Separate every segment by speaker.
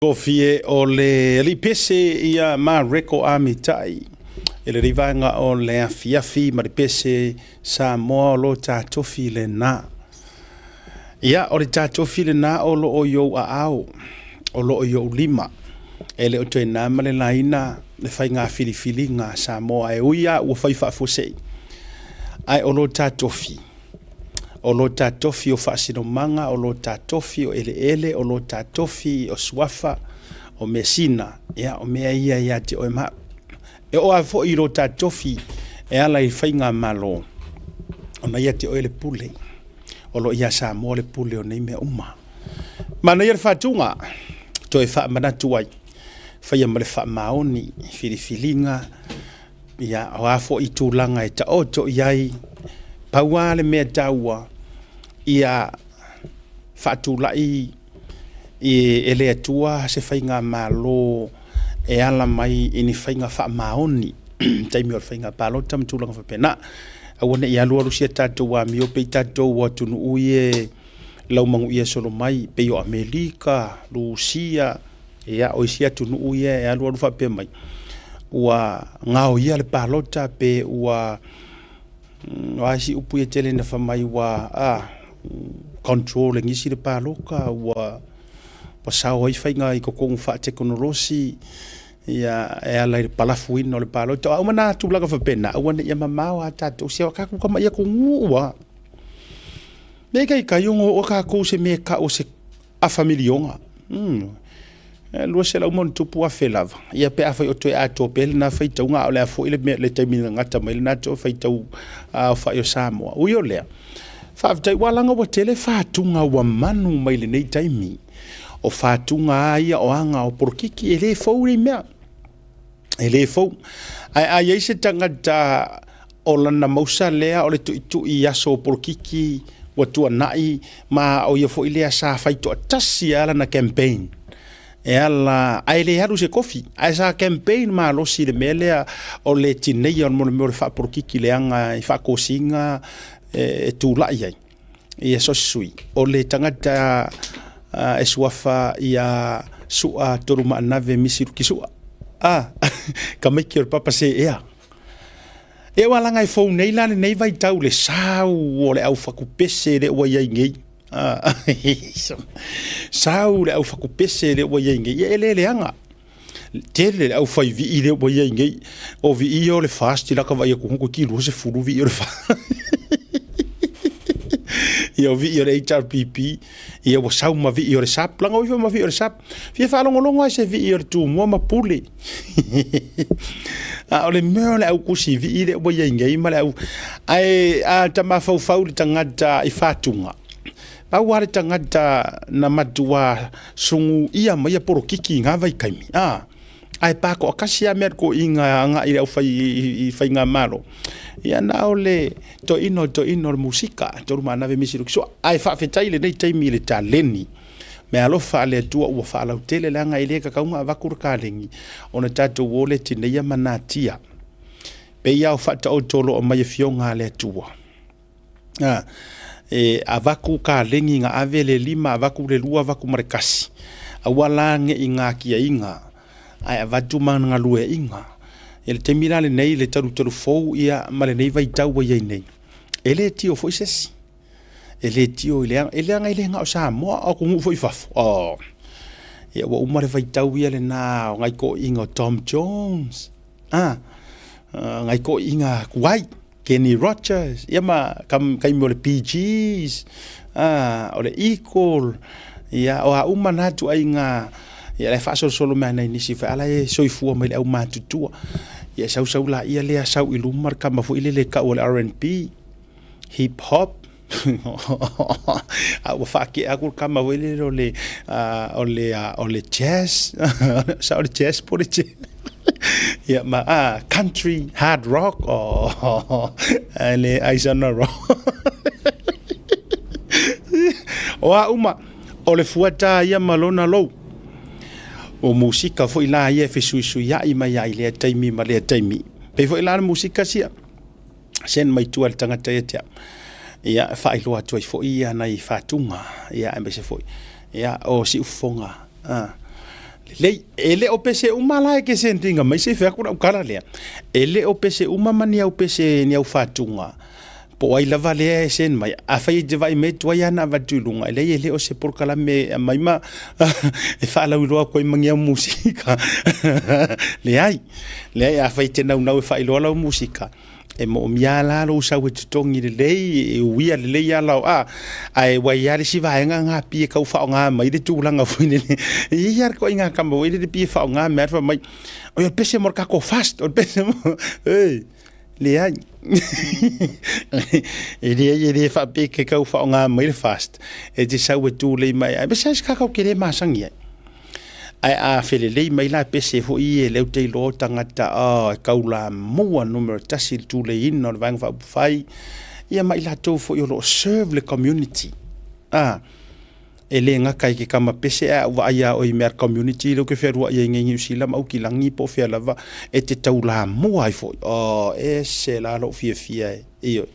Speaker 1: Kofie o le ripese ia ma reko amitai. E le rivanga o le afiafi ma ripese sa moa lo tātofi le nā. Ia o le tātofi le nā o lo o iou a au. O lo o iou lima. E le o toi nā ma le laina le whai ngā filifili ngā sa moa e uia ua whai whaafosei. Ai o lo tātofi. O lo tātofi o whaasino manga, o lo tātofi o ele, o lo tātofi o suafa, o mesina, ia o mea ia te o ema. E o a fo i lo tātofi, e ala i whainga malo, o na ia te o ele pule, o lo ia sa mo le pule o nei mea uma. Mana ia whātunga, to e wha manatuai, whaia male wha maoni, filifilinga, ia o a fo i tūlanga e ta o to iai, pauale mea taua, ia whaatulai i ele atua se whainga malo e ala mai ini whainga wha maoni taimi o whainga palota mtulanga whapena awane i alua rusia tātou a miope i tātou wa tunu uie laumangu ia solo mai pe o Amerika, Rusia ia o isia tunu uie e alua rufa pe mai ua ngao ia le palota pe ua si upu e tele na whamai wa controlling isi le pāloka wa sao ai whainga i kokong wha teknolosi ia e ala i palafu ino le pāloka au mana tūlaka whapena au ane ia mamau a tātou sia wakaku kama ia ko ngua me kai kaiungo o kako se me ka o se a familionga lua se lau mon tupu a whelava. Ia pe a whai o toi a tō pele nā whai tau ngā o lea fo ile me le taimina ngata mai le nā tō whai tau a whai o Samoa. Ui o lea. Whaavitai walanga wa tele whātunga wa manu mai le nei taimi. O whātunga a ia o anga o porokiki e le fau rei mea. E le fau. Ai ai se tangata o lana mausa lea o le tu i aso o porokiki wa tua nai ma o ia fo ilea sa whai toa tasi ala na campaign. E ala aile haru se kofi ai sa campaign ma lo si le melea o le tinei on mo le fa por kiki le anga i fa kosinga e tu la ia e so sui o le tangata e suafa ia sua toruma nave misiru kisua ka mai ki papa se e wala ngai fo nei la nei vai tau le sau o le au fa ku pese le wa ia ngei sao le au whakupese le wa yengi e le anga tele le au whai vi le wa yengi o vi i o le fast la ka vai ko ko ki ru se furu vi o le o vi o le HRPP e o sao ma vi o le sap langa o ma vi o le sap fi fa longo se vi o tu mo ma pule o le me le au kusi vi le wa yengi ma le au ai a tama fau le tangata i fatunga au wale tangata na matua sungu ia mai porokiki ngā vai kaimi. Ai pako akasia merko i ngā i au whai ngā maro. Ia na o le to ino le musika, to ruma nave misiru kisua. Ai whaafetai le nei taimi le tā leni. Me alofa le tua ua whaalau tele le anga i le kakaunga a wakura kālengi. O na tātou o le tineia manatia. Pe iau whaata o tolo o mai fionga le tua. E avaku ka lengi nga ave le lima avaku le lua avaku marekasi awala nge inga kia inga ai avatu man nga lue inga ele temira le nei le taru fou ia male nei vai tau wa nei ele tio foi sesi ele tio ele nga ile nga o Samoa o ku foi faf ia wa umare vai tau ia le na ngai ko inga Tom Jones ngai ko inga kuai Kenny Rogers, ia ma kai mo le PGs, o le Equal, ia o a umanatu ai ngā, ia le whaasoro solo mea nei nisi wha ala e soifua mai le au mātutua, ia sau la ia lea sau i lumar ka mafu ile le ka o le R&B, hip hop, a wa whaake akur ka mafu ile o le jazz, sa o le jazz po le jazz. Yeah, country, hard rock, le Aizana rock. Uma, o le fuata ia malona lou. O musika fo ila ia fesui ya i mai ai le taimi ma le taimi. Pe fo ila musika sia. Sen mai tu al tangata ia. Ia fa ilo atu ai fo ia na i fatunga. Ia embe se fo. Ia o si ufonga. le ele o pese umala ke sentinga mai se fa kuna ukala le ele o pese umamani au pese ni au fatunga po ai lava le sen mai a fai de vai met wa yana va tulunga ele o se por kala me mai ma e fa la ulo ko mangia musika le ai a fai te nau fa ilo la musika e mo miala lo sa wit tongi le wi le ya la ai wa ya si va nga pi ka fa nga mai de tulanga fune i yar ko nga kamba we de pi fa nga mer fa mai o pese mor ka ko fast o pese le ai ele fa pe ke ka fa nga mai fast e de sa wit tu le mai be sa ka ke le masangi ai a felelei mai la pese fo i le te lo tangata kaula mua numero tasil tu le in no vang fa fai ia mai la to fo yo lo serve le community ele nga kai ke kama pese wa ia o i mer community lo ke ferua ia ngi sila mau ki langi po fe lava e te taula mua ai fo e se la lo fia io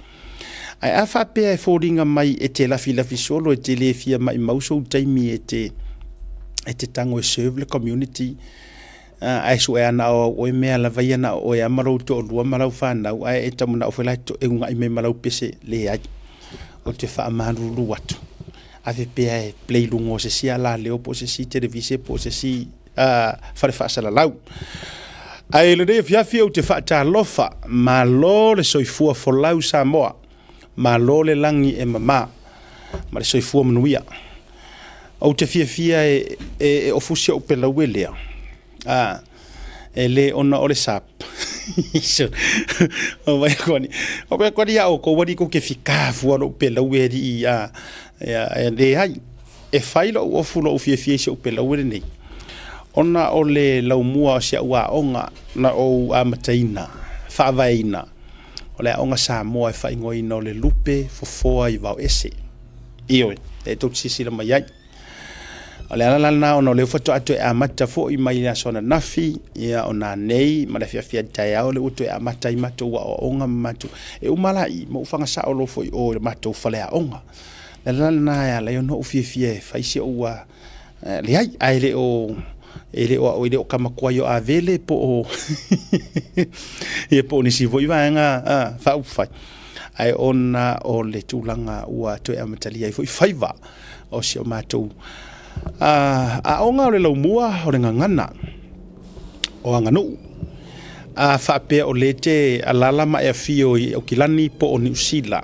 Speaker 1: ai a fa pe fo ringa mai e te la fila fi solo e te le fia mai mau so taimi e te tango e serve le community ai so ana o me ala vai ana o ya maro to lua maro fa na ai e tamu na o fela to e nga me maro pese le ai o te fa manu lu watu ave pe ai play lungo se sia la le po se si televise po se si fa fa sala lau ai le fia fia o te fa ta lofa ma lo le soifua fo lau sa moa ma lo le langi e mama ma le soifua manuia o te fia e ofusia o pela welea ele ona ole sap o vai kwani o ko wadi ko ke fika fu o pela wedi ya le hai e failo o fulo o fia o pela wedi nei ona ole laumua sia wa onga na o amataina fa vaina ole onga sa mo e fa ngoi no le lupe fo ai va ese io e to sisi la mai ole ala na ono le foto atu e amata fo I mai na sona nafi ia ona nei ma le fia tai ole utu e amata I matu wa onga matu e umala I mo fanga sa olo fo o matu fale a onga la na ya le no fia fa isi o wa le ai le o ele o kama kwa yo avele po o e po ni si voi va nga fa fa ai ona o le tulanga ua to e amatali ai foi faiva o si o matu a onga o le laumua o le ngangana o anganu fa pe o le te alala ma e fio o kilani po o niusila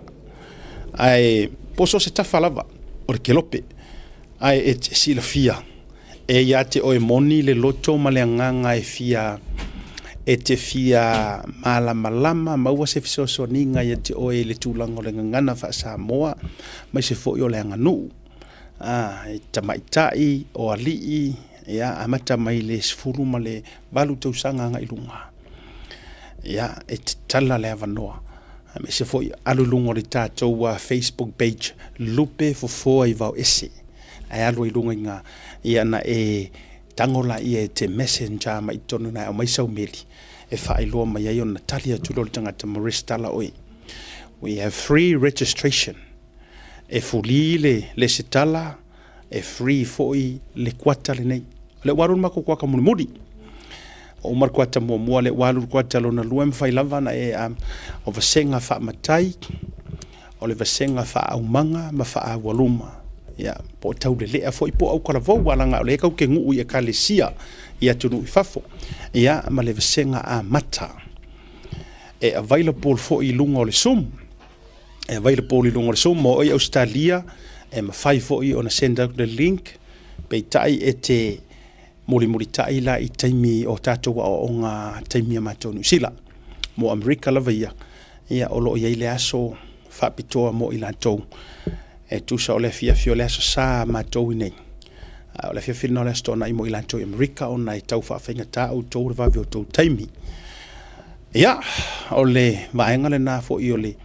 Speaker 1: ai poso se tafalava o le kelope ai e te sila fia e ia te o e moni le loto ma le nganga e fia e te fia malama maua se fisoso ninga ia te o e le tulanga o le ngangana fa Samoa mai se fo o le anganu e tamaitai o alii ia amata mai le sfuru ma le balu tausanga nga ilunga ia e te tala le avanoa me se fo alulungo le tātou Facebook page lupe fo ai vau ese ai alu ilunga nga ia na e tangola ia te messenger mai tonu na o mai sau meli e whaeloa mai ai o Natalia tulo tangata Maristala oi. We have free registration. E fuli le setala e free foi le kwata le nei. Le warun mako kwa kamunimudi. O mar kwata mua le walu kwata lo na luem whailava na e o vasenga wha matai o le vasenga wha au manga ma wha au waluma. Ya, po tau le lea fo ipo au karavou walanga o le kau ke nguu ia kalesia ia tunu I fafo ia ma le vasenga a mata e available fo I lunga o le sum e available I lunga o le sum mo i Australia e ma fai fo I ona send out the link pe tai e te muli tai la I taimi o tatou o nga taimi a matonu sila mo Amerika lava ia olo ia ile aso whapitoa mo I lantou e tu sa ole fia le sa ma to nei ole fia no le sto na I mo ilanto America on na tau fa fenga ta o to va vi o to taimi ya ole vaenga le na fo I ole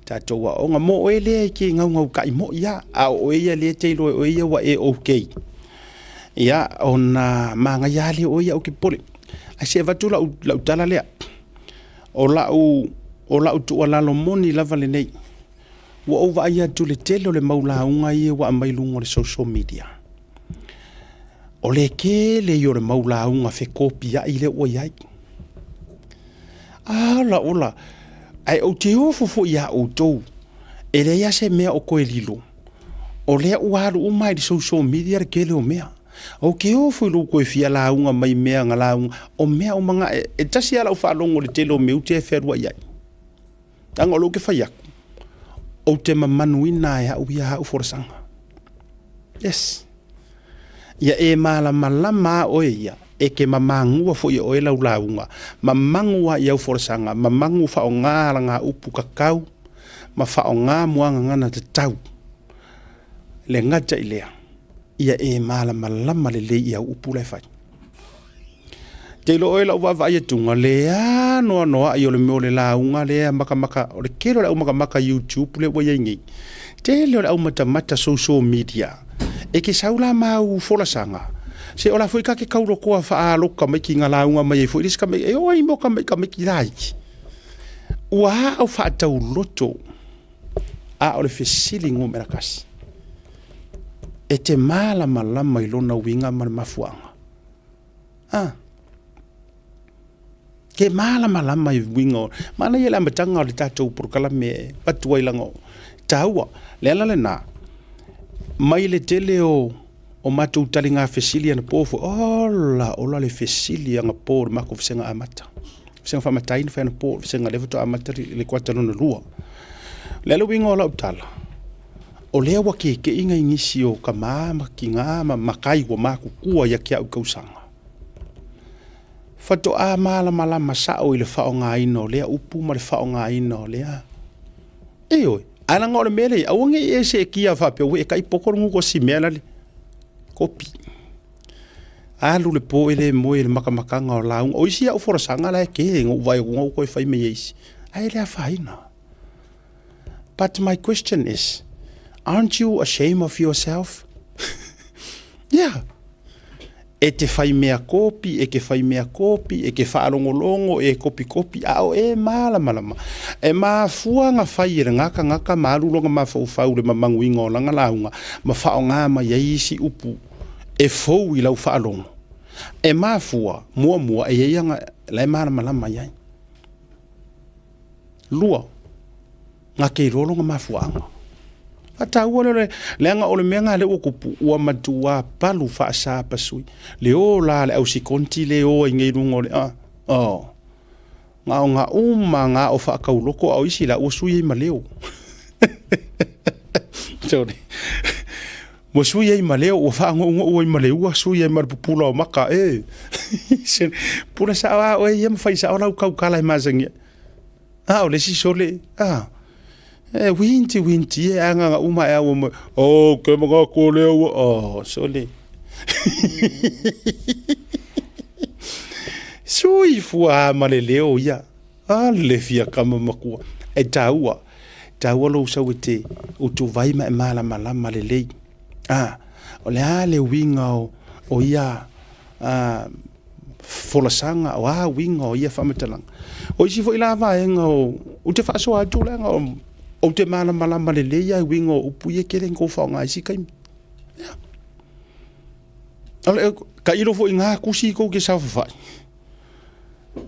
Speaker 1: ta to wa o nga mo ele ki ngau kai mo ya a o ia le te lo o ia wa e okay ya ona manga ya le o ia o ki pole a se va tu la tala le o la tu ala lo moni lava le nei wa ova ia tu le tele le maula unga ia wa mai lungo le social media o le ke le yo le maulaunga fe kopi ya ile o yai la ola ai o te ofu fo ya o tou e le ya se mea o koe lilo o le uaru umai di social media ke le o mea o ke ofu lu koe fia launga mai mea nga launga o mea o manga e tasi ala o whaalongo le telo me ute e wherua iai tanga o lo ke whaiaku o te mamanuina e hau ia hau forasanga yes ia e malama o ia e ke mamangua fo ia o e laulaunga mamangua ia forasanga mamangu fa o ngā nga upu kakau ma fa o ngā muanga ngana te tau le ngata i lea ia e malama le le ia upu le fai te lo oela uwa vai tunga le ano noa i o le meo le launga le maka o le kero le au maka YouTube le wa yengi te le au mata social media e ke saula mau folasanga se ola foi ka ke kauro ko fa aloka mai ki ngalaunga mai foi diska mai e oi mo ka mai ki like wa au fa tau loto a o le fesiling o merakas e te malama i lona winga ma mafuanga ke malama i winga mana ia la matanga o le tatou porkala me patuai lango taua le na mai le tele o matou talinga fesili ana pofo ola le fesili anga por mako fisenga amata fisenga fa matain fa na por fisenga le foto amata le kwata no lua le lo winga ola utala o le wa ke inga ingisi o kama kinga makai wa maku kua ya kia ukausanga fato a mala masao ile fa nga ino le upu ma le fa nga ino le oi ana ngore mele awange ese kia fa pe we kai pokor ngo si mela le kopi alu le po ele mo ele maka nga la o isi au for sanga la ke ngo vai ngo ko fai me isi ai le faina but my question is aren't you ashamed of yourself yeah e te fai mea kopi, e ke fai mea kopi, e ke whaalongolongo, e kopi, ao e malama. E maa fuanga fai e ngaka marulonga ma fau le mamangu ingo langa launga, ma whao ngā ma yaisi upu, e fau i lau whaalongo. E maa fua, mua, e ianga, lai malama yai. Lua, ngā kei rolonga ma fuanga. Ata wala le nga ole menga le okupu ua matua palu fa sa pasui le o la le au si konti le o ngai rungo le nga uma nga o fa ka uloko au isi la o sui maleo sorry mo sui maleo o fa ngo o maleo sui mar pupula o maka pura sa o yem fa sa ola ka kala mazangi o le si sole winti anga uma e o ke mga ko leo sole sui fua maleleo ya le fia kama makua e taua lo sawete o tu vai ma mala malele o le ale winga o ia folasanga wa winga o ia famatalang o isi fo ila va enga o te fa so atu la o te malama le leia wingo upu ye kere ko fa nga isi kai ale ka ilo fo inga kusi ko ke sa fa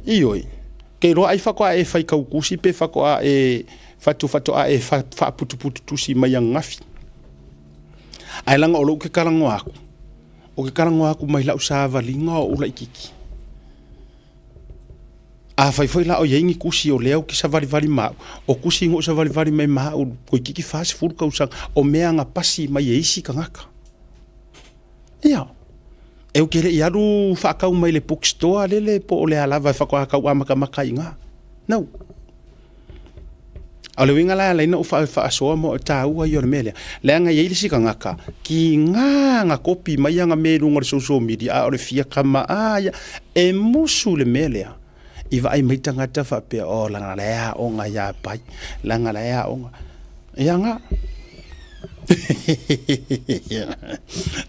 Speaker 1: ioi ke ro ai fa ko e fa ka kusi pe fa ko e fatu a e fa putu tusi mai ngafi ai langa o lo ke kalango aku mai la usava linga o la ikiki a fai la o yengi kusi o leo ki sa vali ma o kusi ngo sa vali mai ma o ko kiki fast food ka usang o mea nga pasi mai isi ka ngaka ia e o kere iaru fa ka mai le bookstore le po le ala va fa ka maka inga no ale winga la no fa so mo ta u yo mele le nga ye isi ka ngaka ki nga kopi mai nga melu ngor social media o le fia kama ya e musu le mele iva ai mai tangata fa pe o langa la o nga ya pai langa la o nga yanga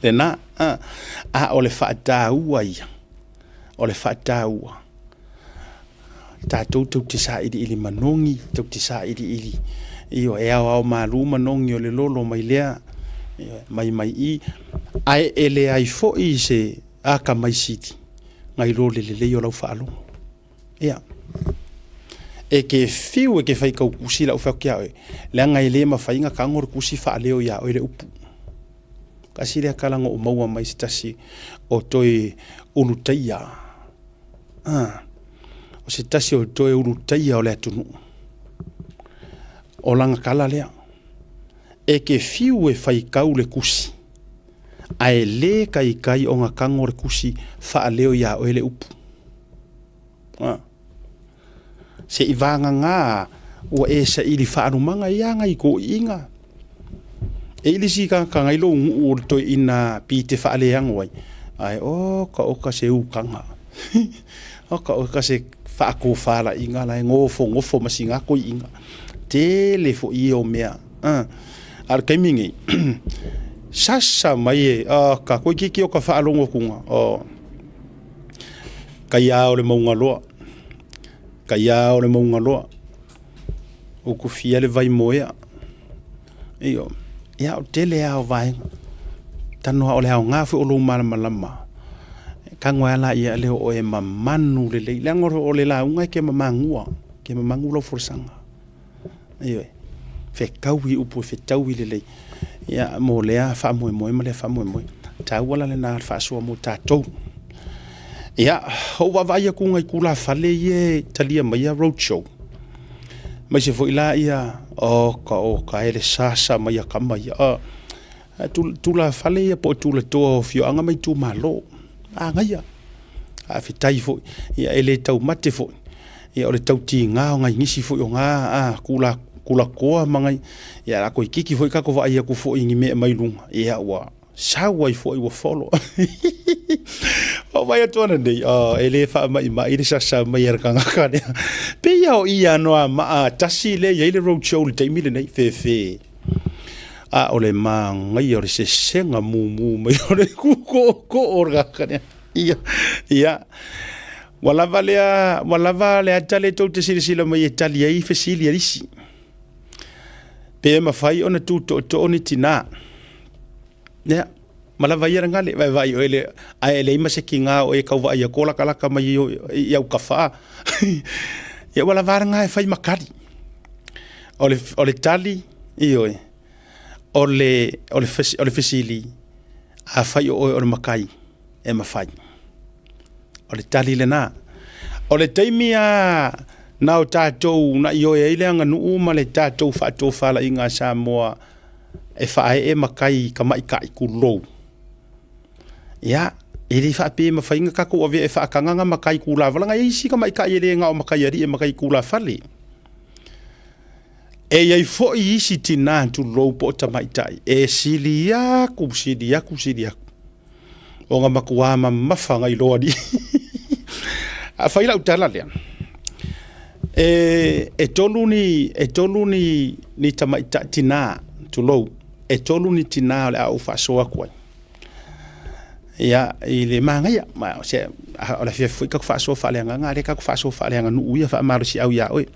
Speaker 1: lena o le fa taua ia o le fa taua tatou te sa ili manongi te sa ili io e au malu manongi o le lolo mai lea mai i ai ele ai fo I se aka mai siti ngai lo le yo lau falo ia e ke fiu e ke fai kau kusi la ufa kia le ngai le ma fai nga kangor kusi fa leo ya o le upu kasi le kalango o maua mai stasi o toi ulutia o se tasi o toi ulutia o le atunu o langa kala lea e ke fiu e fai kau le kusi ai le kai o nga kangor kusi fa leo ya o le upu se ivanga nga o e sa ili fa manga ia ngai ko inga e ili si ka ngai lo o to ina pite fa le yang wai ai o ka se u kanga o ka se fa ko fa la inga la ngofo masinga ko inga tele fo I o mea ar kaimingi sasa mai ka ko kiki o ka fa longo kunga o kaya o le maunga loa kaya o le maunga loa o ku fia le vai moea io ia o tele ao vai tano o le ao ngafu o lo malama kangwa la ia le o e mamanu le langoro o le la unga ke mamangua lo forsanga io fe kawi upu fe tawi le ia mo le fa mo le fa mo ta wala le na fa so mo tatou ia o wa vai ku ngai kula fale ye talia mai roadshow mai se foi la ia o ka ele sasa mai ka mai tu la fale ia po tu la to fio anga mai tu malo ngai a fitai foi ia ele tau mate foi ia o le tau ti nga ngai ngisi foi o nga kula koa mangai ia ko kiki foi ka ko vai ku foi ngi me mai lunga ia wa sawa I foi wa follow o vai atona dei ele fa mai ile sa mai er kanga kane pe ia o ia no ma tasi le ia le road show le taimi le nei fe ole ma ngai o se senga mu mai o le ko orga kane ia wala vale atale to te sila mai italia I fe sili risi pe ma fai ona tu to oni tina ya mala vai era ngale vai ele ele ima se kinga o e ka vai ko la kala ka mai ia u kafa ya wala varanga e fai makari ole tali io ole fesili a fai o makai e ma fai ole tali le na ole taimia na o tatou na io e ile anga nu ma le tatou fa la inga sa moa e fa e makai ka mai kai ku lo ya ele fa pe ma fa inga ka ko ave e fa kanga makai ku la vala ngai si ka mai kai ele nga o makai ari e makai ku la fale e ai fo I si tina tu lo po ta mai tai e silia ku o nga makua ma mafanga I lo di a fa ila utala le e tolu ni tamai tina tu lo e tolu ni tina le au fa so akwa ia ile manga ia ma se ola fia foi ka fa so fa le nga le ka fa so fa le nga nu ia fa maru si au ia oi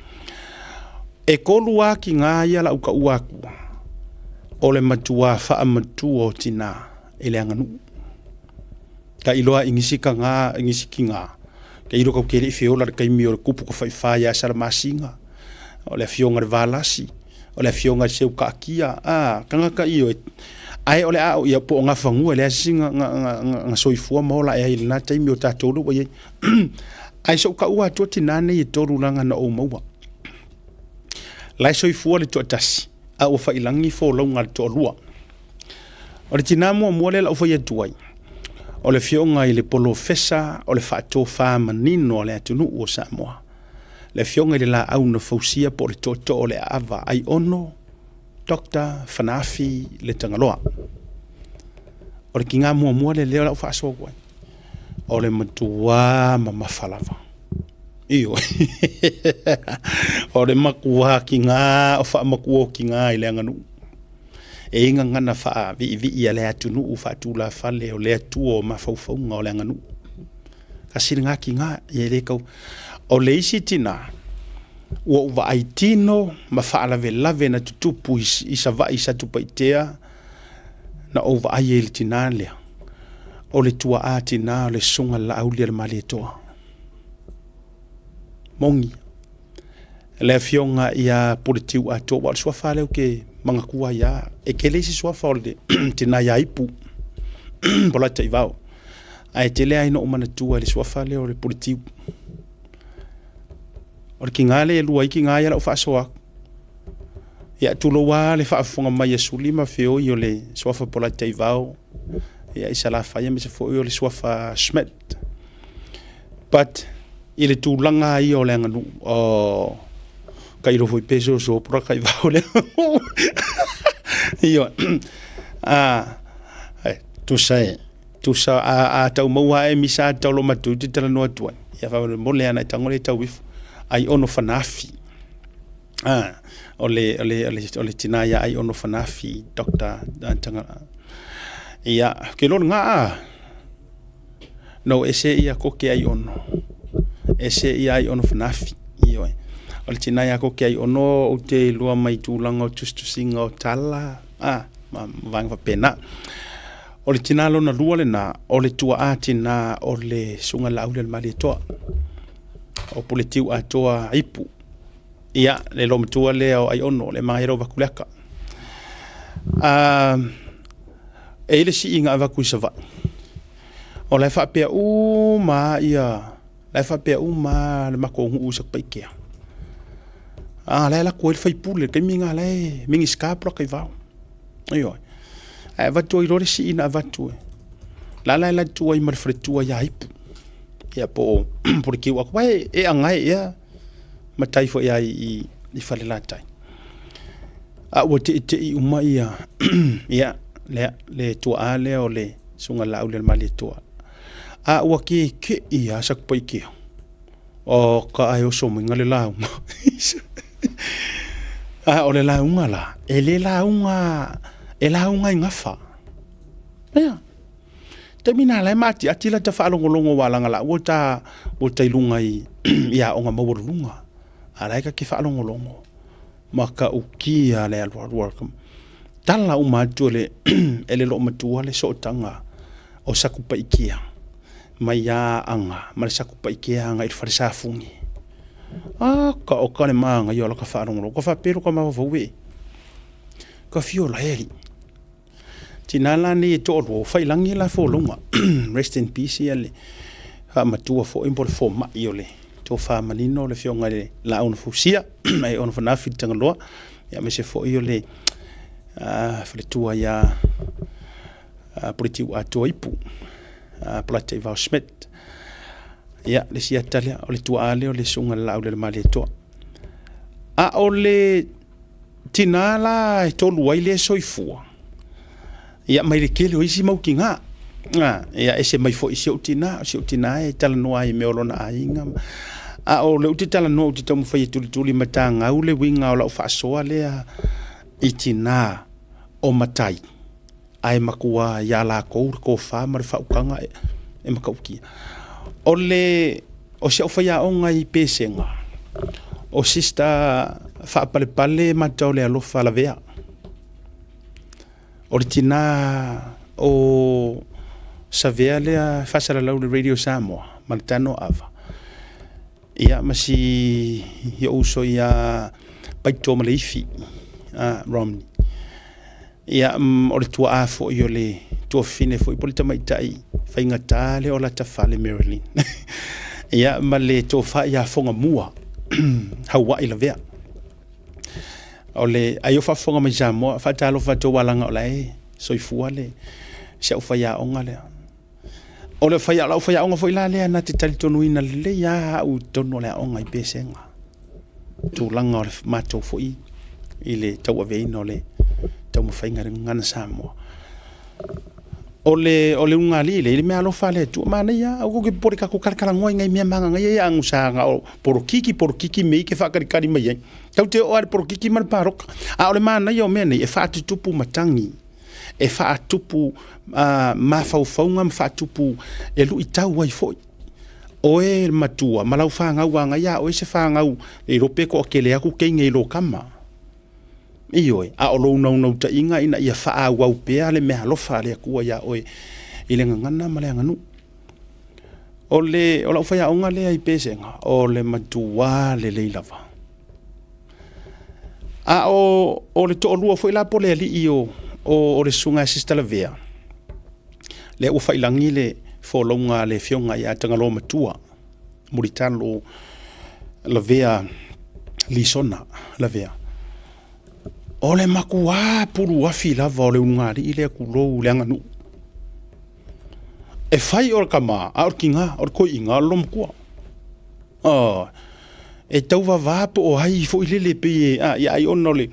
Speaker 1: e kolu aki nga ia la uka uaku ole matua fa amatu o tina ile nga nu ka iloa ingisi kinga ka ilo ka kele fiola ka mi o kupu ko fa ya sar masinga ole fionga valasi ole fionga se ka kia kanga ka io ai ole a ia po nga fangu ele singa nga soifua mola e ina taimi o tatolu wa ai so ka ua to tinane I toru langa na o maua lai soifua le to tasi a o fa ilangi fo longa to lua o le tinamo mo le la o fa ye tuai o le fionga I le polo fesa o le fa to fa manino le atunu o Samoa le fionga le la au na fausia po le to o le ava ai ono Dr. Fanafi le tangaloa. O le kinga mua le leo la ufa aso kwa. O le matua mamafalava. Iyo. O le makua kinga, o fa makua kinga I le anganu. E inga ngana fa vi ia le atunu ufa tula fale o le atu o mafaufaunga o le anganu. Kasiri nga kinga ye le kau. O le isi tina. Ua uwa aitino ma whaalave lave na tutupu isa va isa tupaitea na over ai le tina lea o le tua a tina o le sunga la au le male toa mongi le fionga ia politiu a to wa swa fale ke manga kua ia e ke le si swa fale tina ia ipu pola te vau ai te le ai no mana tua le swa fale o le politiu o ki ngale lu ai ki ngaya la fa soa ia tu lo wa le fa fonga mai suli ma feo yo le swa fa pola te vau ia isa la fa ia me se fo yo le swa fa schmet but ile tu langa i o le nganu o kai ro foi peso so pra kai va ole io tu sa a tau maua e misa tau lo matu te tala no atu ia fa mo le ana tangole tau wif ai ono fanafi ole tina ia ai ono fanafi doctor tanga ia ke lo nga no ese ia ko ke ai ono ese ia ai ono fanafi io o le tina ia ko ke ai ono o te lua mai tūlanga o tustusinga o tala ma vanga pena o le tina lona lua le na o le tua a tina o le sunga lau le mali toa o politiu a toa ipu ia le lo mtua le o ai ono le mahero vakuleka e le si inga vakuisava o le fa pe ma ia le fa pe ma le mako ngu usak paikea la la ko fai pule ke minga le mingi skapro kai va io va tu iro si ina va tu la tu ai mar fretua ya ipu ya po porque wa vai e angai ya matai fo ya i fale la tai wo te uma ia ya le tu ale o le sunga la o le mali tu wa ke ia sak paike o ka ai o so minga le la o le launga la e le launga ingafa ya termina la mati atila ta fa longo walanga la wota ilunga i ya onga mawurunga alaika ki fa longo maka ukia le welcome tala uma tole ele lo matua le sotanga o sakupa ikia mai ya anga ma sakupa ikia anga i farisa fungi ka o kane manga yo la ka fa longo ko fa pero ko ma vowe ka fio la heli tinala ni to ro fa ilangi la fo longa rest in peace ele ha matua fo import fo ma yole to fa malino le fio ngale la un fusia mai on fa na fit tangalo ya me se fo yole fa le tua ya politiu a to ipu plate va schmidt ya le sia talia o le tua ale o le sunga la o le male to o le tinala e to luai le soifua ya mai le kele o isi mau kinga ya ese mai fo isi o tina e tala noa i meolona ainga o le uti tala noa uti tamu fai tuli matanga o le winga o la ufa soa lea i tina o matai ai makua ya la kou ko fa mar fa ukanga e makaukia o se o fai a onga i pesenga o sista fa pale matau le alofa la vea oritina o savea lea fasara lau le radio Samoa Maltano ava ia masi ia uso ia paito maleifi Romney ia o le tua a fo i o le tua fine fo i polita maitai faingata le o la tafale Marilyn ia ma le tofa ia fonga mua hawa ila vea ole ayo fa fonga mai Samoa fa talo fa to walanga ola soifua le se o fa ya onga le ole fa ya onga fo ila le na te tali tonu ina le ya u tonu le onga i pesenga tu langa ole mato fo i ile tawa ve ino le tamu fainga ngana Samoa ole unga le me alo fa le tu mana ya o ke por ka ko kala ngoi ngai me manga ngai ya ngusanga o por kiki me ke fa kari mai tau te o por kiki man parok ole mana yo me e fa tupu matangi e fa tupu ma faunga ma fa tupu e lu itau wai foi o e matua malau fa nga wanga ya o se fa nga e rope ko ke le aku ke ngai lo kama Ioi, a o lou nau ta inga ina ia faa wau pea le mea lofa le kua ia oe i le ngangana ma le anganu. O la ufaya onga le ai pesenga, o le matua le leilava. A o le to olua foi la pole ali i o le sunga sista la vea. Le ufa ilangi le folonga le fionga ia tangalo matua. Muritalo la vea lisona la vea. O le makua puru afi lava o le ungari i le kulou le anganu. E fai o kama, a o kinga, o ko inga o lomkua. E tau vavapo o hai fo ile le pe ia ai ono le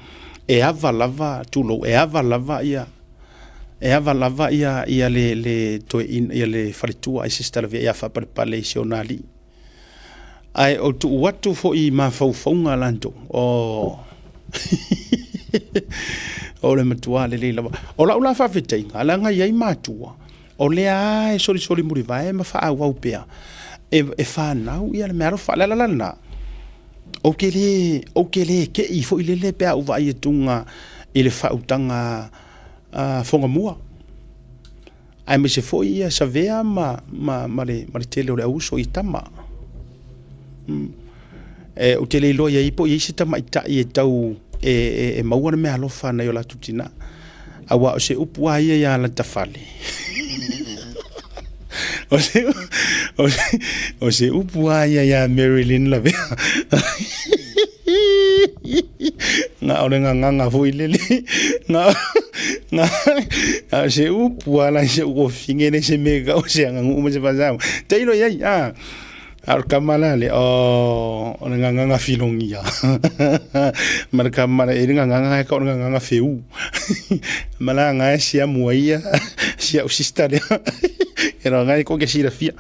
Speaker 1: e ava lava tulo, e ava lava ia. E ava lava ia le to ia le faritua ai sister via ia fa pale sionali. Ai o tu watu fo i ma faufaunga lanto. O le matua le lava. O la fa feteinga, la nga ia matua. O le ai sori muri vai ma fa au pea. E fa nau ia le mero fa la na. O ke le ke i fo ile le pea uva i tunga i le fa utanga fonga mua. Ai me se fo ia sa vea ma tele o le auso i tama. O tele lo ia ipo i se tama i tau e maua na me alofa na yo la tutina. Awa o se upua ia la tafale. O se upua ia Marilyn la vea. Nga ore nga fu ilele. Nga se upua la se o fingene se mega o se nga uma se pasau. Teilo ia ar kamala le o nga filongia. Mar kamala e nga ka nga feu. Mala nga sia muia sia o sistale. Era nga ko ke sira fia.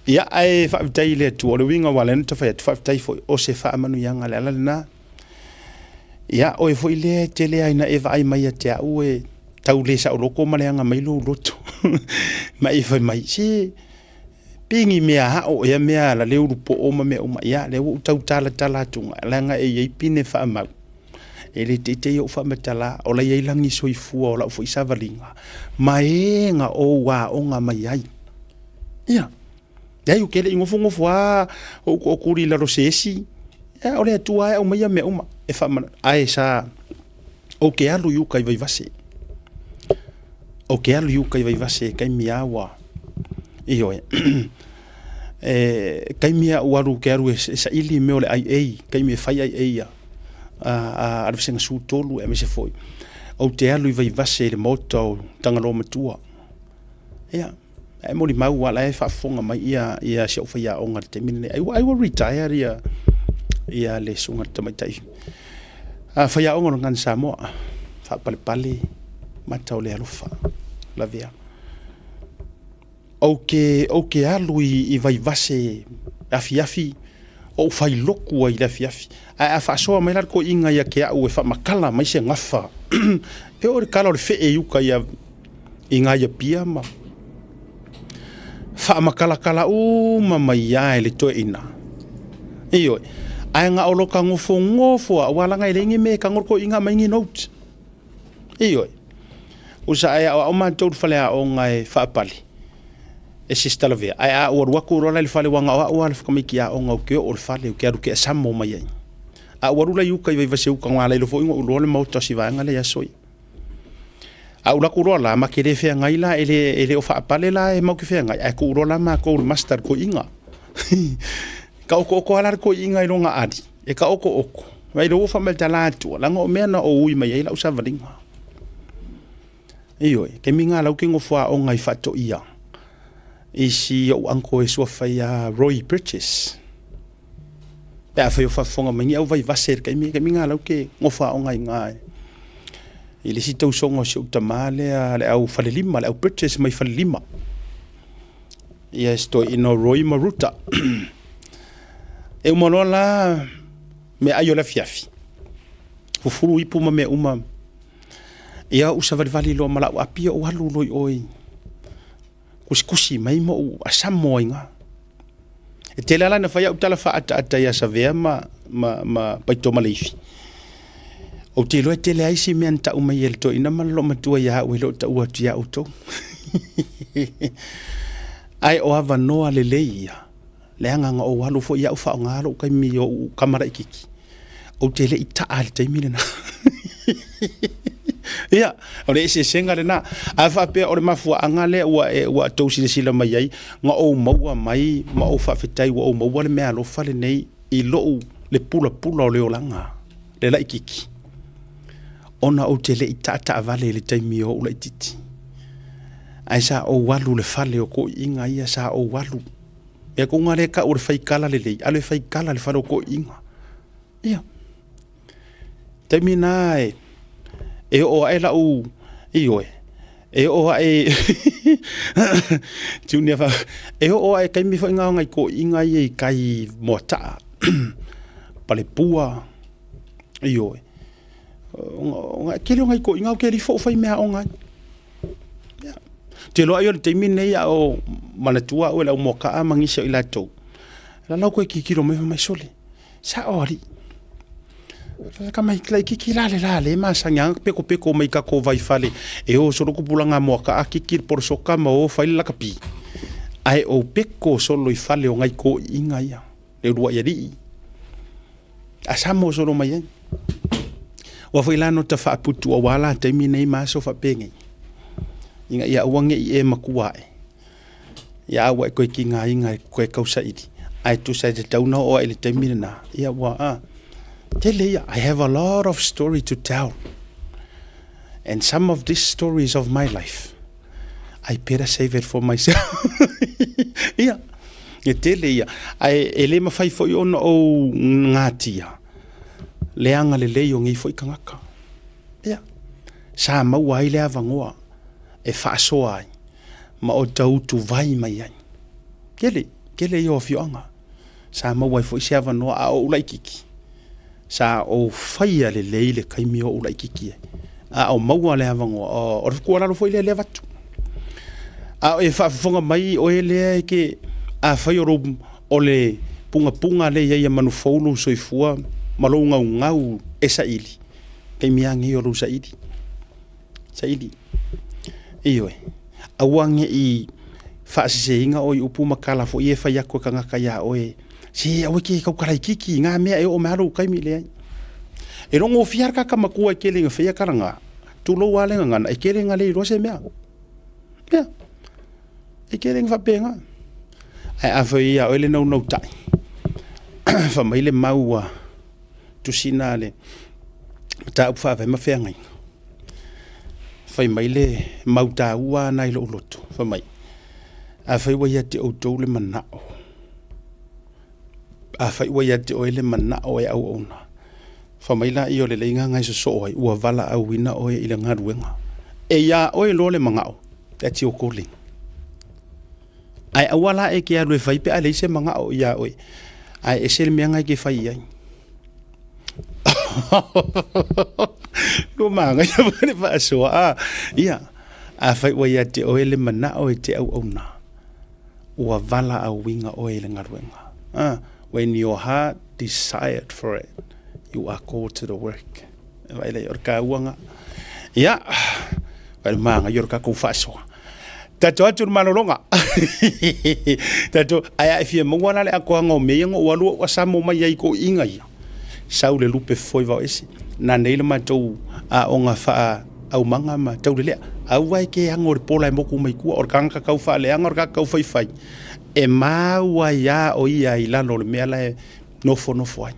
Speaker 1: Ia ai fa tai le tu o le winga walen to fa tai fo o se fa manu yanga le na. Ia o fo ile tele ai na eva ai mai te au e tau le sa o loko ma le anga mai lo loto. Mai fa mai si pingi mea ha o ia mea la le urupo o ma me o ma ia le u tau tala tunga la nga e i pine fa ma. E le te o fa metala o la ia langi soifua o la fo isavalinga. Mai nga o wa o nga mai ai. Ia. Ia u kele ingofo o kuri la rosesi. Ia o le tua o mai me uma e fa ma ai sa o ke alu yu kai vai vase. O ke alu yu kai vai vase kai miawa. Iyo kai mia waru ke aru sa ili me ole ai kai me fai ai a arfsenga su tolu e me se foi. O te alu vai vase le moto tangalo matua. Ia. E mori mau wala e fa fonga mai ia se ofa ia onga te mine. I will retire ia le sunga tamatai. Fa ia onga ngan Samoa. Fa pale matau le alufa. La via. O ke alu i vai vase afi o fai loku ai la fiafi. A fa soa mai lar ko inga ia ke au e fa makala mai se ngafa. E o kala o fe e yuka ia inga ia pia ma. Fa makala ma mai ai le to ina. Iyo. Ai nga o loka ngofo wala ngai lengi me ka ngor ko inga mai ngi note. Iyo. Usa ai o ma to fale a o ngai fa pali. E sista la vea. Ai a o waku rola le fale wanga o le fkamiki a o ngau ke o le fale o ke aru ke samo mai ai. A warula yuka i vai vase uka ngala lo fo ingo lo le mau tosi vanga le asoi. A ula ku rola ma ke le fe ngai la ele o fa pale la e mau ke fe ngai. A ku rola ma ko master ko inga. Ka o ala ko inga i longa adi. E ka oko. Vai lo fa mel talatu. La ngo mena o ui mai ai la usa valinga. Iyo ke minga la ukingo fa o ngai fato ia. Isi o anko e sua fai a Roy Bridges. Pea fai o whafonga mangi au vai vaser kai mi ngā lau ke ngofa o ngai. I le si tau songa o se utama le au whalelima, le au Bridges mai whalelima. Ia sto ino Roy Maruta. E umanoa la me ayo la fiafi. Fufuru ipu ma me uma. Ia usa vali lo malau apia o halu loi oi. Kusi mai mo asamo inga. E te lala na fai utala fa ata ia sa vea ma paito maleifi. O te loe tele ai si mea ta umai el to ina man lo matua ia o lo ta ua tia auto. Ai o ava noa le leia. Le anga nga o walu fo ia ufa o ngaro kai mi o kamara ikiki. O te le ita ali te mire na. Ia, o le ese senga le na. Afa pe o le mafua anga le ua tausi le sila mai ai. Nga o maua mai, ma o whawhetai wa o maua le mea lo fale nei i loo le pula o leo langa. Le la ikiki. Ona o te le ita avale le taimi o ula ititi. Ai sa o walu le fale o ko inga ia sa o walu. E ko ngare ka o le whaikala le lei. Ale whaikala le fale o ko inga. Ia. Taimi na e o ai la u i oe. E o ai Junior fa. E o ai kai mi fa inga ngai ko inga i kai mota. Pale pua. I oe. Kele ngai ko inga ke ri fo fai mea o ngai. Te loa yo te mine ia o manatua o la moka a mangisa i lato. La lau koe kikiro me mai sole. Sa ori. Ka mai klai kikilale lale ma sanga peko mai ka ko vai fale. E o solo kupulanga moka a kikir por soka ma o fai la kapi. Ai o peko solo i fale o ngai ko inga ia. Le rua ia ri. Asamo solo mai. Wa foi lano ta fa putu o wala te mine ma so fa pengi. Inga ia wange i e makuae. Ia awa e koe ki ngā inga koe kausa iri. Ai tu sa te tauna o ele te mirana. Ia wa tele ia, I have a lot of story to tell. And some of these stories of my life, I better save it for myself. Ia. Ia tele ia. Ai ele mawhai foi ono o ngātia. Leanga le lei o ngi foi kangaka. Ia. Sa maua ai le avangoa. E whaasoa ai, ma o tautu vai mai ai. Kele i o fioanga. Sa mawai fo isi awa noa a o ulaikiki. Sa o whaia le leile kaimi o ulaikiki. A o maua le awangoa, o rukua lalo fo i le watu. A o e whaafonga mai o e lea ke a whai o le punga le ia manu faulu soifua, malo ngau e sa ili. Kaimi angi o lo sa ili. Sa ili. Ioi. Awange i whaasiseinga o i upu makala fo i e whai ako kangaka ia o e si awe ke kau karai kiki ngā mea e o maharu kaimi le ai. E rongo fiarka ka makua e kelenga whea karanga. Tulo walenga ngana e kelenga le i rose mea. Mea. E kelenga whapenga. Ai awha ia o ele nau tai. Whamaile maua tusina le. Ta upu whawai mawhea ngai. Fai mai le mauta ua nai lo loto fa mai a fai wa yate o tole manao a fai wa yate o ele manao e au ona fa mai la i o le lenga ngai so ai ua vala au wina o e ile ngaruenga e ya o e lo le mangao that's your calling ai awala e ke a le fai pe ale se mangao ya o ai e se me ngai ke fai ai Ko manga ia vale fa so ia a fai wa ia te o ele mana o te au ona ua vala a winga o ele ngaruenga when your heart desired for it you are called to the work vai le orka uanga ia vai manga yorka ko fa so tato atu malolonga tato ai fia mo wana le ako ngo me ngo walu wa samo mai ai ko inga ia sau le lupe foi va esi na nei le matou a onga fa au manga ma tau le au vai ke angor pola mo ku mai ku or kanga kau fa le angor ka kau fai fai e ma wa ya o ia ila no le mela no fo ai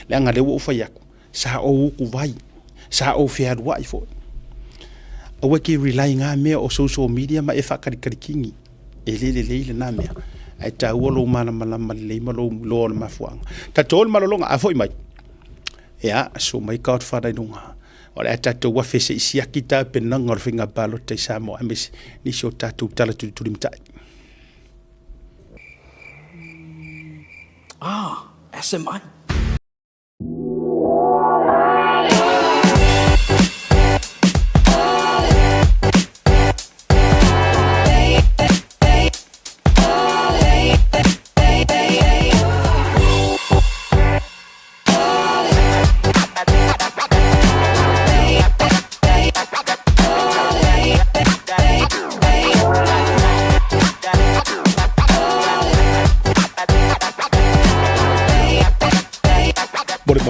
Speaker 1: le anga le wo fa ya sa o ku vai sa o fe ad wai fo o ke relying on me o social media ma e fa kari kingi e le na me ai ta uolo mana le malo lo ma fuang ta tol malolonga a foi mai ya so mai god father dunga ora ta to wa fese isia kita penang ngor finga balo te samo amis ni so ta tu tala tu limta
Speaker 2: SMI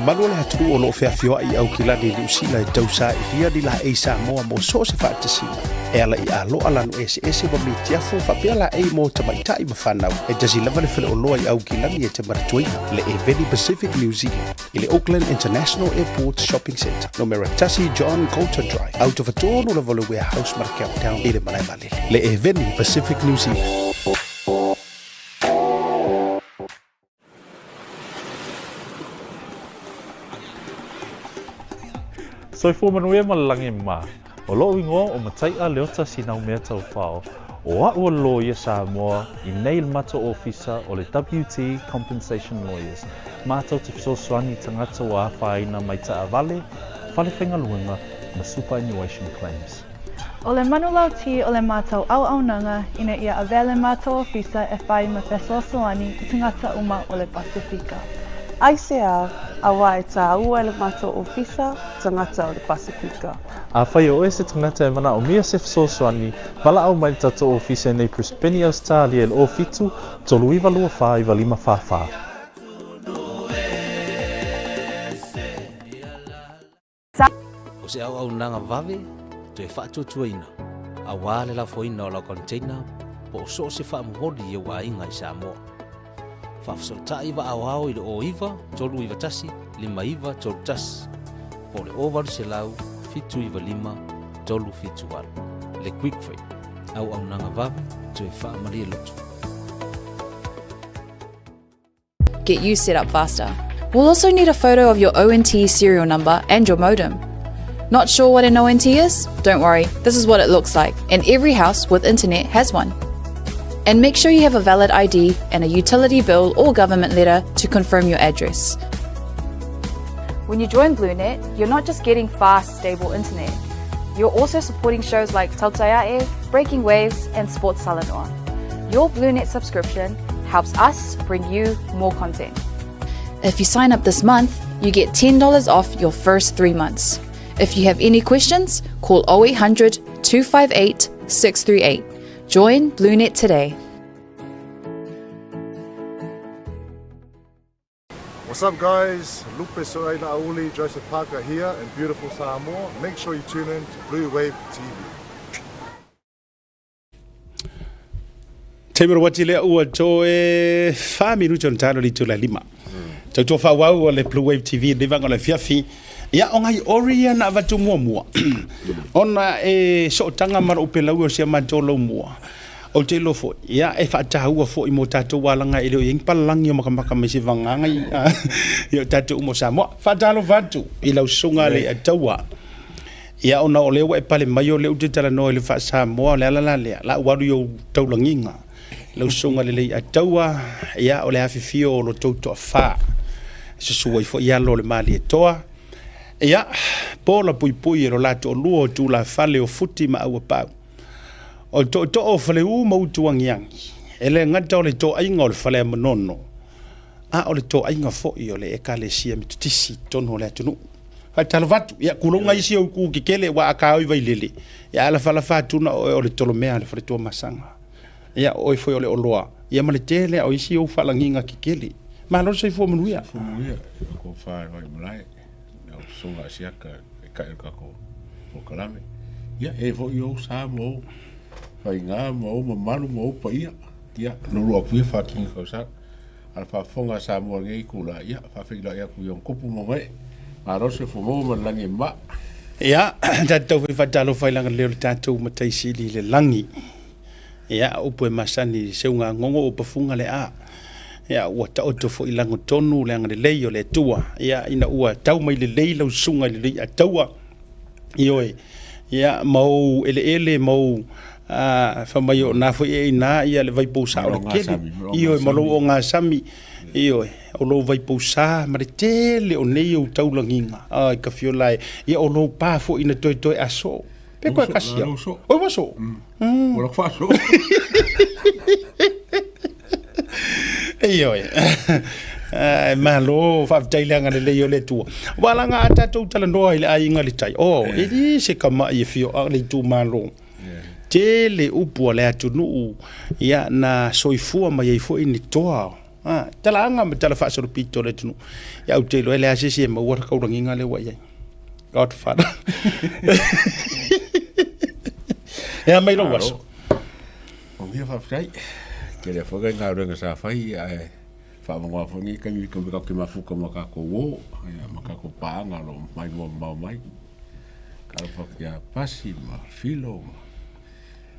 Speaker 1: malu le hatu o lo fea fio ai au kilani li usila e tausa i fia di la e Samoa mo so se whaatasina. E ala I alo alanu ese wa mi tiafo whapea la e mo tamaitai mawhanau. E tasi lava le whale o loa I au kilani e te maratuina le e Veni Pacific New Zealand. I le Auckland International Airport Shopping Centre. No Meratasi John Coulter Drive. Out of a tonu la vole warehouse Markau Town i le malai malele. Le e Veni Pacific New Zealand.
Speaker 2: Soi fu manuia malangi ma. O lo ingo o matai a leota sinau mea tau whao. O ua lo ia Samoa I nei mato ofisa o le WT Compensation Lawyers. Mātou te fisosoani tangata o a whaina mai ta avale, whale whengaluenga na superannuation claims.
Speaker 3: O le manulau ti o le mātou au nanga ina ia avele mātou ofisa e whai ma fisosoani I tangata uma o le Pasifika.
Speaker 4: ICR a wai ta ua le mātou ofisa tangata o le Pasifika.
Speaker 2: A whai o se tangata e mana o mia se fisosoani, wala au mai tato ofisa nei Prispeni Australia le o fitu, tolu iwa lua wha iwa lima wha.
Speaker 5: O se au nanga vave, to e whaatutuaina. A wale la foina o la container, po o so se wha muhodi e wa inga I Samoa. Whafasota iwa au I le o iwa, tolu iwa tasi, lima iwa, tolu tasi. Po le o waru se lau, fitu iwa lima, tolu fitu waru. Le quick free, au nanga vave, to e wha maria lotu.
Speaker 6: Get you set up faster. We'll also need a photo of your ONT serial number and your modem. Not sure what an ONT is? Don't worry, this is what it looks like, and every house with internet has one. And make sure you have a valid ID and a utility bill or government letter to confirm your address. When you join BlueNet, you're not just getting fast, stable internet. You're also supporting shows like Tautaiae, Breaking Waves, and Sports Salanoa. Your BlueNet subscription helps us bring you more content. If you sign up this month, you get $10 off your first 3 months. If you have any questions, call 0800 258 638. Join BlueNet today.
Speaker 7: What's up guys, Lupe Soaina Auli, Joseph Parker here in beautiful Samoa. Make sure you tune in to Blue Wave TV.
Speaker 1: Taimero wati lea ua to e 5 minuto ntano li tula lima. Tau fa wau o le Blue Wave TV le vanga le fiafi. Ia o ngai oria na vatu mua. Ona e so tanga mara upelau o sia mantolo mua. O te lofo, ia e whaatahua fo I mo tātou walanga I leo yeng palangi o makamaka me se vanganga I o tātou umo Samoa. Whaatalo vatu I lau sunga le ataua. Ia ona o lewa e pale mai o leo te tala noe le wha Samoa le alala lea. La waru yo taulanginga. Lau sunga le lei ataua. Ia o le hawhiwhio o lo tautoa wha. Susua I fo ia lo le mali e toa. Ia, pola pui e ro lato o lua o tu la fale o futi ma aua pau. O to o fale u mautuangiangi. Ele ngata o le to ainga o le fale manono. A o le to ainga fo I o le ekalesia mitutisi tono o le atunu. Whaitalawatu, ia kulunga isi au ku kikele wa akao I vailele. Ia ala fala fatuna o le tolomea le fale tua masanga. Ia oi foi o le oloa. Ia male tele o isi au falanginga kikele. Ma lo sei fo manuia.
Speaker 8: Fo manuia, ko whae vai malai. Songa siaka e kai kako o kalame ia e vo yo Samoa fai nga mo malu mo pa ia no lo ku fa king ko sa al fa fonga Samoa ngai kula ia fa fila ia ku yon kupu mo mai aro se fo mo langi ma
Speaker 1: ia tatou fa talo fai langa le tatou matai sili le langi ia upo e masani seunga ngongo o pafunga le a ia ua taoto fo I lango tonu le anga le lei o le tua ia ina ua tau mai le lei lau sunga le lei ataua ioe ia mau ele mau fa mai o na fo e ina ia le vai pousa o le kele ioe malo o ngā sami ioe o lo vai pousa ma le tele o nei o taulanginga ai ka fiolai ia o lo pa fo ina toi aso pe koe kasia o waso
Speaker 8: o fa so
Speaker 1: Ioe. Malo fa tailanga le leo le tu. Wala nga ata tu tala noa ile ai nga le tai. Oh, e se kama I fio le tu malo. Te le upu le atu nu ia na soifua mai fo ini toa. tala anga ma tala fa so pito le tunu ya u te lo ele asisi e maua ka urangi nga le wa ia God father ya mai lo waso
Speaker 8: o mia fa fai ke le foga nga renga sa fai fa mo fa ni ka mi ka mafu ka maka ko wo ya maka ko pa nga lo mai mai ka fa ya pasi ma filo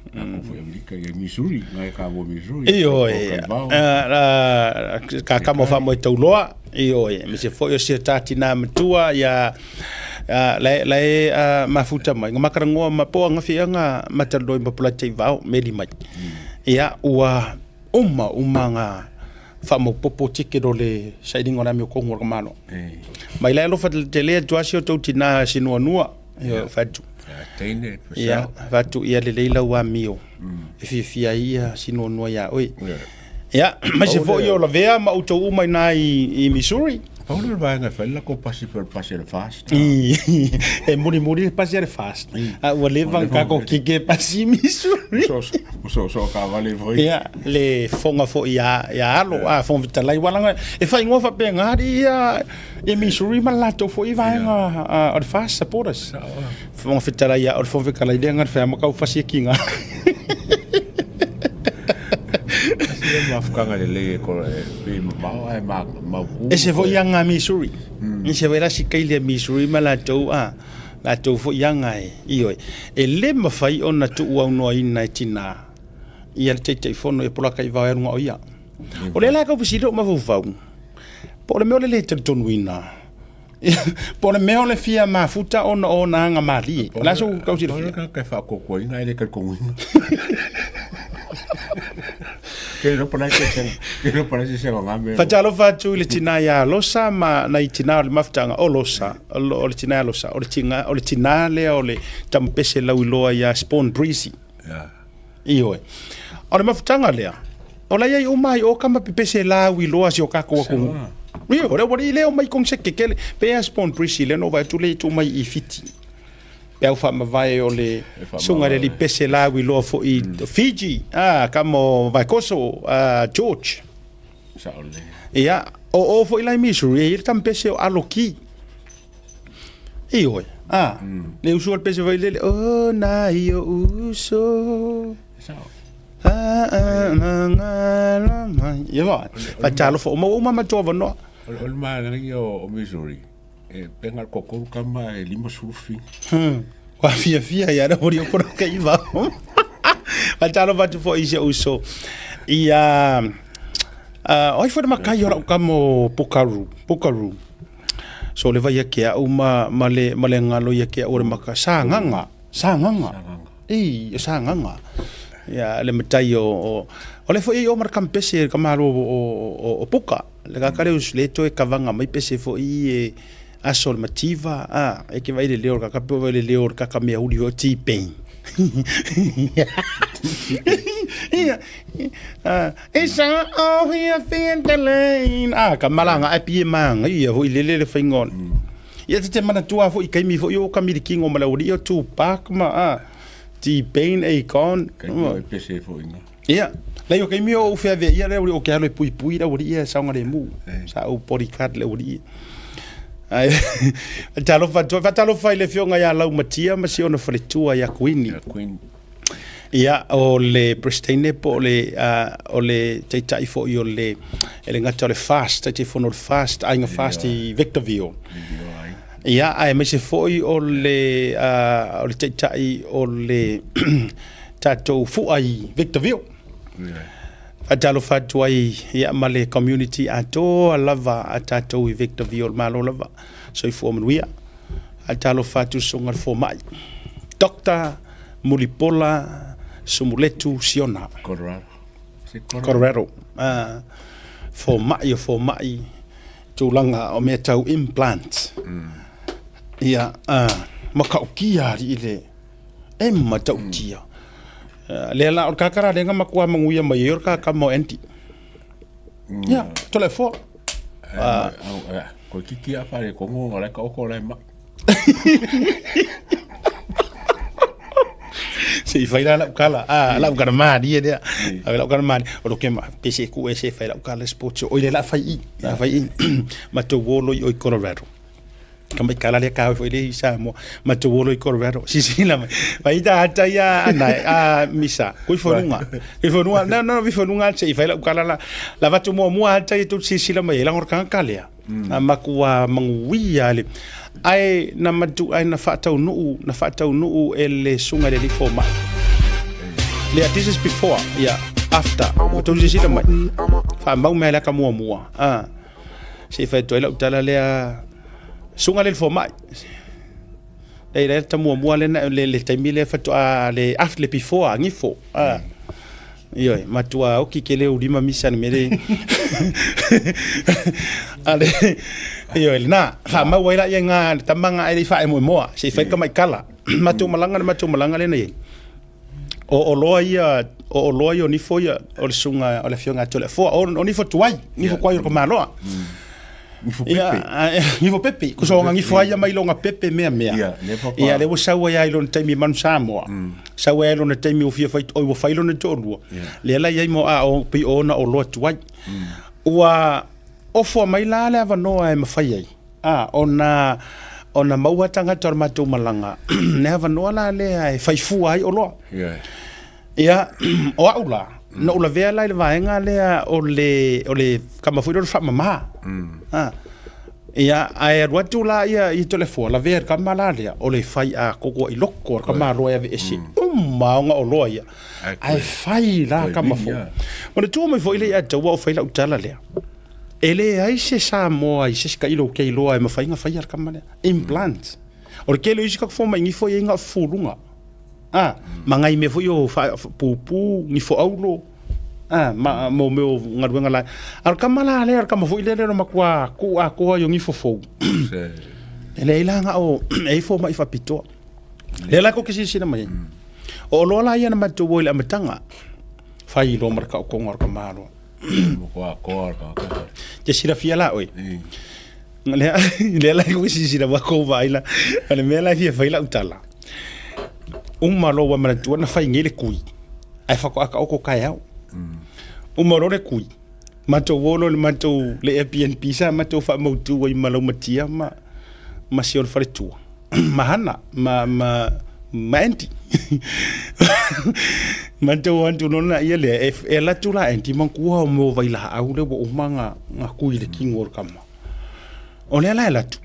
Speaker 8: Aku foi Amerika e Missouri, ngai ka mo Missouri.
Speaker 1: Ka mo fa mo tau loa. Me se foi o se tatina matua ya mafuta mai. Ngamakarangua mapo nga fianga mataloi mapula tei vao meli mai. Ia ua nga fa mo popo tike do le sailing ona me ko ngor mano. Mai la lo fa te le tuasio tau tina sinua fatu. Ia vatu ia le leila wa mio fia ia sino no ya oi ia mas se foi o la vea ma uto uma na i Missouri
Speaker 8: Paulo vai nga fella ko pasi fast
Speaker 1: e muri pasi fast o levan ka ko kike pasi Missouri
Speaker 8: so ka vale foi
Speaker 1: ia le fonga fo ia alo fon vitala i wala e fai ngofa pe ngari ia e Missouri malato fo i vai nga o fast supporters fon vitala ia o fon vitala ia nga fa ma ka fasi kinga
Speaker 8: Mafukanga le ko ma
Speaker 1: ese foi yanga Missouri ni se vera si kaile Missouri malato la to fo yanga io e le mafai ona tu wa no ina tina ia te fono e pola kai va nga ia o le la ka pisilo ma vo po le me le te tonwina po le me le fia ma futa ona nga mali la so ka usilo
Speaker 8: ka fa ko ina ile ka ko que no parece ser un hombre.
Speaker 1: Fatalo fatu le tina ya losa ma na itina le maftanga o losa o le tina losa o le tina le o le tampese la uloa ya Spawn Breezy. Io o le maftanga le o la ia o mai o kama pepese la uloa si o kako ko. Io ora wori le o mai kong se kekele pe Spawn Breezy le no va tu le tu mai I fiti. Pea fa ma vai o le sunga le pese la wi lo fo I Fiji kamo vai koso George ia o fo ila Missouri il tam pese o aloki io le uso al pese vai le o na io uso ia va fa talo fo ma tova no
Speaker 8: o ma io o Missouri e penga kokoro kama e lima surfi
Speaker 1: kwa fia ya ora o por ka iva atalo va tu fo ise uso ia oi foi makai ora kamo pokaru so le vai ke uma male ngalo ia ke ora maka sanganga sanganga ya le matai o le foi o mar campese kamaro o puka le ka kare us le to e kavanga mai pese fo I asol mativa e ke vai le leo ka kapo vai le leo ka ka me uri o T-Pain isa o here fin the lane ka malanga a pie manga ia ho le fingon ia te mana tua fo I kai mi fo yo ka mi kingo mala uri o Tupac ma T-Pain Akon
Speaker 8: ka pese fo ina
Speaker 1: ia la yo kai mi o fe ve ia le o ka le pui la uri ia sa ngare mu sa o podcast le uri ai talo fa le fionga ya lau matia ma si ona faletua ya Queen ia o le Pristine po le teitai fo I o le ngata le fast te fo no fast ai nga fast I Victorville ia ai me se fo I o le teitai o le tato fu ai Victorville atalo fatu ai ia male community ato lava atato I Victorville malo lava so I form we atalo fatu songa fo mai Dr. Mulipola Sumuletu Siona Colorado fo mai tulanga o me tau implant ia makaukia ile matau tia le la or kakara denga makua manguia mai or ka mo enti ya telefon
Speaker 8: ko kiki a pare ko ngo la ka ko la ma
Speaker 1: Se fai la kala la kala ma dia dia la kala ma o ke ma pese ku ese fai la kala sports o ile la fai ma to wolo i Colorado kama kala le ka foi le Samoa ma to wolo i Colorado si la vai da ata ya na misa ku fonunga no vi fonunga se fai la kala la va to mo ata to si la mai la ngor kan kala ma ku mangui ale ai na matu ai na fatau nu ele sunga le forma le this is before after to jisi la mai fa mau me la ka mua se fa to la utala le sunga le forma le ta mua le taimi le fa to le after le before ngifo yo matua o ki kele ulima misa ni mere ale yo na ha ma waila yenga tamanga ai fa mo se fa ka mai kala matu malanga le nei o loia ni foia o le sunga o le fionga tole fo o ni fo tuai ni fo kwai ko maloa ni fo pepe ko so ngi fo ya mai longa pepe mea ia le sawa ya ilo taimi man Samoa sawa ilo na taimi o fia fai o fai lo na tolu le la ia mo a o pi ona o lo tuai wa o fo mai la le va no ai mafai ai ona maua tanga tor matu malanga ne va no la le ai fai fu ai o lo ia o aula no la vea la va enga le o le kama fu do fa mama ia ai watu la ia I telefone la vea kama la le o le fai a koko I lokko kama lo ia esi maunga o lo ia ai fai la kama fu ona tu mai foi le ata wa fai la utala le ele ai se Samoa ai se ka ilo ke ilo ai mafai nga fai ar kama le implant o ke lo isika fo mai ngi fo inga fulunga mangai me fo yo pupu ni fo aulo mo meu ngaruenga la ar kama la le ar kama fo ile no makwa ku yo ngi fo ele ilanga o e fo mai fa pito le la ko kisi sina mai o lo la ia na matu wo le matanga fai lo marka ko ngor kama lo ko je sira fiala oi le la ko kisi sina ba ko baila ale me la fia faila utala malo wa mana tu na fai ngile kui ai fa ko aka o ko kai au malo le kui mato wolo le mato le Airbnb sa mato fa mo tu wa malo matia ma siol fa tu mahana ma enti mato wantu no na ile e la tu la enti man ku mo vai la au le bo manga nga kui le kingor kama o le la tu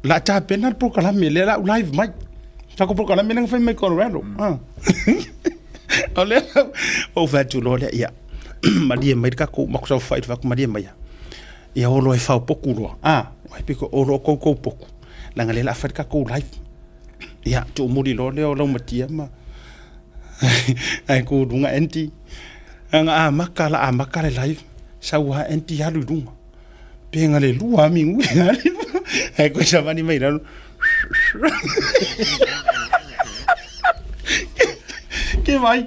Speaker 1: la ta pena por kala me le la live mai Sako por kana menang fai mai Colorado. Ole o fatu lo le ia. Madia mai ka ko makso fai fa ko madia mai. Ia o lo e fa poku lo. Mai piko o lo ko poku. Langa le la fa ka ko live. Ia tu muri lo le o lo matia ma. Ai ko dunga enti. Anga makala live. Sawa enti halu dunga. Penga le lua mingu. Ai ko sa mani mai lo. Que vai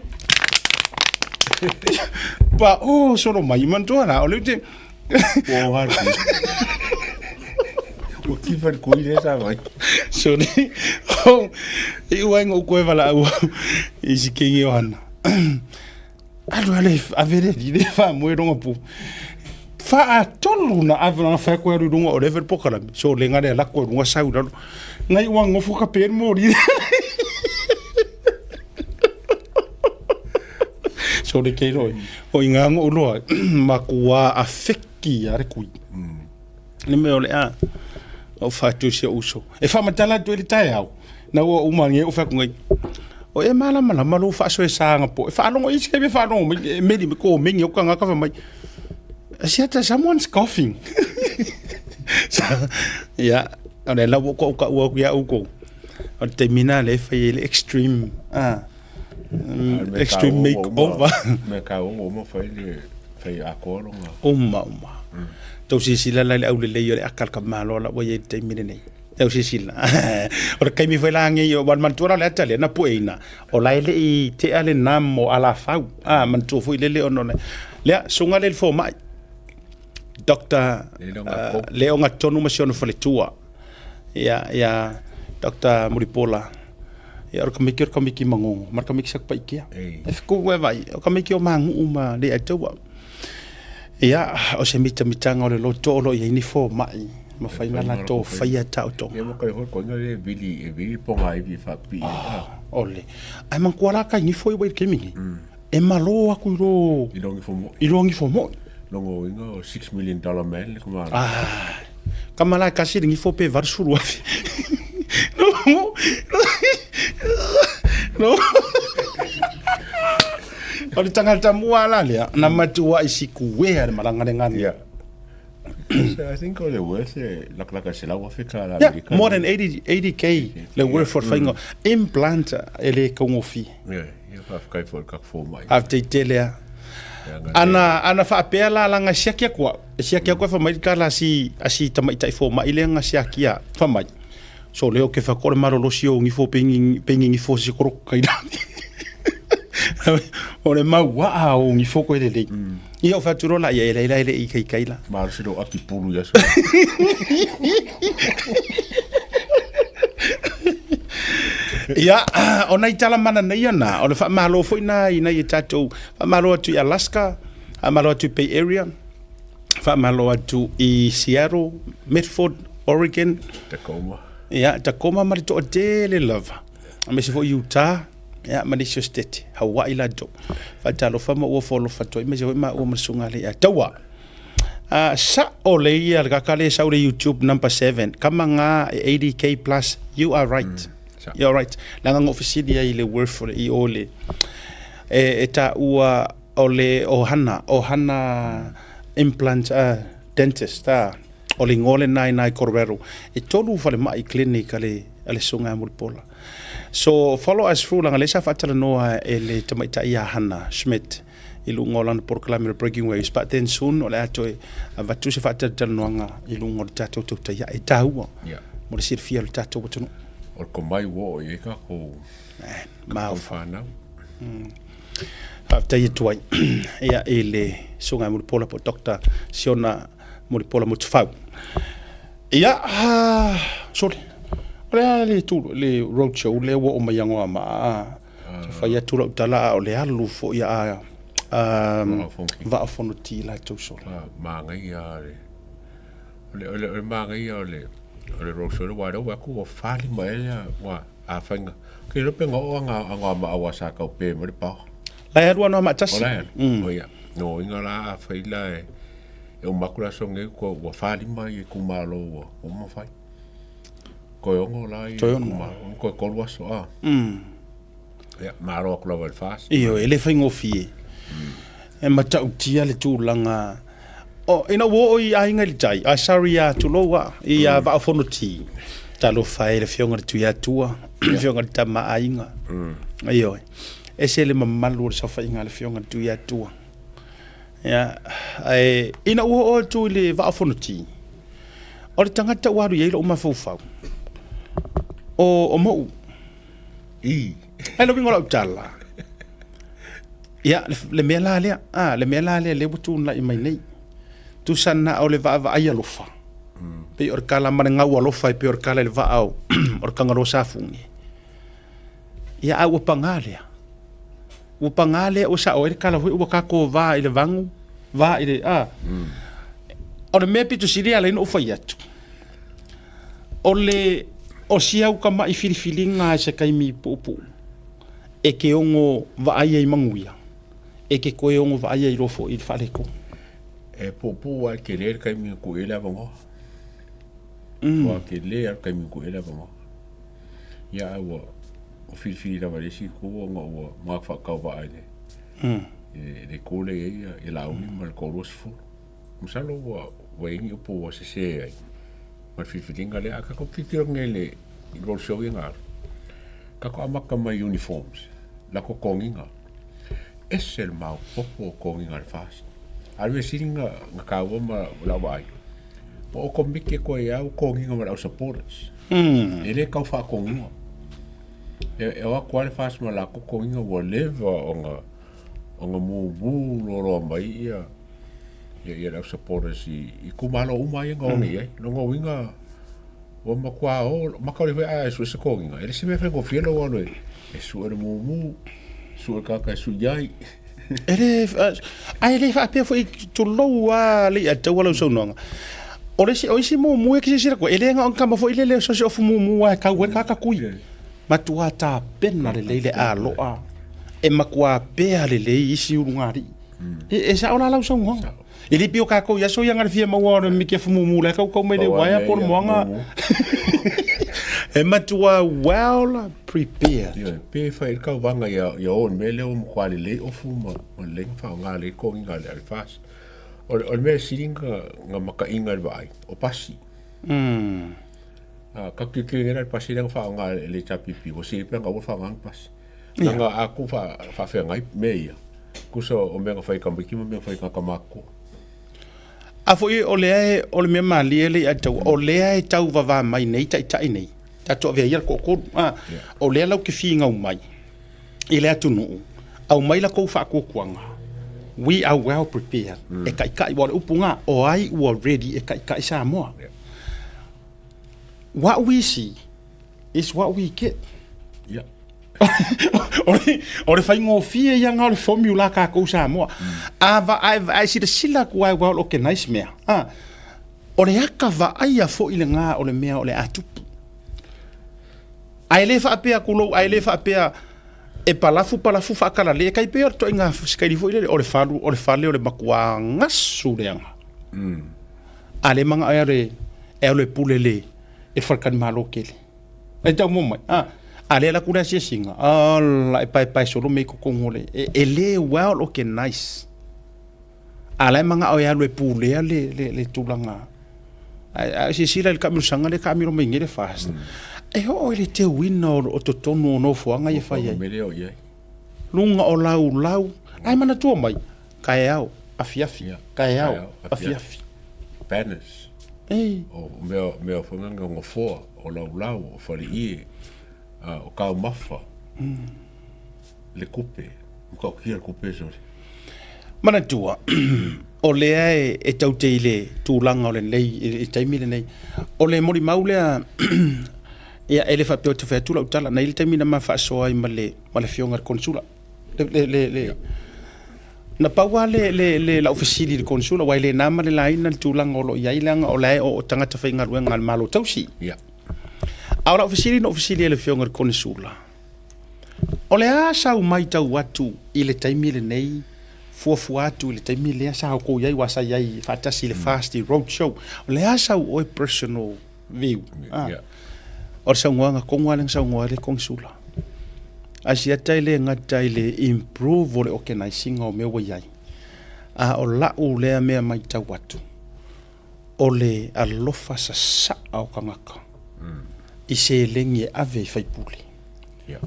Speaker 1: ba solo mai manto na ole te har o que vai coisa essa vai so ni e o ngo ko vala o e si que eu ana ale a ver ele fa moero ngapu fa tolu na avana fa ko ru dunga o level pokala so lenga le la ko dunga sauda ngai wango fuka per mori so le ke roi o ingango ulo makua afeki are kui le me ole o fa tu se uso e fa matala tu le tai au na o umangi o fa ko ngai o e mala malo fa so e sanga po e fa no iske be fa no me di ko mingi o kanga ka fa mai someone's coughing ya ole la ko ya uko o termina le fa le extreme extreme makeover
Speaker 8: me ka o mo fai akoro
Speaker 1: uma to si sila la au le yo akal ka malo la wo ye termina nei to si sila o kai mi foi la ngi yo ban man tora le tale na puina o la le I te ale namo ala fau man to foi le ono le sunga le fo mai Dr. Leonga tonu masiono faletua ya Dr. Muripola E or kamiki mangongo, mar kamiki sak pa ikia. E fiku we vai, o kamiki o mangu uma le atua. Ia, o se mitanga o le loto o lo i ni fo mai. Ma fai na la to fai ata o to.
Speaker 8: E mo kai ho ko ngale vili ponga i fa pi.
Speaker 1: Ole. Ai man kuala ka ni fo i wai kemingi. E malo aku ro. I longi fo mo.
Speaker 8: Longo ingo $6 million man le kuma.
Speaker 1: Kamala kasi ngi fo pe var suru afi. No. Ora tangata muala le na matua isiku we ale malanga ngani.
Speaker 8: Yeah. I think all the worth like se la Africa la
Speaker 1: America. More than 80k le worth for fingo implant ele kongofi.
Speaker 8: Yeah, you have kai for kak for mai.
Speaker 1: After telia. Ana fa pela la nga siakia kwa fa mai kala si tamai tai fo mai le nga siakia fa mai. So leo ke fa kore marolo si o ngi fo pengi fo si koro kai. Ore maua o ngi fo ko le. Ia fa turo la ia ile I kai la.
Speaker 8: Mar si do aki pulu ya.
Speaker 1: Ia ona itala mana nei ana ona fa malo foi na ina I tatou fa malo atu Alaska fa malo atu Bay Area fa malo atu I Seattle Medford Oregon Tacoma marito tele lava me se fo Utah Malaysia State Hawaii la do fa talo fa mo folo fa to me se ma o msunga le tawa sa ole ia ga kale sa YouTube number 7 kamanga 80k plus you are right. You're right. Langa ngofisidi ya ile worth for I ole. Eta ua ole ohana implant dentist ole ngole nai Corvero. E tolu fale mai clinic ale sunga mulpola. So follow us through langa lesa fatala noa ele tamaita ia hana Schmidt ilu ngolan proclaim breaking waves but then soon ole ato vatu se fatala noanga ilu ngol tato to ya eta ua.
Speaker 8: Yeah.
Speaker 1: Mo le sir fiel tato botono.
Speaker 8: O ko mai wo e ka ko
Speaker 1: ma
Speaker 8: fa na
Speaker 1: after you twai ia ele sunga mo pola po doctor siona mo pola mo tfau ia sorry le tu le road show le wo o mayango ma fa ia tu tala o le alu fo ia va fono ti la tu so
Speaker 8: ma ngai ia le ma ngai ia le roso wa do wa ku fa li mai wa a fanga ke lo penga o nga ma wa sa ka pe mo pa
Speaker 1: la ya no ma tas
Speaker 8: o ya no inga la fa ila e o makula so nge ko wa fa li mai ku ma lo o mo fa ko yo ngo la ko ko wa so ya ma ro ko lo fa
Speaker 1: io ele fa ngofie e mata utia le tu langa o ina wo I ainga li tai a saria tu loa I va fono ti talo fai le fionga tu ya tua fionga ta ma ainga ayo ese le mamalu so fa inga le fionga tu ya tua ya ai ina wo tu le va fono ti o le tangata waru ye lo ma fofa o mo ai lo bingola utala ya le mela le butu na I mai nei tu sana o le va ai alofa pe or kala mananga o alofa pe or kala le va au or kangaro safungi ia au pangale o sa o kala o ka ko va ile vangu va ile o le me pitu siria le no fa yatu o le o sia o kama I filifilinga se kai mi popo e ke ongo va ai manguia e ke ko ongo va ai rofo I faleko
Speaker 8: e popo wa ke le kai mi ko ele avongo wa ke le kai mi ko ele avongo ya wa o fil da vale si ko ngo ma fa ka va ai le ko le e la uni mal ko ros fu musalo wa ingi po wa se ai ma fil ngale aka ko kitiro ngele I ro show inga ka ko amaka mai uniforms la ko konginga esel mau popo konginga fast alwe singa ngakawa ma la vai po ko mike ko ya ko nginga ma supporters ele ka fa ko nginga e wa kwal fas ma la ko nginga wo leva onga mo bu lo mai ya la supporters I kumalo umai ngo ngi no ngo winga o makua o makau le ai su se konga ele se me fe ko fielo o le e su e mu su ka ka su jai
Speaker 1: ele ai fa pe foi to lo wa le ata wala so no o si mu e ki se ko ele nga on kama foi le so so mu wa ka kui matua ta pena le a lo a e makua pe ale le isi urungari e sa ona la so ngo ele pio ka ko ya so yang ar fia mawa mi ke fu mu la ka me le wa por moanga e matua well prepared
Speaker 8: pe fa el ka vanga ya on mele o kwali le o fu mo o le fa nga le ko nga le fas o me siringa nga maka inga vai o pasi ka ki era pasi nga fa nga le chapipi o se pe nga o fa nga pasi nga aku fa fe nga meia kuso o me nga fa ka mbiki me fa ka kamako
Speaker 1: a foi o le me mali ele atau o le tau va mai nei tai nei tato ve ia ko o le lau ke finga o mai ele atunu au mai la ko fa ko kwanga we are well prepared e kai wa upunga o ai we ready e kai sa mo what we see is what we get
Speaker 8: yeah
Speaker 1: ore fai ngo fie ia nga le formula ka ko sa mo ai si de sila ko ai well okay nice me ore aka va ai fo ile nga ole me ole atu ai le fa pe akulo ai le fa pe e palafu fa kala le kai pe to nga skai fo ile ore fale ole makua ngasu le nga ale manga ai le pulele e falkan malo kele e tau mo mai ale la kura sia singa ala pai solo me ko ngole ele well okay nice ala manga o ya le pule le tulanga a si sila le kamera sanga le kamera me ngere fast e ho ele te wino o to tono no fo anga ye fai lunga o lau ai mana tu mai kai au afiafi kai au afiafi
Speaker 8: banners o me fo nga ngo fo o lau o fali i o ka mafa le coupe ko ki le coupe so
Speaker 1: mana tua o le e tau te ile tūlanga o le nei e taimi le nei o le mori maule ia ele fa pe o te fa tula utala na ile taimi na ma fa so ai male fionga konsula le na paua le la ofisili de konsula wai le nama le laina le tūlanga o lo ia ilanga o lai o tangata fa inga ruenga al malo tausi Aura ofisili ele fionga konsula. O le a sau mai tau atu i le taimi le nei fuafu atu i le taimi le a sau ko iai wasa iai fatasi le fasti roadshow. O le a sau oe personal view. O le sau ngoanga kongwa le sau ngoa le konsula. Asia tai le ngatai le improve o le organizing o mewa iai. O lau lea mea mai tau atu. O le alofa sa o kangaka. I se lengi ave fai puli.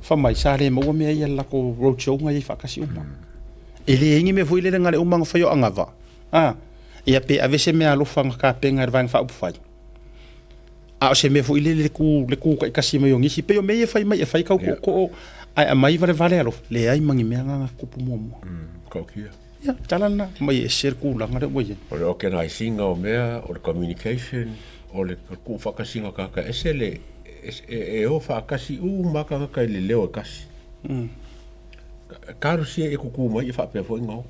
Speaker 1: Fa mai sa le mo me ia la ko roadshow ngai fa kasi uma. Ele ingi me foile ngale uma nga fai o angava. Ia pe ave se me alo fa ka penga vang fa fai. A se me foile le ku ka kasi me yongi si pe o me fai mai fai ka ko ai mai vale alo. Le ai mangi me nga kupu mo.
Speaker 8: Ko kia.
Speaker 1: Ya talana mai ser ku la ngare boye.
Speaker 8: O le organizing o mea o le communication o le ku fa kasi nga ka esele e o fa kasi maka ka le leo kasi karu si e kuku mai fa pe fo ngo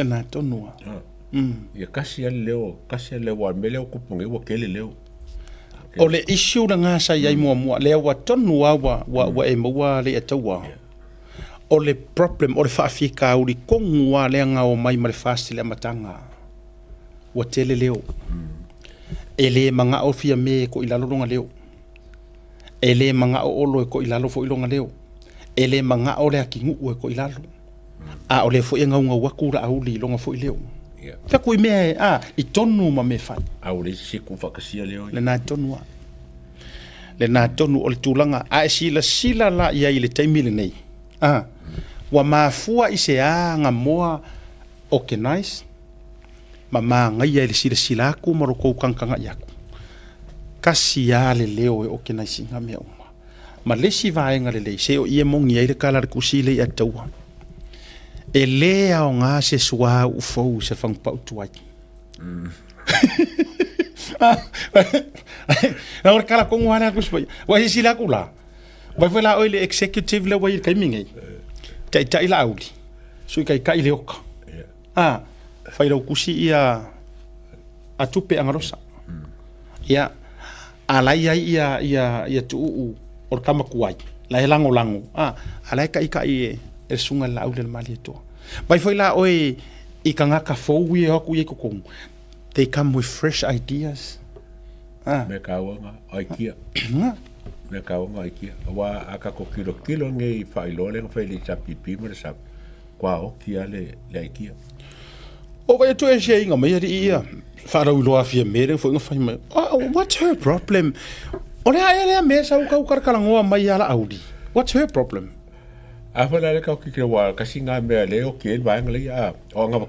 Speaker 1: na tonua
Speaker 8: ia kasi leo wa mele o kupunge wo kele leo
Speaker 1: o le issue na nga sa yai mo le wa tonua wa e mo le atawa o le problem o le fa fika o li kongua le nga o mai mare fast le matanga wa tele leo ele manga o fia me ko ilalo longa leo ele manga o olo ko ilalo fo ilonga leo ele manga o le akingu ko ilalo a o le fo enga unga wakura au li longa fo leo fa ko me i tonu ma me fa
Speaker 8: au le siku fa kasi leo
Speaker 1: le na tonu o le tulanga a sila la ia ile taimi le nei wa mafua i se nga moa organize mama ngai ia le sila ku maroko kankanga yaku kasi ya le leo e organizing ha me uma ma le si vaenga le se o ie mongi ai le kala ku sile ya taua e le o nga se sua u fo se fang pa tu ai Na ora kala kongo ana ku spai. Wa hisi la kula. Wa foi la oile executive le wa kai mingai. Tai la auli. Sui kai le oka. Fai lau kusi ia atupe angarosa. Ia alai ia tuu o kama kuai. La lango. Alai kai e sunga la auli le mali to. Vai foi la oi I kangaka fou e hoku e kokong. They come with fresh ideas.
Speaker 8: Me kaonga aikia. Me kaonga aikia. Wa aka ko kilo nge failole fa ile chapipi mo sa. Kwa o kia le aikia.
Speaker 1: O vai tu e sheinga me ia. Fara ulo afia mere foi nga fai mai. What's her problem? Ora ia me sa u ka kalangoa mai ala audi. What's her problem?
Speaker 8: Afala le ka kikira wa kasinga me le o ke ba ngle a o nga ba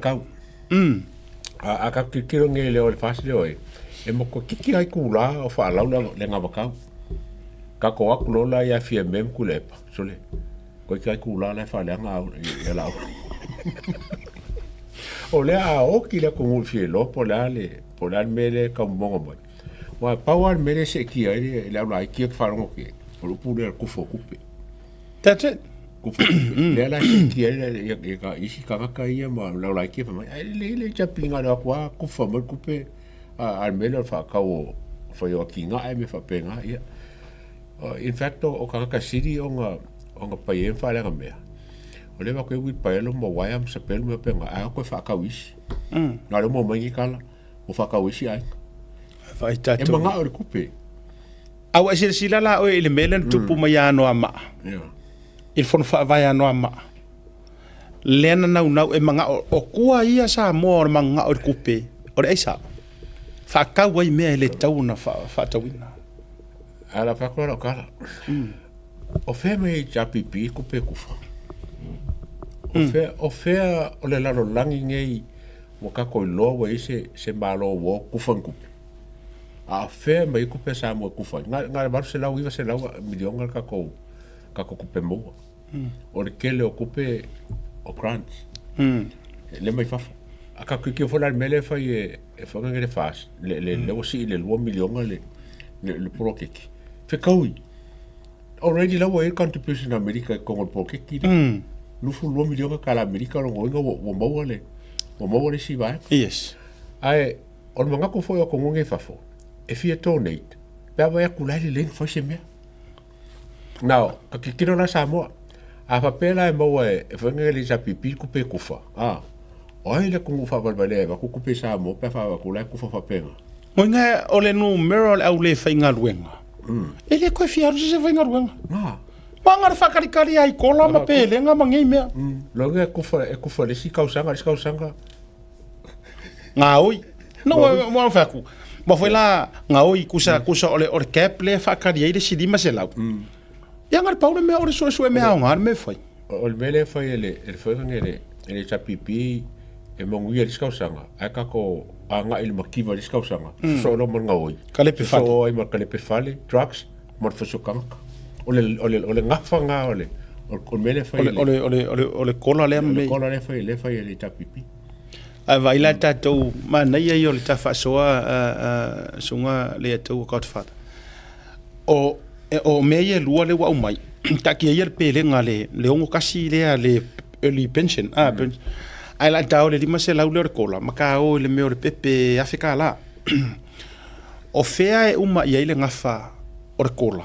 Speaker 8: a ka kikira nge le o fast le oi e mo ko kiki ai kula o fa la le nga ba ka ko akulo la ya fie mem kulepa sole ko kai kula la fa le nga e la o le a o ki le ko mo fie lo po la me le ka mo mo wa power me le se ki ai le la ki fa ngo ki o pu le ku fo kupe.
Speaker 1: That's it.
Speaker 8: Le la ki e ka isi ka ia ma la ki fa mai le chapinga la kwa ku fa mo kupe al melo fa ka o fa yo ki nga ai me fa penga ia in fact o ka city o nga pa ye fa la me o le ba ko wi pa lo mo wa am sa pel me penga a ko fa ka wisi na le mo mai kala o fa ka wisi ai
Speaker 1: vai ta
Speaker 8: e manga o kupe
Speaker 1: awa sila la o ile melen tupu mai ano ama il fon fa vai ano ama lena nau e manga o kua ia sa mo manga o kupe o e sa fa ka wai me le tauna fa tawina
Speaker 8: ala fa ko kala o fe me japipi kupe kufa o fe o le laro langi ngei mo ka ko lo we se malo wo kufa kupe a fe me kupe sa mo kufa nga ba se la milion ka ko kupe mo o le kele o kupe o grant le mai fa aka ke fo la mele fa e fo ngere fas le aussi le 1 million le prokeki fe kaui already la way contribution America con el prokeki no fu 1 million ka la America lo ngo wo mo le si ba
Speaker 1: yes
Speaker 8: ai o manga ko fo ko nge fa fo e fi donate ba ba ku la le fo se me now ka kiro la Samoa a papela e mo e fo ngere sa pipi ku pe ku fa oi le ku fa ba le ba ku pe sa mo pe fa ku la ku fa penga
Speaker 1: mo nga o le numero au le fainga luenga ele ko fiaru se fainga luenga manga fa kari ai kola ma pele nga mangi me
Speaker 8: lo nga ku fa le si kausanga
Speaker 1: nga oi no mo fa ku ma foi la nga oi kusa ole cap le fa kari ai de si di ma se la ya ngar paulo me ore so me a ngar me foi
Speaker 8: o mele foi ele foi ele chapipi e mongu ia diskausanga aka ko anga il makiva diskausanga so lo mon ngoi
Speaker 1: kale pe fale
Speaker 8: so ai mar kale pe fale drugs mor fo sukang ole ngafanga ole mele foi
Speaker 1: ole kola le me
Speaker 8: kola le foi ele chapipi
Speaker 1: a vai la tatou ma nei ai ole tafa soa sunga le tau ko fa o me ye lua le wa mai ta ki ye pele ngale le ongo kasi le early pension ai la tau le lima se laule kola maka o le me o pepe afika la o fea e uma ia ile ngafa o kola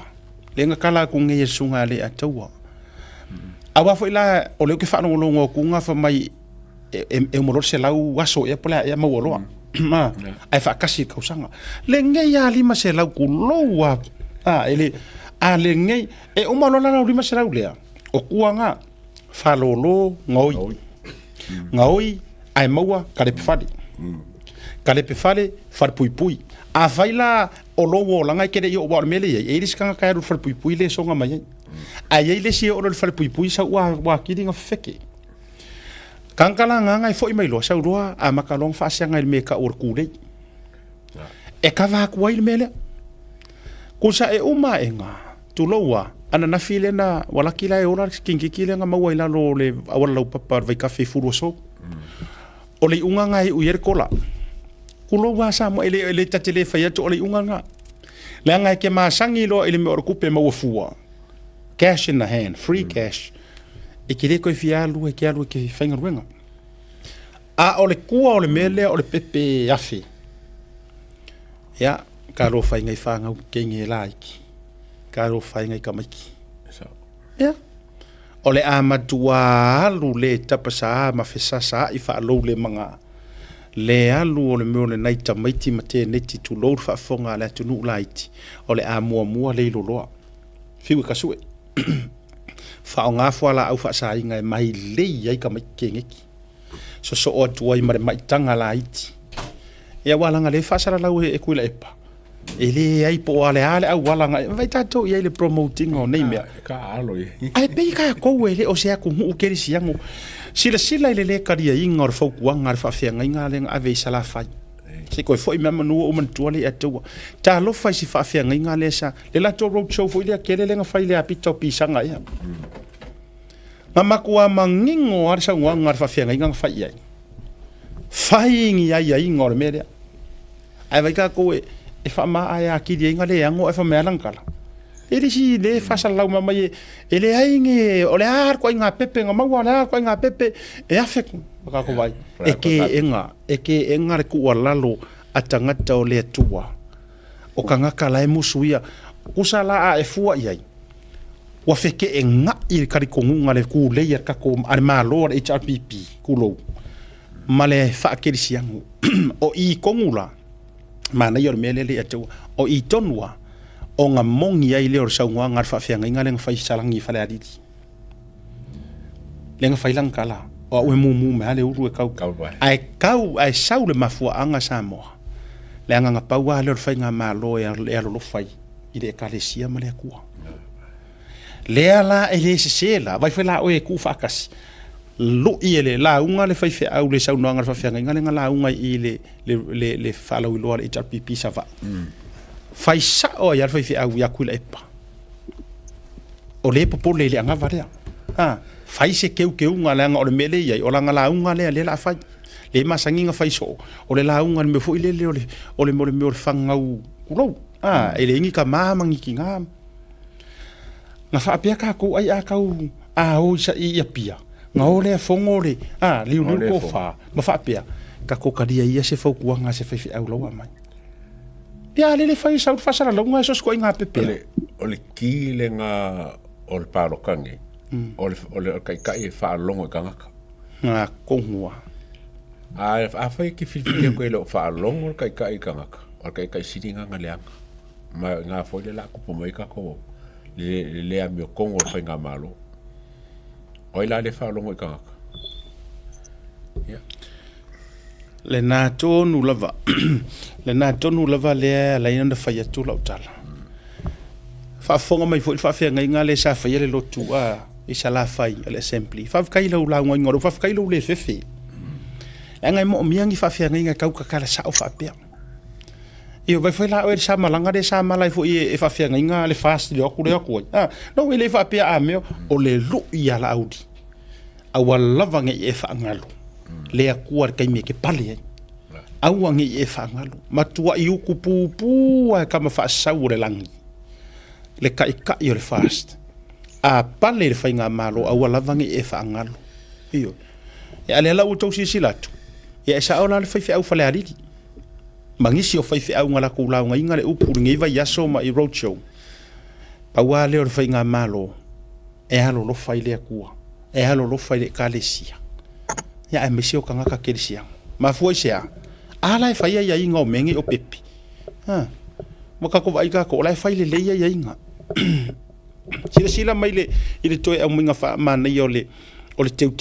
Speaker 1: le ngakala ku nge sunga le ataua awa foi la o le ke fa no longo ku ngafa mai e mo se lau waso e pola e mo lo ma ai fa kasi ka usanga le nge ya lima se lau ku loa ele ale nge e uma lo la lima se lau le o kuanga fa lolo ngoi ai maua kale pe fale far pui a faila o lowo langa kere yo war mele e riska ka ru far pui le songa mai ai ele si o far pui sa wa kidinga feke kankala nga foi mai lo sa roa a makalong fa sia ngai me ka or kule e ka va ku il mele kusa e uma enga tuloa ana na file na wala kila e ora kinkikile nga maua ila lo le awala lo papa vai cafe furu so o le unga ngai u yer kola Kulo wa sa mo ele tatele fa ya to ole unga. Le anga ke masangi lo ele me o kupe mo fua. Cash in the hand, free cash. E ke le ko fia lu e ke alu ke fainga ruenga. A ole kua ole mele ole pepe afi. Ya, ka ro fainga I fanga ke nge laiki. Ka ro fainga I kamaki. Ya. Ole amatua alu le tapasa ma fesasa I fa lo le manga. Le alu ole me ole nai tamaiti mate neti tu lo fa fonga le tunu laiti. Ole a mua le lo loa. Fiu ka sue. Fa nga foala au fa sa inga mai le ai ka mai kengeki. So o tua I mare mai tanga laiti. Ya walanga le fa sara lau e kuila epa. Ele ai po ale au walanga vai tato ia le promoting o nei mea.
Speaker 8: Ka alo e.
Speaker 1: Ai pe ka ko ele o se ku mu keri siango. Sila le karia inga or fo kuanga fa fianga inga le ave sala fai. Se ko foi me manu o man tuale atua. Ta lo fai si fa fianga inga le sa. Le la to road show foi le kele le nga fai le apito pisanga ia. Mama kuwa mangingo ar sa ngwa fa fianga inga fai ia. Fai ngi ia inga or media. Ai vai ka ko e fa ma ai aki di inga le ango e fa me lankala. Ele si le fa sa lau mama ye ele ai nge ole ar ko inga pepe nga mawa la ko inga pepe e afek ka ko vai e ke enga re ku lalo atanga ta ole tua o kanga kala e musuia kusala a e fua iai wa feke enga I kari kongunga le ku le ka ko ar malo HRPP kulo male fa kerisiangu o I kongula mana yor mele le atu o I tonwa o nga mongi ai le or sa ngwa ngar fa fianga inga le nga fai salangi fa le aditi le nga fai lang kala o we mu me ale uru e kau ai sau le mafua anga sa mo le anga nga paua le or fai nga malo e lo fai I le kalesia ma le kua le ala e le se la vai fa la o e ku fa kasi lo I le la unga le fai fe au le sau no ngar fa fianga inga le nga la unga I le fa lo lo HRPP sa va fai sa o ia fai au ia kula epa o le popo le anga varia fai se keu nga le anga o le mele ia o langa la unga le la fai le masangi nga fai so o le la unga me fo ile le o le mo fanga u kulo ele ngi ka mama ngi ki ngam na fa pia ka ko ai a ka u o sa ia pia nga o le fongo le liu ko fa ma fa pia ka ko ka dia ia se fo kuanga se fai au lo mai ya le fai sa fa sala longa so ko inga pepe
Speaker 8: ole ki le nga o le paro kangi ole kai fa longa kanga
Speaker 1: na kongua
Speaker 8: a fai ki filfile ko le fa longa kai kanga o kai siringa nga le ma nga fo le la ko po mai ka ko le a mi kongo fa nga malo o la le fa longa kanga ya
Speaker 1: le na tonu lava le la ina fa ya tu la utala fa fonga mai fo fa fia ngai ngale sa fa le lotu e sa la fai le assembly fa kai lo la ngoro fa kai lo le fefe ngai mo miangi fa fia ngai kau ka kala sa o fa pia io vai foi la o sa malanga de sa malai fo e fa fia ngai ngale fast yo ku no le fa pia a me o le lu ia la audi a wala vanga e fa ngalo le akuar kai me ke pale awangi e fa ngalo matua I uku pupu ka ma fa saure langi le kai yo le fast a pale le fa nga malo a wala vanga e fa ngalo io e ale la uto silatu e sa ona le fa au fa le aridi mangisi o fa au ngala ku la nga le upu ngi va yaso ma I road show pa wa le o fa nga malo e halo lo fa ile akua e halo lo fa ile kalesia ya e mesio kanga ka kelisia ma foi sia ala e fai ia inga o mengi o pepi mo ka ko vai ka ko la fai le ia inga sila mai le ile toi au minga fa mana o le teu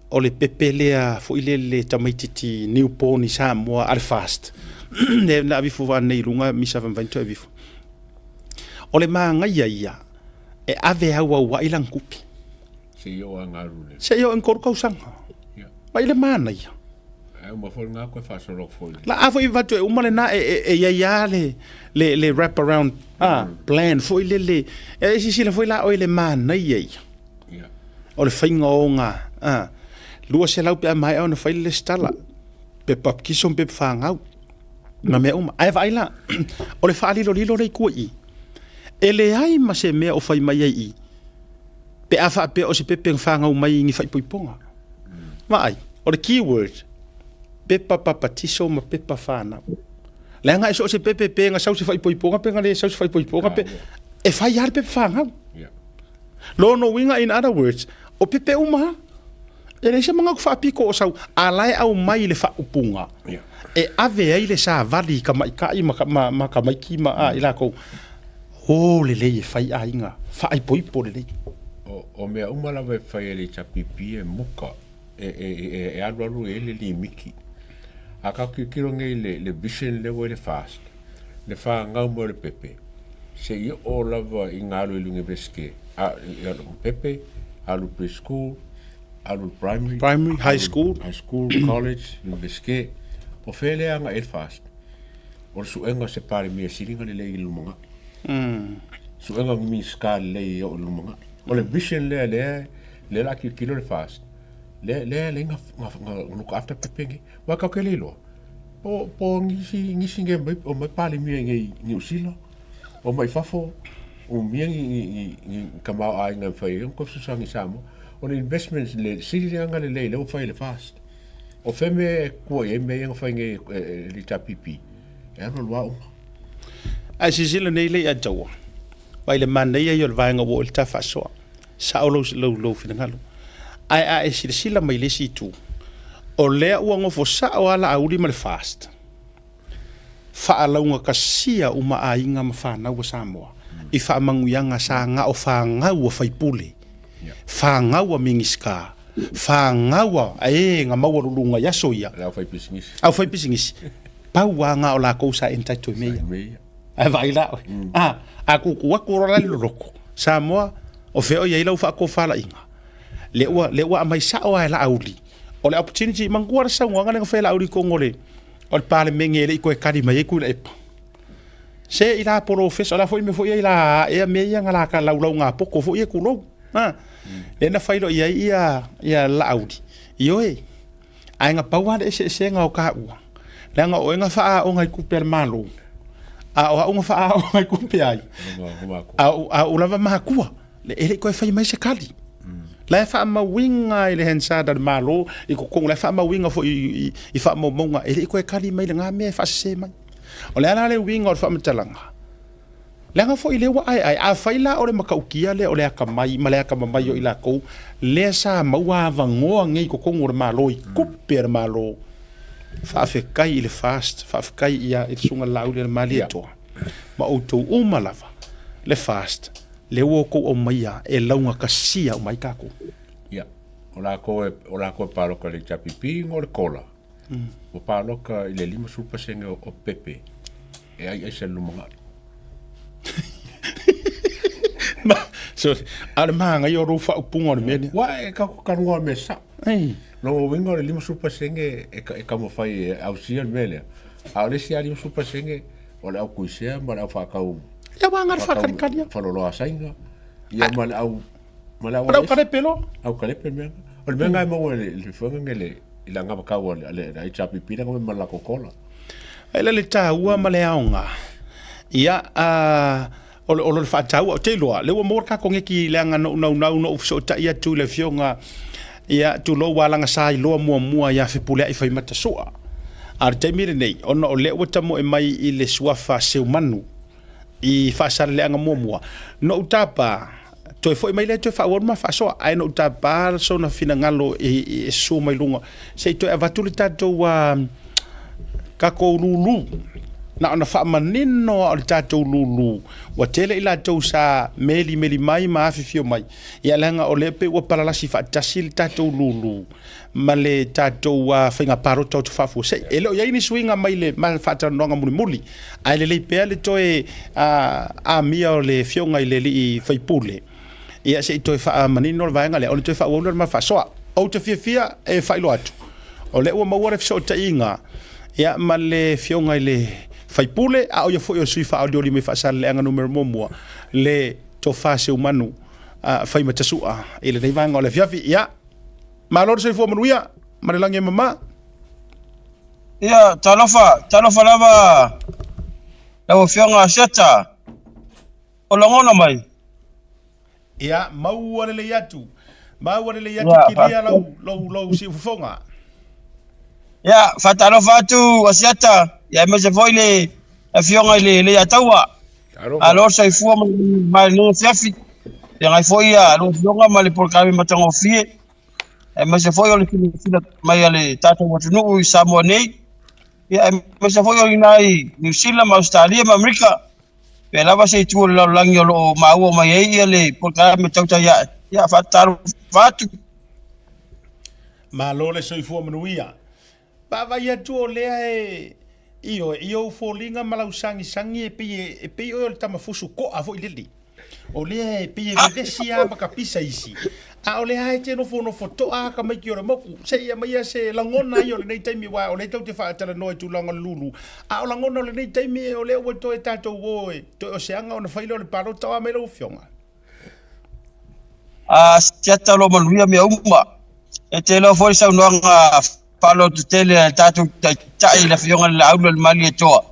Speaker 1: o le pepe le a fo ile le tamaititi new poni sa mo al fast ne na vi fu va nei lunga mi sa van vento vi fu o le manga ia e ave wa ilang kupi
Speaker 8: se yo angaru
Speaker 1: se yo en korkau sanga mai le mana ia
Speaker 8: ma fo nga ko fa so rock fo
Speaker 1: la afo I vatu e umale na ia le wrap around plan fo ile si la fo la o le mana ia o le fainga o nga lua se lau pe mai ona fai le stala pe pap kiso pe fangau ma me uma ai vai la o le fa lilo le kui ele ai ma se me o fai mai ai pe afa pe o se pepe fangau mai ngi fai poiponga mai o le keyword pepa papatiso ma pepa fana le nga so se pepe pe nga sausi fai poiponga pe nga le sausi fai poiponga pe e fai ar pepe fangau lo no winga in other words o pepe uma ele se manga fa piko o sau alai au mai le fa upunga e ave ai le sa vali ka mai ka ma ka mai ki ma ila ko o le le fai ainga fa ai poipo le
Speaker 8: o me uma la ve fai le chapipi e muka e alu ele li miki aka kilo ngai le vision le le fast le fa ngau mo le pepe se i o lava i ngalo i lunge beske pepe alu preschool alu primary
Speaker 1: high school
Speaker 8: college beske o fele anga el fast o su enga se pare mi silinga le i lumonga su enga mi skal le o lumonga o le vision le la kilo le fast le nga look after pepe wa ka ke lo po ngisi nge o mai pale mi ngi usilo o mai fafo o mi ngi kama ai nga fai ko su sangi samo o le investments le silinga le o fai le fast o feme ko e me nga fai ngi le tapipi e no lo
Speaker 1: ai si sila nei le ajawa vai le manei ai o le vaenga wo le tafaso sa o lo finangalo ai sila mai le si tu o lea ua ngofo sa o ala auri ma le fast fa alaunga kasia uma ainga ma whanau wa Samoa i wha manguianga sa nga o whangau a whaipule whangau a mingiska whangau a nga maua rulunga yaso ia au whaipisingisi pau a nga o la kousa entaito mea ai vai la a kukua kurala loroko Samoa o feo ia ila ufa ko fala inga le ua mai sa o ala auli o le opportunity mangua sa nganga nga fela auli ko ngole o le pale mengele ko e kari mai ku le se ila professor la foi me foi ila e me ia ngala ka laulau nga poko foi ku lo le na failo ia la auli io e ai nga pawa de se nga o ka ua le nga o nga fa o nga ku per malo o nga fa o nga ku pe ai o lava mahakua le ele ko fai mai se kali la fa ma winga ile hensada malo i ko la fa ma winga fo i fa mo monga ele ko kali mai nga me fa se mai o le ala le winga o fa mtalanga la nga fo ile wa ai a faila o le makaukia le o le aka mai ma le aka mai yo ila ko le sa ma wa vango ngai ko ko malo i kuper malo fa fe kai ile fast fa fe kai ia i sunga lau le malito ma o to umalava le fast le wo ko o maia e launga kasia o mai kako
Speaker 8: o la ko palo ka le chapipi ngor kola o palo ka ile lima supa senga o pepe e ai se lumonga
Speaker 1: ma so al manga yo ro fa pungo me
Speaker 8: wa e ka ko ngor me sa no wingo le lima supa senga e ka mo fai au sia mele a le sia lima supa senga o le au kuisia ma au fa ka
Speaker 1: ya wangar fa kalia
Speaker 8: fa lo asainga ya mal au
Speaker 1: au kare pelo
Speaker 8: au kare pelo o le nga mo le fonga ngele ila nga ka wa le ai chapi pina ko mala kokola
Speaker 1: ele le taua male aunga ya o le fa taua te loa le mo ka ko ngeki le nga no so ta ia tu le fionga ya tu lo wala nga sai lo mo ya fe pule ai fai mata soa ar te mire nei ono o le wata mo e mai i le suafa se umanu i fasar le anga momua no utapa to foi mai le to fa wor ma fa so ai no utapa so na fina ngalo e so mai lunga se to evatulita to wa ka ko lulu na ona fa manino o tato lulu wa tele ila to sa meli mai ma fifio mai ya langa o lepe wa para la sifa tasil tato lulu male tato wa finga paro to fa fu se elo ya ini swinga mai le ma fa ta nonga muli ai le pe le to e a mia le fionga ile li fai pule ia se to fa manino va ngale o to fa wo ma fa so o te fia e fa lo atu o le wa ma wa so ta inga ya male fionga ile fai pule a o ia foi o sui fa audio li me fa sal le anga numero momo le to fa se umanu fai matasua ile nei vanga o le fiafi ia ma lor se fo manuia ma le lange mama
Speaker 9: Ia talofa lava fionga seta. O langona mai.
Speaker 1: Ia mau ale le atu. Mau ale le atu
Speaker 9: Ia,
Speaker 1: kiria lau si ufonga.
Speaker 9: Ia fatalofa atu asiata. Ia me se foi le fionga le ataua. Alo sai fua mai no fiafi. Ia ngai foi ia lo fionga mai le porkami matango fie. E me se foi o le fila mai ale tata watunu i Samoa nei. Ia me se foi o nai New Zealand, ma Australia, ma Amerika. Pe lava se tu la langi o mau mai ai le porkami tauta ia fatalo fatu.
Speaker 1: Ma lo le soi fua manuia. Pa vai atu o lea Iyo folinga malau sangi e pi o le tamafusu ko a fo ilili. O lea e pi e vesi a makapisa isi. A o lea e te no foto a ka mai ki ora moku. Se ia mai se langona i o le nei taimi wa o le tau te whaatala noe tu langa lulu. A o langona o le nei taimi o lea ua to e tatou woe. To o se anga o na whaile o le paro tau a mele o fionga.
Speaker 9: A siata lo manuia mea uma. E te lo foi sa unoanga palo tu tele tatu tai la fionga la aula le mali e toa.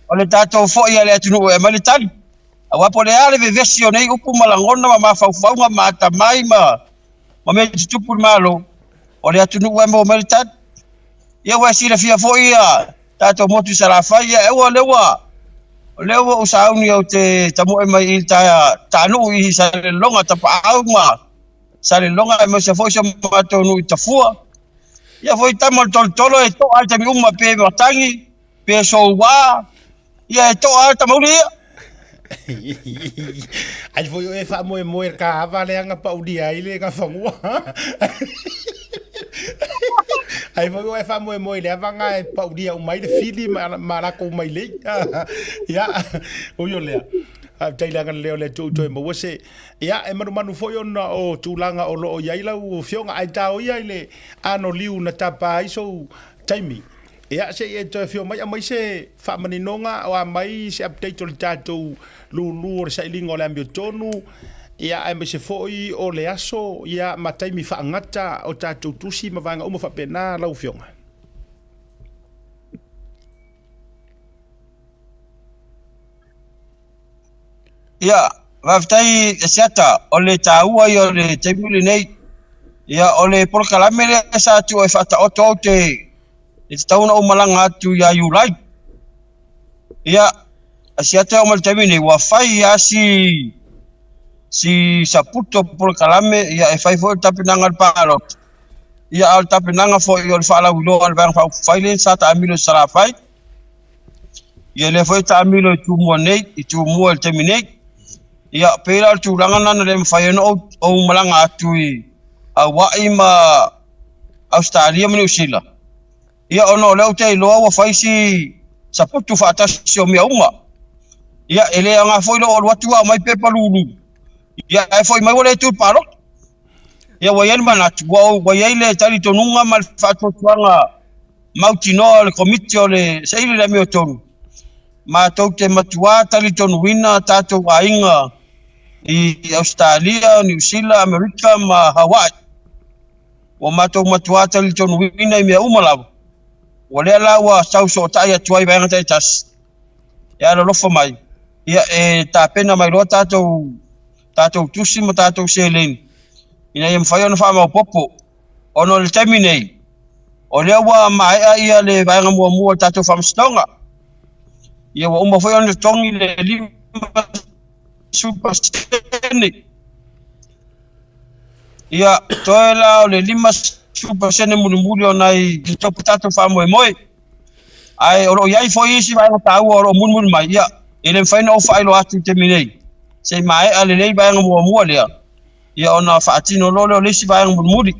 Speaker 9: O le tatu fo ia le atunu e mali tali. Awa po le ale ve vesi o nei upu malangona ma mafaufaunga ma atamai ma me tutupu malo. O le atunu e mo mali tali. Ia wa si la fia fo ia tatu motu sarafai ia ewa lewa usauni au te tamu e mai il tanu i sa le longa tapa au ma. Sa le longa e mo se fo sa matonu i tafua. Ia foi tamal tolo e to alta mi uma pe matangi pe so wa ia e to alta mauri
Speaker 1: Ai foi e fa mo ka vale anga pa udi ai le ka fangua. Ai foi e fa mo le vanga e pa udi o mai de fili ma ko mai le. Ya o yo le. Tailanga leo le tu mo se ia e manu foi ona o tulanga o lo ia ila u fionga ai tau ia ile ano liu na tapa iso taimi ia se e to fio mai se fa maninonga o mai se update o tatu lu se lingo le ambio tonu ia ai me se foi o le aso ia mataimi fa ngata o tatu tusi mavanga uma fa pena lau fionga.
Speaker 9: Ia, waftai siata o le taua i o le teimuli nei. Ia o le porkalame le sa atu e whata oto te tauna o malanga atu ia iulai. Ia, siata o mal teimuli nei, wa fai ia si saputo porkalame ia e fai fo tapinanga al parot. Ia al tapinanga fo i o le whala ulo al vang fai len sa ta amilo sarafai. Ia le fo ta amilo i tu mua nei, i tu mua le teimuli nei. Ia pera tu langana na le mfaiano o malanga atu i Hawaii ma Australia ma New Zealand. Ia ono leo te loa wa faisi saputu fatasi o mea uma. Ia ele anga foi lo watu a mai pepa lulu. Ia e foi mai wale tu paro. Ia wa yel manat wa yele tali tonunga mal fatu tuanga mautino le komiti o le seile le meo tonu. Ma tau te matua tali tonu wina tato wa inga i Australia, New Zealand, Amerika ma Hawaii. Wa matou matuata li tonu wina i mea umalawa. Wa lea la wa sau so taia tuai vaenga tai tas. Ia la lofa mai. Ia e ta pena mai roa tatou tusi ma tatou seleni. Ina ia mwhai ona wha mau popo. Ono le taimi nei. O lea wa maea ia le vaenga mua tatou whamastonga. Ia wa uma whai ona tongi le lima super sene. Ia toe la o le lima super sene muli ona i topo tatou wha moe. Ai oro iai foi isi vai tau oro mun mai ia ele fai no fai lo atu te minei se mai ale lei vai ngo lea ia ona fatino lolo le si vai ngo muri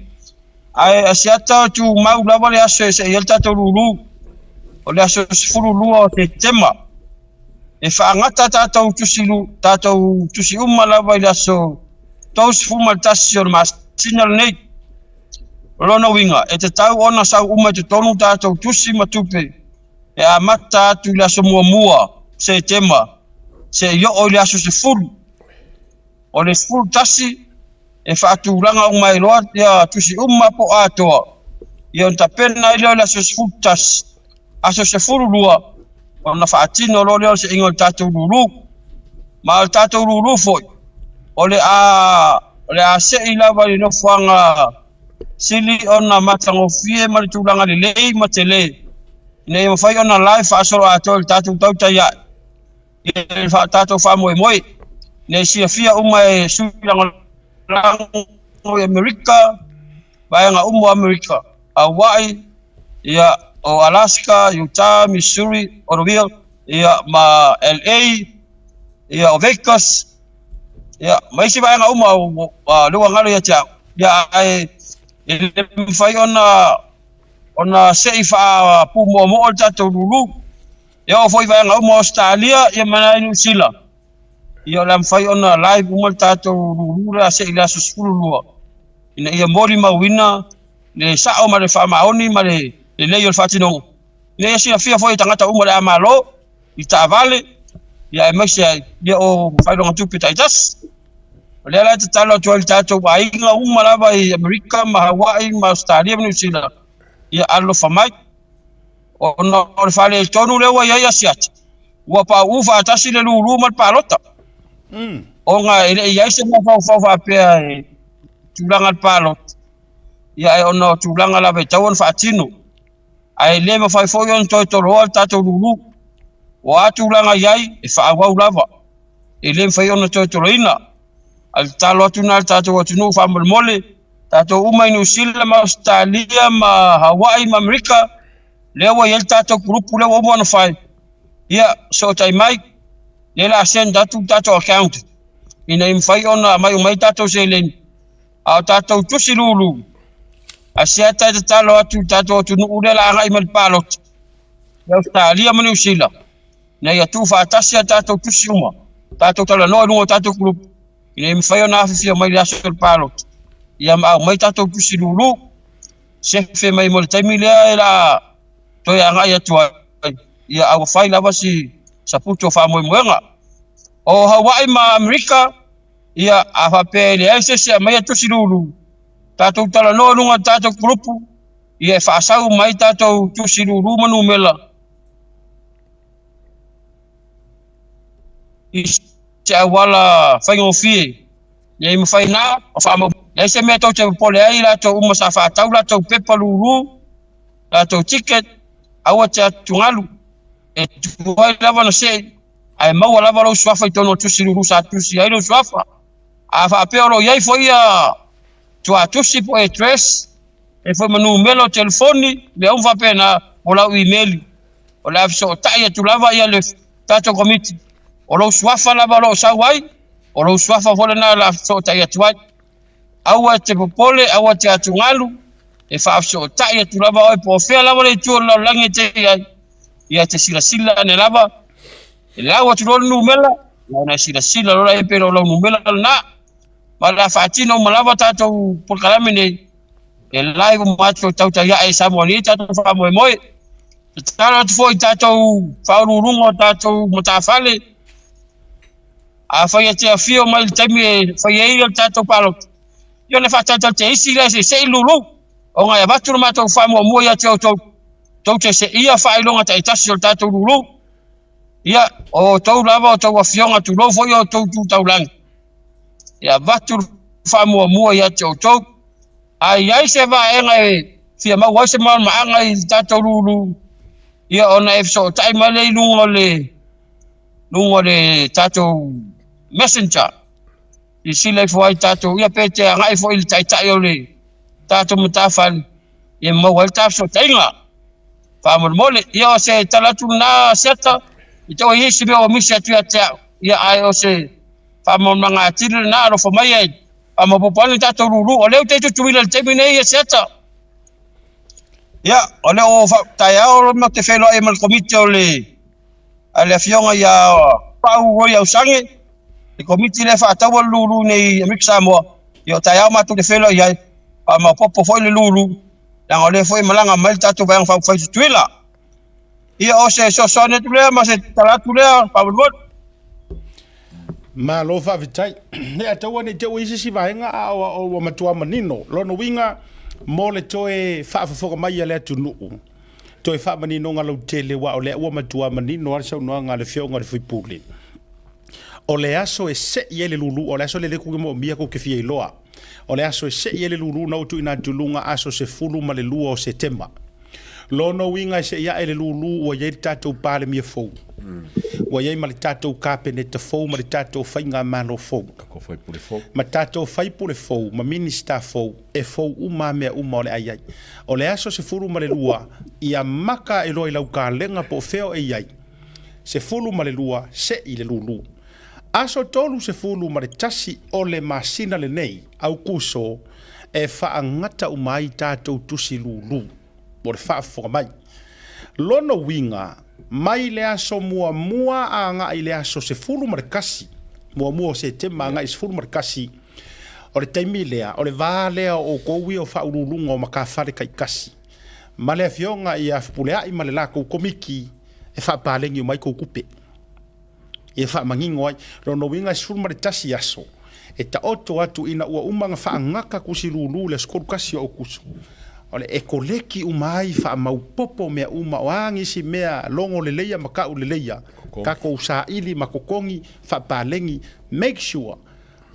Speaker 9: ai asiata tu mau lava le aso se il tato lulu o le aso fulu lu o te tema e fa ngata tato tu si umma lava le aso tos fuma tasio mas signal nei lona winga e te tau ona sa umma te tonu tato tu si matupe e a mata tu la so mua se tema se yo o la so se fulu o le fulu tasi e fa tu langa mai loa ya tu si umma po ato yo ta pena ile la so se fulu tas aso se furu lua ona faatino lo leo se ingo tatou lulu ma tatou lulu foi ole a se ilava i no fuanga sili ona matango fie ma tulanga le ma tele nei mo fai ona live aso ato tatou tauta ya e fa tatou fa moi nei si fia uma e suilanga o America vaianga America Hawaii ia o Alaska, Utah, Missouri, Oroville, ia ma LA, ia o Vegas, ia mai si vaianga o lua ngalo ia tia ia e fai ona seifa pu mo tatou lulu ia o foi vaianga Australia ia mana New Zealand ia lam fai ona live mo tatou lulu la se ila susulu lua ina ia mori mawina le sao ma le fa maoni ma le leo fatino le sia fia foi tangata le amalo i tavale ia e maisia ia o fai longa tupi taitas le la talo tual tatou ai nga lava i America ma Hawaii ma Australia ma New Zealand ia allo famai o no le fale tonu le wa ia siat wa pa ufa tasi le lulu ma palota o nga ia se ma fa pe tulanga palot ia ono tulanga la betawan fatino ai le ma fai foi on to roal tatou lulu o atulanga iai e fa wa lava e le fai on to roina al talo tunal tatou atunu fa mole tatou uma New Zealand ma Australia ma Hawaii ma America le wa yel tatou grupu le wa mo fai ia so tai mai le la sen tatou account ina im fai ona mai tatou se le a tatou tusi lulu asia talo atu tatou tunu ule la ngai mal palot Australia ma New Zealand na ia tu fa tasia tatou tusi uma tatou tala no tatou grup ina im fai ona fia mai la sol palot ia mai tatou tusi lulu se fe mai mo taimi le la to ia ngai atu ia au fai lava si saputo fa mo moenga o Hawaii ma America ia afa pele se mai tusi lulu tatou tala no lunga tatou grupu ia fa sau mai tatou tusi lulu manu mela ia wala faingo fie ia me faina fa mo ese me to te pole ai la to uma sa fa tau la to pepa lulu la to ticket awa cha tungalu e tuai lava no se ai mau lava lo swafa itono tusi lulu sa tusi ai lo swafa afa peolo iai foi a tua tusi po e tres e foi manu melo telefoni le un va pena o la email o la so taia tu lava ia le tato committee o lo swafa lava lo sawai o lo swafa fo na la so taia tuai awa te popole awa te atungalu e fa so taia tu lava o po fe lava le tu la langi te ia te sila ne lava e lawa tu lo numela na sila lo la e pero lo numela na mala fatino malava tatou polkalame nei e live macho tauta ia e samoni tatou fa moi tala tu foi tatou faulurungo tatou motafale a fai te afio mai taimi fai e tatou palot yo ne fa tatou te isi le se lulu o nga vatu matou fa mo ia tau te se ia fa ilonga te tasi tatou lulu ia o tau lava o tau afionga tu lo foi o tau lang ia vatu fa mo ia tau ai se va enga fia ma wa se ma anga i tatou lulu ia ona e so tai male lungo le tatou messenger i sile foi tatou ia pete anga i foi tai ole tatou mutafal ia ma wa tatou so tainga fa mole ia se talatu na seta ito i se o misa tu ia ai o se fa mo manga tiri na ro fo mai ai ama popani tatou lulu o leo te tuila te mine ia seta ia o leo tai ao mo te felo e mal komite o le ale fionga ia pau o ia usange e komite le fa tawa lulu nei mixa mo ia tai ao ma tu te felo ia ama popo foi le lulu la ole foi malanga mal tatou vai fa tuila ia o se so ne tu le ma se tala tu le pa mo
Speaker 1: ma lo fa vitai ne atawa ne te wisi si vaenga o matua manino lo no winga mo le toe fa fa mai ale tu no Toi fa manino nga lo tele wa ole wa matua manino ar sau no nga le fio nga le fuipuli. O le aso e se i ele lulu, o le aso le leku mo mia ko ke fie loa. O le aso e se i ele lulu na utu ina tulunga aso se fulu ma le lua o Septemba. Lono winga se ia ele lulu o ye tatou pale mia fou. Wa ye ma le tatou kapene te fou ma le tatou fainga malo fou.
Speaker 8: Ko foi pule fou.
Speaker 1: Ma tatou fai pule fou, ma minister fou, e fou uma mea uma o le ai ai. O le aso se fulu ma le lua, ia maka e loi lau ka lenga po feo e iai. Se fulu ma le lua, se i le lulu. Aso tolu se fulu ma le tasi o le masina le nei, au kuso, e faa ngata umai tatou tusi lulu. Mo le faa fuka mai. Lono winga, mai le aso mua a nga i le aso se fulu ma le kasi. Mua se te manga i se fulu ma le kasi. O le taimi lea, o le vā lea o koui o faa urulunga o makawhare kai kasi. Ma le fionga i a fpulea i ma le lako komiki, e faa pālengi o mai kou kupe. E wha mangingo ai, rono winga sfuru mare tasi aso. E ta oto atu ina ua umanga wha ngaka kusi lulu le skoru kasi o kusu. Ole e koleki umai wha maupopo mea uma o angisi mea longo le leia makau le leia. Kako usa ili makokongi wha palengi. Make sure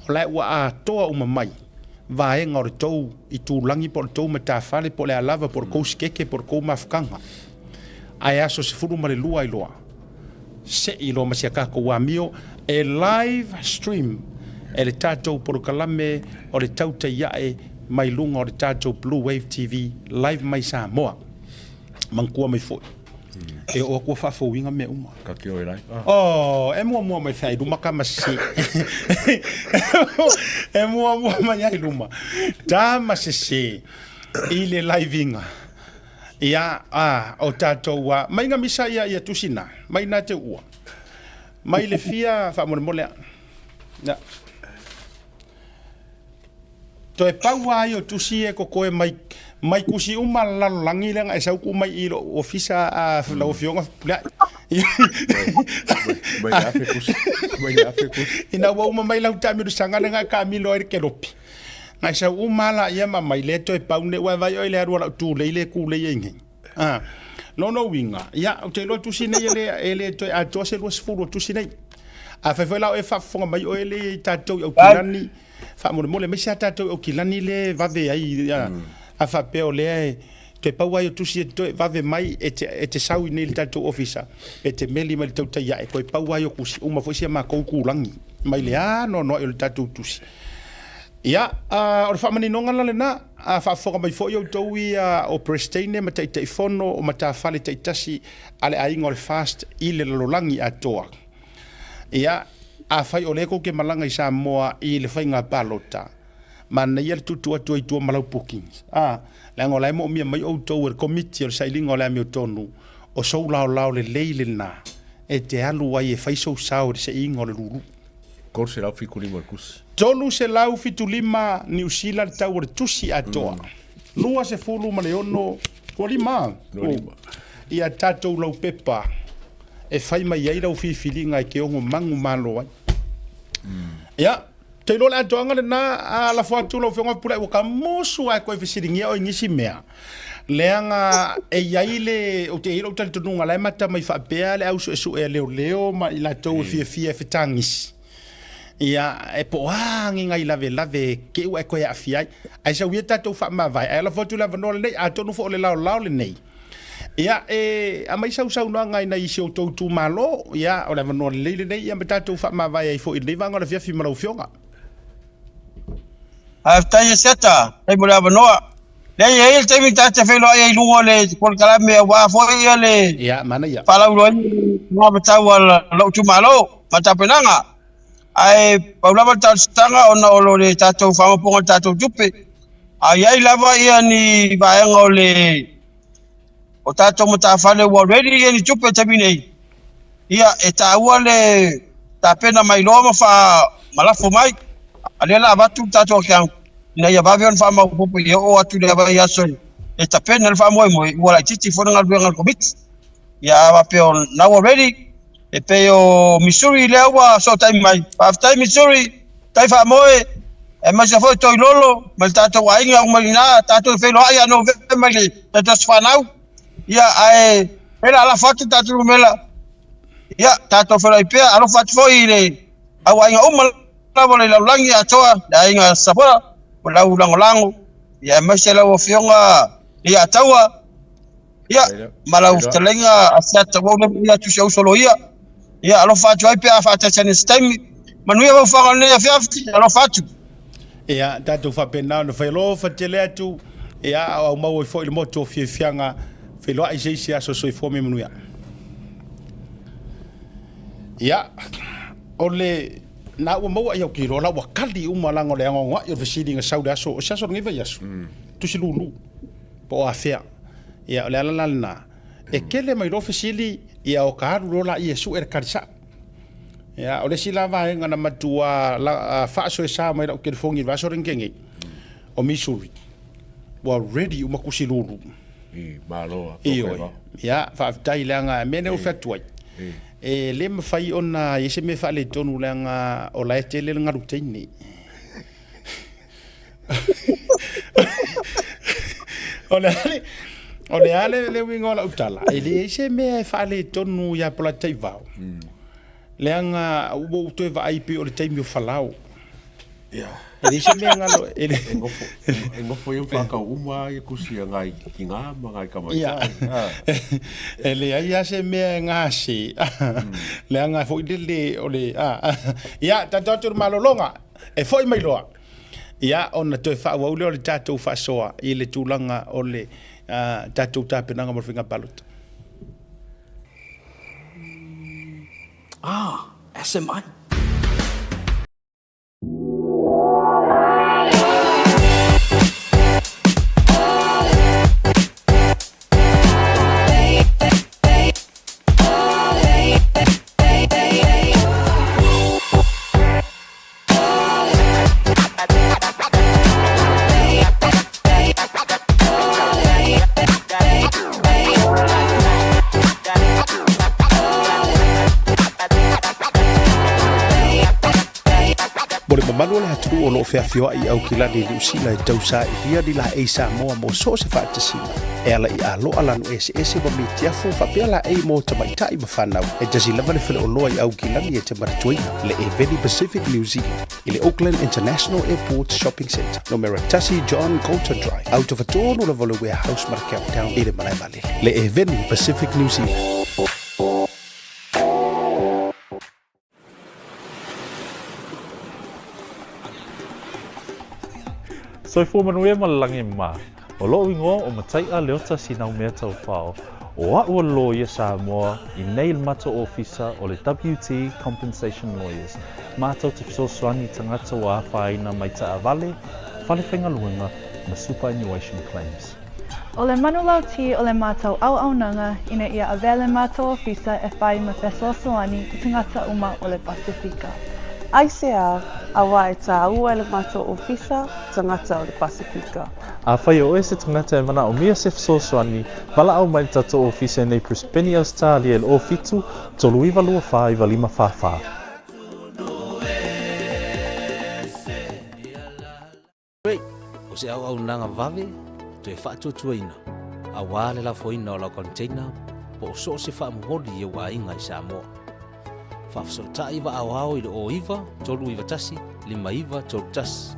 Speaker 1: ole ua a toa umamai. Vaenga o le tou i tūlangi po le tou matawhale po le alava po le kousikeke po le kou mafukanga. Ai aso sfuru mare lua i loa. Se i lo masia kako wa mio e live stream e le tatou porokalame o le tauta iae mai lunga o le tatou Blue Wave TV live mai Samoa mankua mai foi e o kua whawhawinga me uma
Speaker 8: Ka ki o erai
Speaker 1: oh e mua mai whai luma ka masi e mua mai ai luma ta masese i le liveinga ia o tatou wa mai nga misa ia tusina mai na te ua mai le fia fa mole ya to e pau ai o tusi e ko koe mai kusi uma langi lenga e sau ku mai i lo ofisa a la ofionga pula
Speaker 8: mai afe kusi
Speaker 1: ina wa uma mai lau tamiru sanga lenga ka milo er ke lopi ngai sa umala ia ma mai le to e paune wa vai o le aru tu le ku le yengi no winga ia o te lo tu sine ele to a to se lo sfuro tu sine a fa la e fa fonga mai o ele tatou o kilani fa mo me sa tatou o kilani le va ve ai ia a fa pe o le te pa wa tu si to va ve mai e te sau ni le tatou officer e te meli mai tau ia e ko pa wa yo ku uma fo sia ma ko ku langi mai le no o le tatou tu si ia o le whamani nonga lale na a whaafonga mai fo i au tau i o Prestine ma tei fono o ma ta whale tei tasi ale ainga o le fast i le lalolangi a toa. Ia a whai o leko ke malanga i Samoa i le whainga palota. Ma na ia le tutu atu i tua malau bookings. Le ango lai mo mia mai au tau e komiti o le sailinga o le ami o tonu o sou lao le leile na e te alu ai e whaisou sao le se inga o le lulu.
Speaker 8: Kor se lau fiku lima kusi
Speaker 1: Tolu se lau fitu lima New Zealand tau re tusi atoa. Lua se fulu ma le ono kua lima. Ia tatou lau pepa. E whai mai ai lau fifilinga e ke ongo mangu malo ai. Ia, te lo le atoanga le na a la fuatu lau whionga pula waka mosu ai koe fisiringia o ingisi mea. Leanga e iaile o te hiro tali tununga lai mata mai whaapea le au su e leo ma i la tau e fia fitangisi. Ia e po ngai lave ke ua ko ya fiai ai sa wieta to fa ma vai ai la fotu la vanol nei a tonu fo le lao le nei ia a mai sau no ngai na isi o to tu malo ia o la vanol le nei ia meta to fa ma vai ai fo i le vanga le fi malo fionga
Speaker 9: a tai seta ai mo la vanoa le ia te mi ta te felo ai lu le por kala me wa fo ia le
Speaker 1: ia mana ia
Speaker 9: pala lo ma meta wa lo tu malo mata penanga ai paulava tanga ona o le tatou whamaponga tatou tupe ai lava ia ni vaenga o tatou matawhale already ia ni tupe taminei ia e taua le tapena mai loa ma wha malafo mai ale la abatu tatou kiang na ia vawe on whama upopo ia o atu le avai aso e tapena le whamoe moe ua lai titi whananga luenga komit ia wape on now already e pe o Missouri le awa so time mai after Missouri tai fa moe e ma se foi toi lolo ma tato ainga o malina tato fe lo ai no ve mai tato sfanau Ia ai era la fatu tatu mela. Ia tato fora ipea alo fatu foi le awa inga umal la bola la langi atoa da inga sapora bola ulangolango. Ia masela o fionga ia tawa. Ia malau telenga afata wona ia tu seu solo ia. Ia alo fatu ipea afata chane stemi. Manuia va fanga ne afati alo fatu.
Speaker 1: Ia tato fa pena no felo fa tele atu. Ia au mau fo il moto fianga felo ai sei aso so fo me manuia. Ia ole na o mau ai ki rola wa kali uma lango le ngo yo fesidi nga sauda so o saso ngiva yasu tu silulu po afia ia ole ala na e kele mai ro fesili ia o ka rola yesu karisa ia ole sila va nga na matua la fa so sa mai o ke fongi va so ringengi o misuri wa ready uma kusilulu
Speaker 8: I malo
Speaker 1: ia fa tai langa mene o fatwa e le me fai ona ese me fa le tonu langa o la tele nga rutini ole ale le wingo la utala ele ese me fa le tonu ya pola taiva leanga ubo to va IP o le taimi o falau
Speaker 8: ya
Speaker 1: ele ese me ngalo ele
Speaker 8: ngofo yo fa ka uma ya kusia ngai kinga mangai ka mai
Speaker 1: ele ai ase me ngasi leanga fo ile ole ya tatu malolonga e foi mai loa ia ona to fa wa le tatu fa soa ile tulanga ole tatu tapenanga mo finga balut
Speaker 10: SMI.
Speaker 1: Manu le hatu o lo fea fioa I au kilani li usila e tausa I hia di la eisa moa mo so se whaatasina. E ala I alo alanu ese wa mitiafu whapea la ei mo tamaita I mawhanau. E jasi lava le whele o loa I au kilani e te maratuina le e Veni Pacific New Zealand. I le Auckland International Airport Shopping Centre. No Meratasi John Coulter Drive. Out of a tono le vole warehouse Markham Town I le malai male. Le e Veni Pacific New Zealand.
Speaker 2: So fu manuia malangi ma. O lo ingo o matai a leota sinau mea tau whao. O ua lo ia Samoa I nei mata ofisa o le WT Compensation Lawyers. Mātou te fisoswani tangata wa whaina mai ta avale, whalewhenga luenga ma superannuation claims.
Speaker 3: O le manulau ti o le mātou au nanga ina ia avele mātou ofisa e whai ma fesosoani I tangata uma o le Pasifika.
Speaker 4: ICR awa e tā ua le mātou ofisa tangata o le Pasifika.
Speaker 2: A whai o ese tangata e mana o mia se fisoswani, wala au mai tato ofisa nei Prispeni Australia le ofitu, tolu iwa lua wha iwa lima wha.
Speaker 5: O se au nanga vave, to e whaatutua ina. A wale la foina o la container, po o so se wha muhodi e wa inga I Samoa. Whafasota iwa au I le o iwa, tolu iwa tasi, lima iwa, tolu tasi.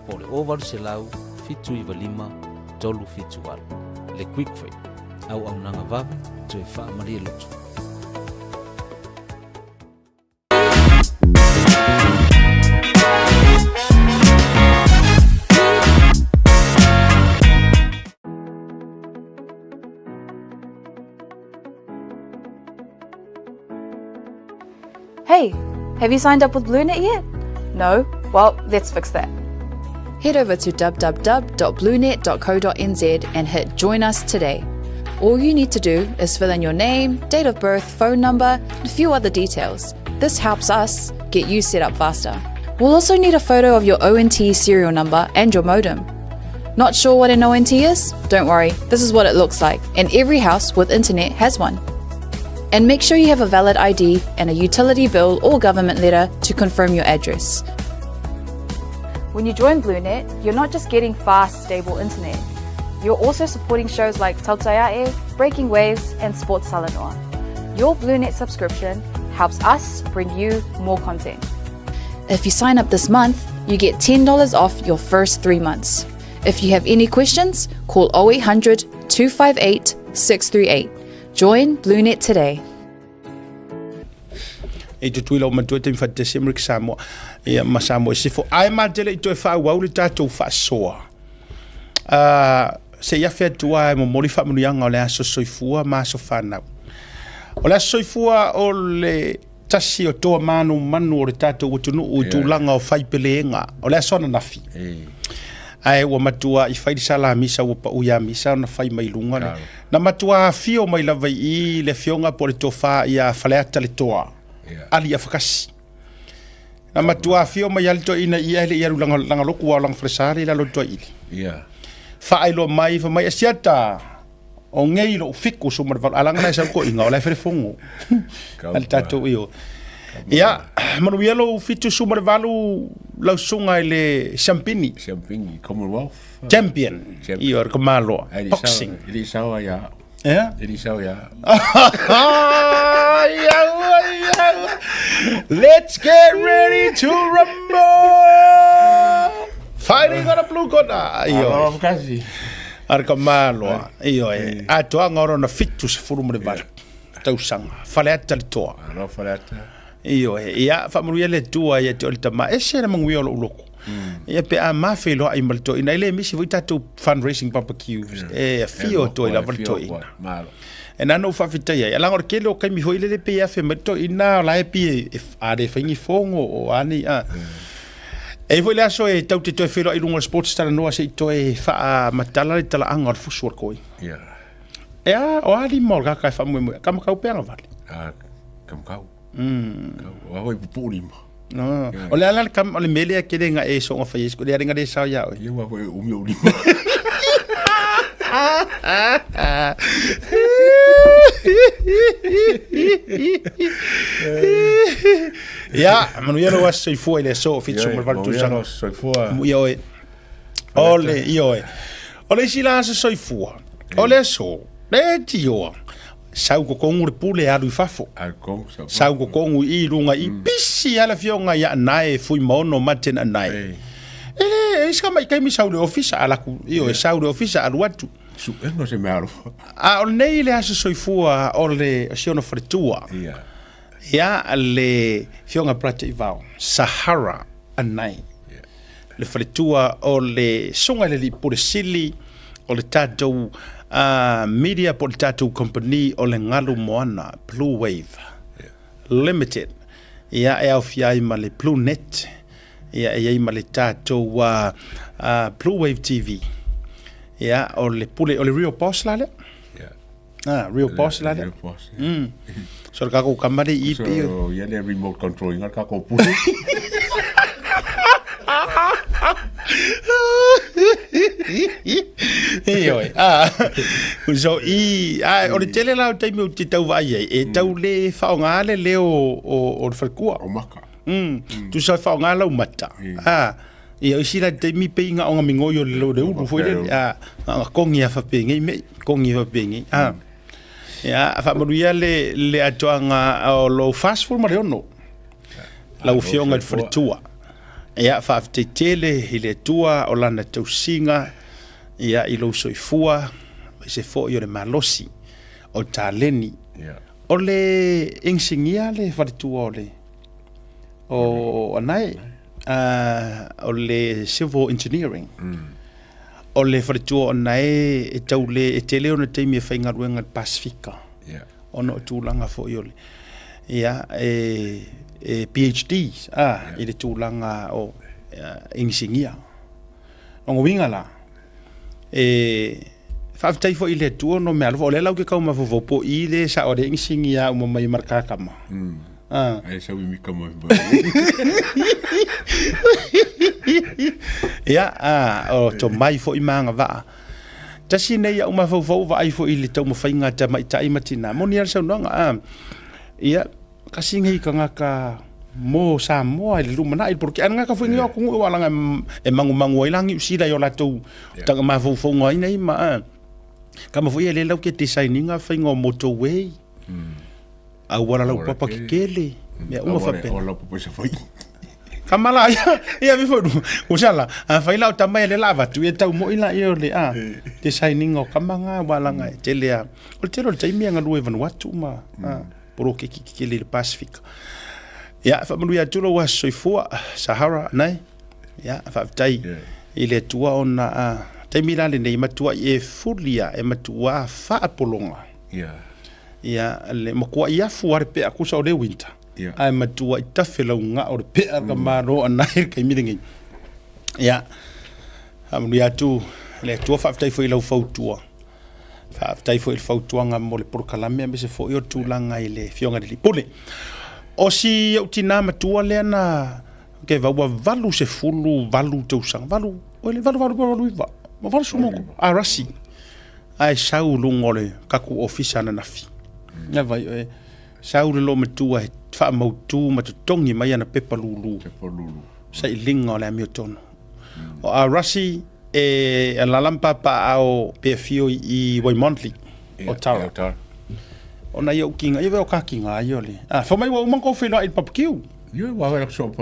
Speaker 5: Po le ovaru se lau, fitu iwa lima, tolu fitu walu. Le quick free, au nanga vave, to e wha maria lutu.
Speaker 6: Hey, have you signed up with BlueNet yet? No? Well, let's fix that. Head over to www.bluenet.co.nz and hit Join Us today. All you need to do is fill in your name, date of birth, phone number, and a few other details. This helps us get you set up faster. We'll also need a photo of your ONT serial number and your modem. Not sure what an ONT is? Don't worry, this is what it looks like, and every house with internet has one. And make sure you have a valid ID and a utility bill or government letter to confirm your address. When you join BlueNet, you're not just getting fast, stable internet. you're also supporting shows like Tautaiae, Breaking Waves, and Sports Salanoa. Your BlueNet subscription helps us bring you more content. If you sign up this month, you get $10 off your first 3 months. If you have any questions, call 0800 258 638. Join BlueNet today.
Speaker 1: E tu tuila o matua te mwhate Semrik Samoa. Ia ma Samoa sifo. Ai matele i toi whau le tātou whasoa. Se ia whea tua e mo mori whamurianga o le aso soifua ma aso whanau. O le aso soifua o le tasi o toa manu o le tātou utunu o tūlanga o whaipeleenga. O le aso na nafi. Ai ua matua i whairi sala misa ua pa uia misa na whai mai lunga le. Na matua fio mai lava i le fionga po le tofa ia whaleata le toa. Ali a whakasi. Na matua fio mai alito ina i ele i aru langa loku wa langa whalesari la loto ili. Whaelo mai mai asiata o ngei lo fiku so marval alanga na sa ko inga o le fere fongo. Al tato io. Ia, manu yelo fitu so marvalu lau sunga le Champini.
Speaker 8: Champini Commonwealth.
Speaker 1: Champion. Io ko malo. Boxing.
Speaker 8: Ili sawa ya.
Speaker 1: Yeah?
Speaker 8: Ili sawa ya.
Speaker 1: Let's get ready to rumble. Fighting on a blue corner. Io. Arka malo. Io. Ato ngoro na fitu se furu mo val. Tausanga. Faleta le toa.
Speaker 8: No faleta.
Speaker 1: Io. Ia fa mo le tua ia te olta ma. Ese na mangu yo loko. Ia pe a mafelo ai malto ina ile misi vita to fundraising barbecues. Fio to ila valto ina.
Speaker 8: Malo.
Speaker 1: E nano whawhita ia. Alanga o kelo kai mi hoi le PF mato ina la epi are whaingi fongo o ani a. E voi le aso e tau te toi whero i runga sports tala noa se i toi wha matala le tala anga o fusuar koi. E a o ali mor ka kai whamue mue. Kamakau peanga vale.
Speaker 8: Kamakau. O hoi pupuri mo.
Speaker 1: No. O le ala kam o le mele a kere nga e songa whaiesko. Le arenga de sao ia oi.
Speaker 8: Ia wa hoi umi uri.
Speaker 1: Ja, manu ia no was soifua ile so fitso mo val tu sanga
Speaker 8: soifua.
Speaker 1: Ia oi. Ole io. Ole sila se soifua. Ole so. Le tio. Sau ko kongu le pule alu fafo. Sau ko kongu I lunga I pisi ala fionga ya nae fui mono maten anai. Iska mai kai mi sau le ofisa ala ku io sau le ofisa alu watu.
Speaker 8: Su no se me alo.
Speaker 1: O nei le aso soifua o le siono fretua. Ia le fionga prate I vau. Sahara anai. Le fretua o le songa le li pure sili o le tatou media po le tatou company o le ngalu moana Blue Wave Limited. Ia e au fiai ma le Blue Net. Ia e ma le tatou Blue Wave TV. Ia o le pule o le Real Boss la le. Real Boss la le. So ka ko kamari I pi.
Speaker 8: So ia le remote control ngal ka ko pule.
Speaker 1: So o le tele la tai me te tau vai e tau le faonga le o le falkua
Speaker 8: o maka.
Speaker 1: Tu sa faonga la mata. Ia o sila te mi pe nga onga mingo yo le lo de u foi le kongi a fa pengi me kongi fa pengi. Ia fa maruia le atoanga o lo fast food mariono. La ufionga le fritua. Ia fa tele ile tua o lana tausinga ia I lo soifua se fo yo le malosi o taleni o le insingia le faritua o anai o le civil engineering o le faritua o nai e tau le e tele ona teimi e whainga ruenga Pasifika ono tūlanga fo yo le ia PhD I le tūlanga o insingia o winga la whaafitai fo I le tua no mea alfa o le lau ke kau mawhawho po I le sa o le insingia o mamai markakama
Speaker 8: ai sa wi mika mo
Speaker 1: ia o to mai fo I manga va tasi nei au mawhawho va ai fo I le tau mawhainga ta mai tai matina moni al sau nanga ia kasi ngai ka ngaka mo Samoa i lumana i porque anga ka fuinga ko wala nga e mangu ai langi usida yo lato tanga ma fo ngai nei ma kama foi ele lau ke designinga fainga motorway a wala lau papa kele me uma fa pe
Speaker 8: Ola po se foi.
Speaker 1: kamala ia vi fodu usala a faila o tamai le lava tu e tau mo ila i le designinga kamanga wala nga telea o tero te mi nga lu even watu ma pro ke kele le Pacific. Ya, fa manu ya tulo wa soifua Sahara nai. Ya, fa tai ile tua ona tai mila le nei matua e fulia e matua fa apolonga. Ya, le makua ia fuare pe akusa o le winter. Ai matua i tafela nga o pe ka maro anai kai miringi. Ya. Manu ya tu le tua fa tai foi lo fautua. Fa tai foi fautua nga mo le porkalame me se foi o tulanga ile fionga le pole. O si au tina matua le na ke vaua valu se fulu valu te usang valu o le valu iwa ma valu sumo a rasi ai sau lungole kaku ofisa na nafi na vai sau le lo matua fa mautu matutongi mai ana pepalulu sa ilinga le amiotono o a rasi e la lampa pa ao pefio I Waimontley o Tara ona yo kinga yo ka kinga yo le fa mai wa mango fela il barbecue
Speaker 8: yo wa ela so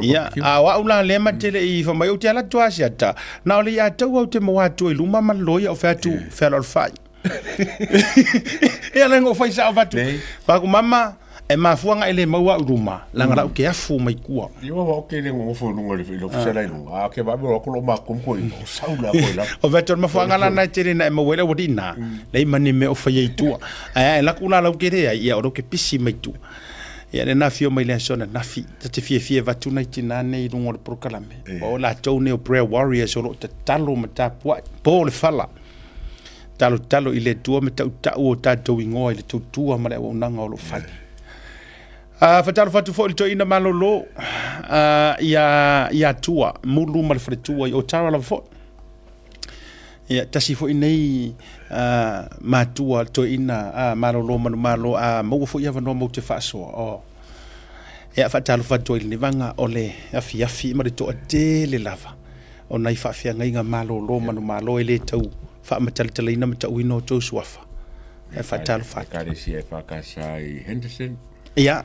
Speaker 1: ya wa ula le matele I fa mai o tela tua siata na le ya tau o te mo atu I luma ma loia o fa tu fela fai e ala ngo fai sa va tu fa ku mama e ma fuanga ele maua uruma langa la ke afu mai kua
Speaker 8: yo wa ke le ngo fo ngo le lo fela no a ke ba lo ko lo ma kom ko I saula ko la
Speaker 1: o vetor ma fuanga la na tele na mo wele wodina le mani me o fa ye tu ai la kula la ke re ia o ke pisi mai tu ia le na fio mai le sona na fi te fie va tu na tina nei lungo le proclame o la tone o prayer warriors o te talo mata po le fala talo ile tu me ta o ta to ingo ile tu ma le o nanga o lo fa fatalo fatu fo to ina malolo ia tua mulu mal fretua o Tara la fo ia tasi fo nei matua to ina malolo malo mo fo ia no mo te faso o ia fatalo fatu ile vanga ole afi ma to te le lava o nai fa fia ngai malolo malo ile tau fa mataltala ina mata uino to suafa e fatalo fa
Speaker 8: ka de si e fa ka sai Henderson
Speaker 1: ia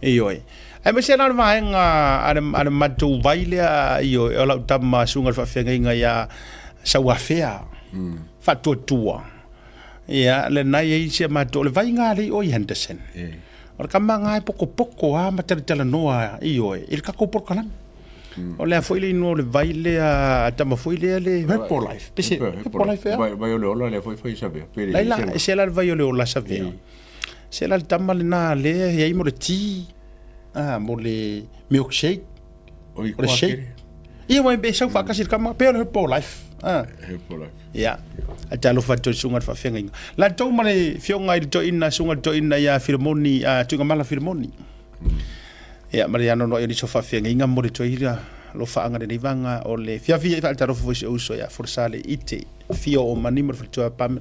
Speaker 1: Ioi. Ai me sena vai nga ana matu vaile io e la tama sunga fa fenga ia sauafea. Fa tua. Ia le nai e se matu le vai nga le o Henderson. Ora kama nga poko a matala noa ioi. Il ka ko por kalam. O le foi le no le vaile a tama foi le Repo Life. Pese Repo Life.
Speaker 8: Vai o le foi sabe.
Speaker 1: Laila se la vai o la sabe. Se la tama le na le ia mo le ti mo le milkshake
Speaker 8: o
Speaker 1: le shake ia mo be sa fa ka sir kama pe Repo Life ia a talo fa to sunga fa fenga la to male fionga I to ina sunga to ina ia firmoni tunga mala firmoni ia mariano no ia so fa fenga inga mo le to ira lo fa anga de vanga o le fiafi fa taro fo so ia forsale ite fio o manimo fa to pam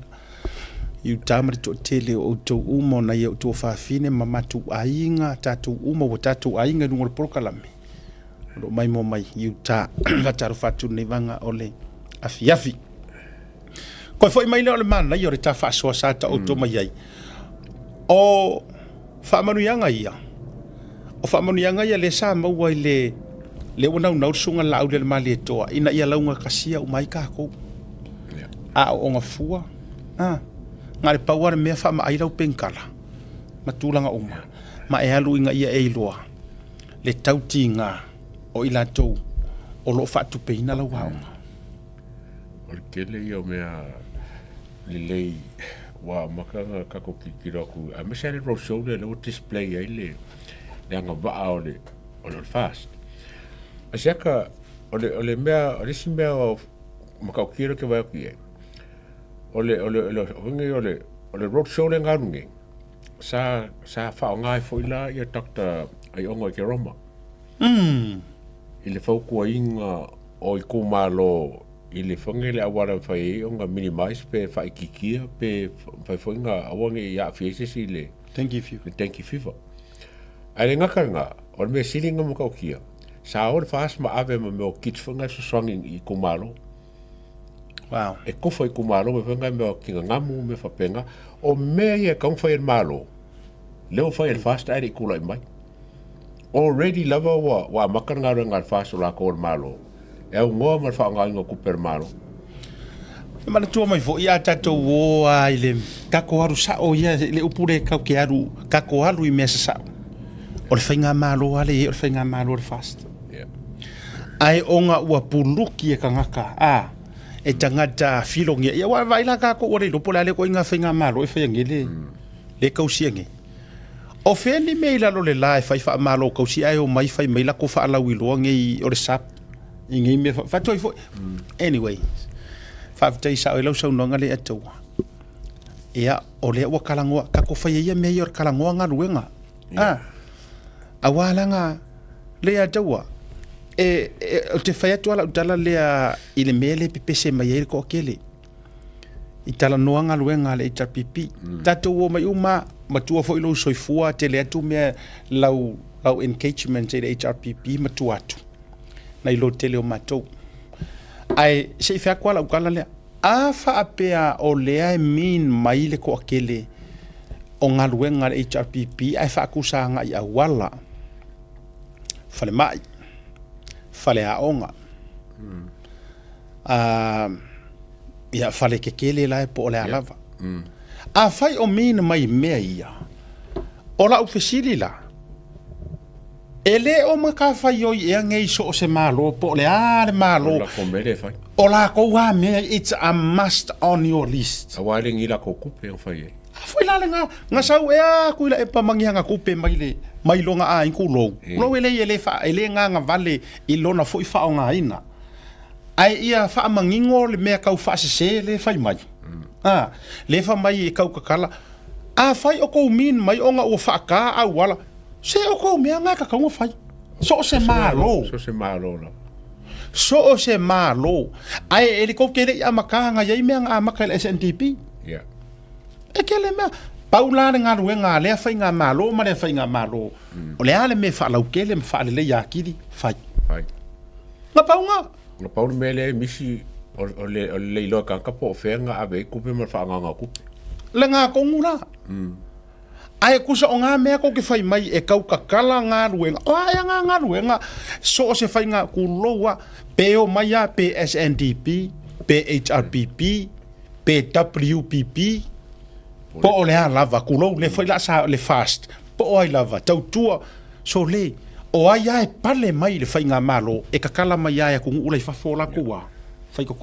Speaker 1: you tamari to tele o to umo na ye to fa fine mamatu ainga tatu umo o tatu ainga ngol prokalame do mai mo mai you ta taru fatu ne vanga ole afi ko foi mai le man na yo ta fa so sa ta o to mai ai o fa manu yanga ia o fa manu yanga ia le sa ma wa le ona na sunga la o le mali to ina ia launga kasia o mai ka ko o nga fua ngare pawar me fa ma aira penkala matulanga uma ma e halu inga ia e loa le tautinga o ila tou o lo fa tu peina la wa
Speaker 8: o ke le yo me le wa maka ka ko kiroku a me sele ro show le display ile le nga ba o le fast a seka o le me o le simbe o maka kiro ke va ki ole road show le ngarungi sa fa ngai foi la ia Dr. ai ongo ke Roma ile fau ko inga o ko malo ile fongele awara fai onga minimize pe fa kikia pe fa fonga awonge ya fiese sile
Speaker 1: thank you
Speaker 8: fever Ale ngaka o me silinga mo ka kia. Sa o fast ma ave mo me o kitfunga so swanging I kumalo.
Speaker 1: Wow.
Speaker 8: E kofo I kumalo me venga me o kinga ngamu me fapenga o me ia kong fa malo. Leo fa fast ai kula mai. Already lava wa makanga nga fast la ko malo. E o ngo ma fa nga ngo kuper malo.
Speaker 1: Mana tua mai fo ia tato wo ai le kako aru sa o ia le upure kau ke aru kako aru I mesa sa. O le whainga malo ale o le whainga malo le fast.
Speaker 8: Yeah.
Speaker 1: Ai onga ua puluki e kangaka. E tangata filongia. Ia wa vaila kako ore lopo le ko inga whainga malo e whainga le kausiange. O feni me ila lo le lai whai wha malo kausi ai o mai whai meila ko wha ala wiloa ngai o le sap. Ingi me whatoi fo. Anyway. Whaafitai sa o ilau sau nonga le atua. Ea o lea ua kalangoa. Kako whai ia mea ior kalangoa ngā ruenga. Awalanga lea atua. O te whai atua la utala lea I le mea le pepese mai eire ko kele. I tala noa ngā ruenga le HRPP. Tatou o mai uma matua fo ilau soifua te le atu mea lau engagement e le HRPP matua atu. Na ilo tele o matou. Ai se fa kwala ukala le a fa apea o lea e min mai le ko akele o ngaluenga le HRPP ai fa kusanga I awala fale mai fale a onga ia fale kekele la po le alava a fai o min mai mea ia o la ufesili la ele o maka fai o ia ngei so se malo po le ale malo
Speaker 8: La komele fai.
Speaker 1: o la ko wa me it's a must on your list
Speaker 8: Awale ngila ko kupe o fai.
Speaker 1: foi la nga sau ea kuila e pamangi nga kupe mai longa a inkulo lo ele fa ele nga vale I lona foi fa nga ina ai ia fa mangingo le me ka fa se le fai mai le fa mai ka kala a fai o ko min mai o nga o fa ka a wala se o ko me nga ka ngo fai so se malo
Speaker 8: So se malo la.
Speaker 1: so o se malo ai ele ko kele ya makanga ya me nga makal SNDP
Speaker 8: Yeah.
Speaker 1: e kele me paula nga ruenga le fa nga malo ma le fa nga malo o le ale me fa lau kele me fa le ya kidi fai
Speaker 8: Fai.
Speaker 1: nga paunga
Speaker 8: Na paul mele misi o le ilo ka po fenga ave kupe ma fa nga kupe.
Speaker 1: le nga ko ngula ai kusa o nga me ko ke fai mai e kau kakala nga ruenga o ai nga ruenga so se fai nga kuloa pe o mai ya pe SNDP pe HRPP pe WPP po o le lava kulo le foi la sa le fast po o ai lava tau tua so le o ai ai pale mai le fai nga malo e kakala mai ai ku ula fa fola kuwa fai ko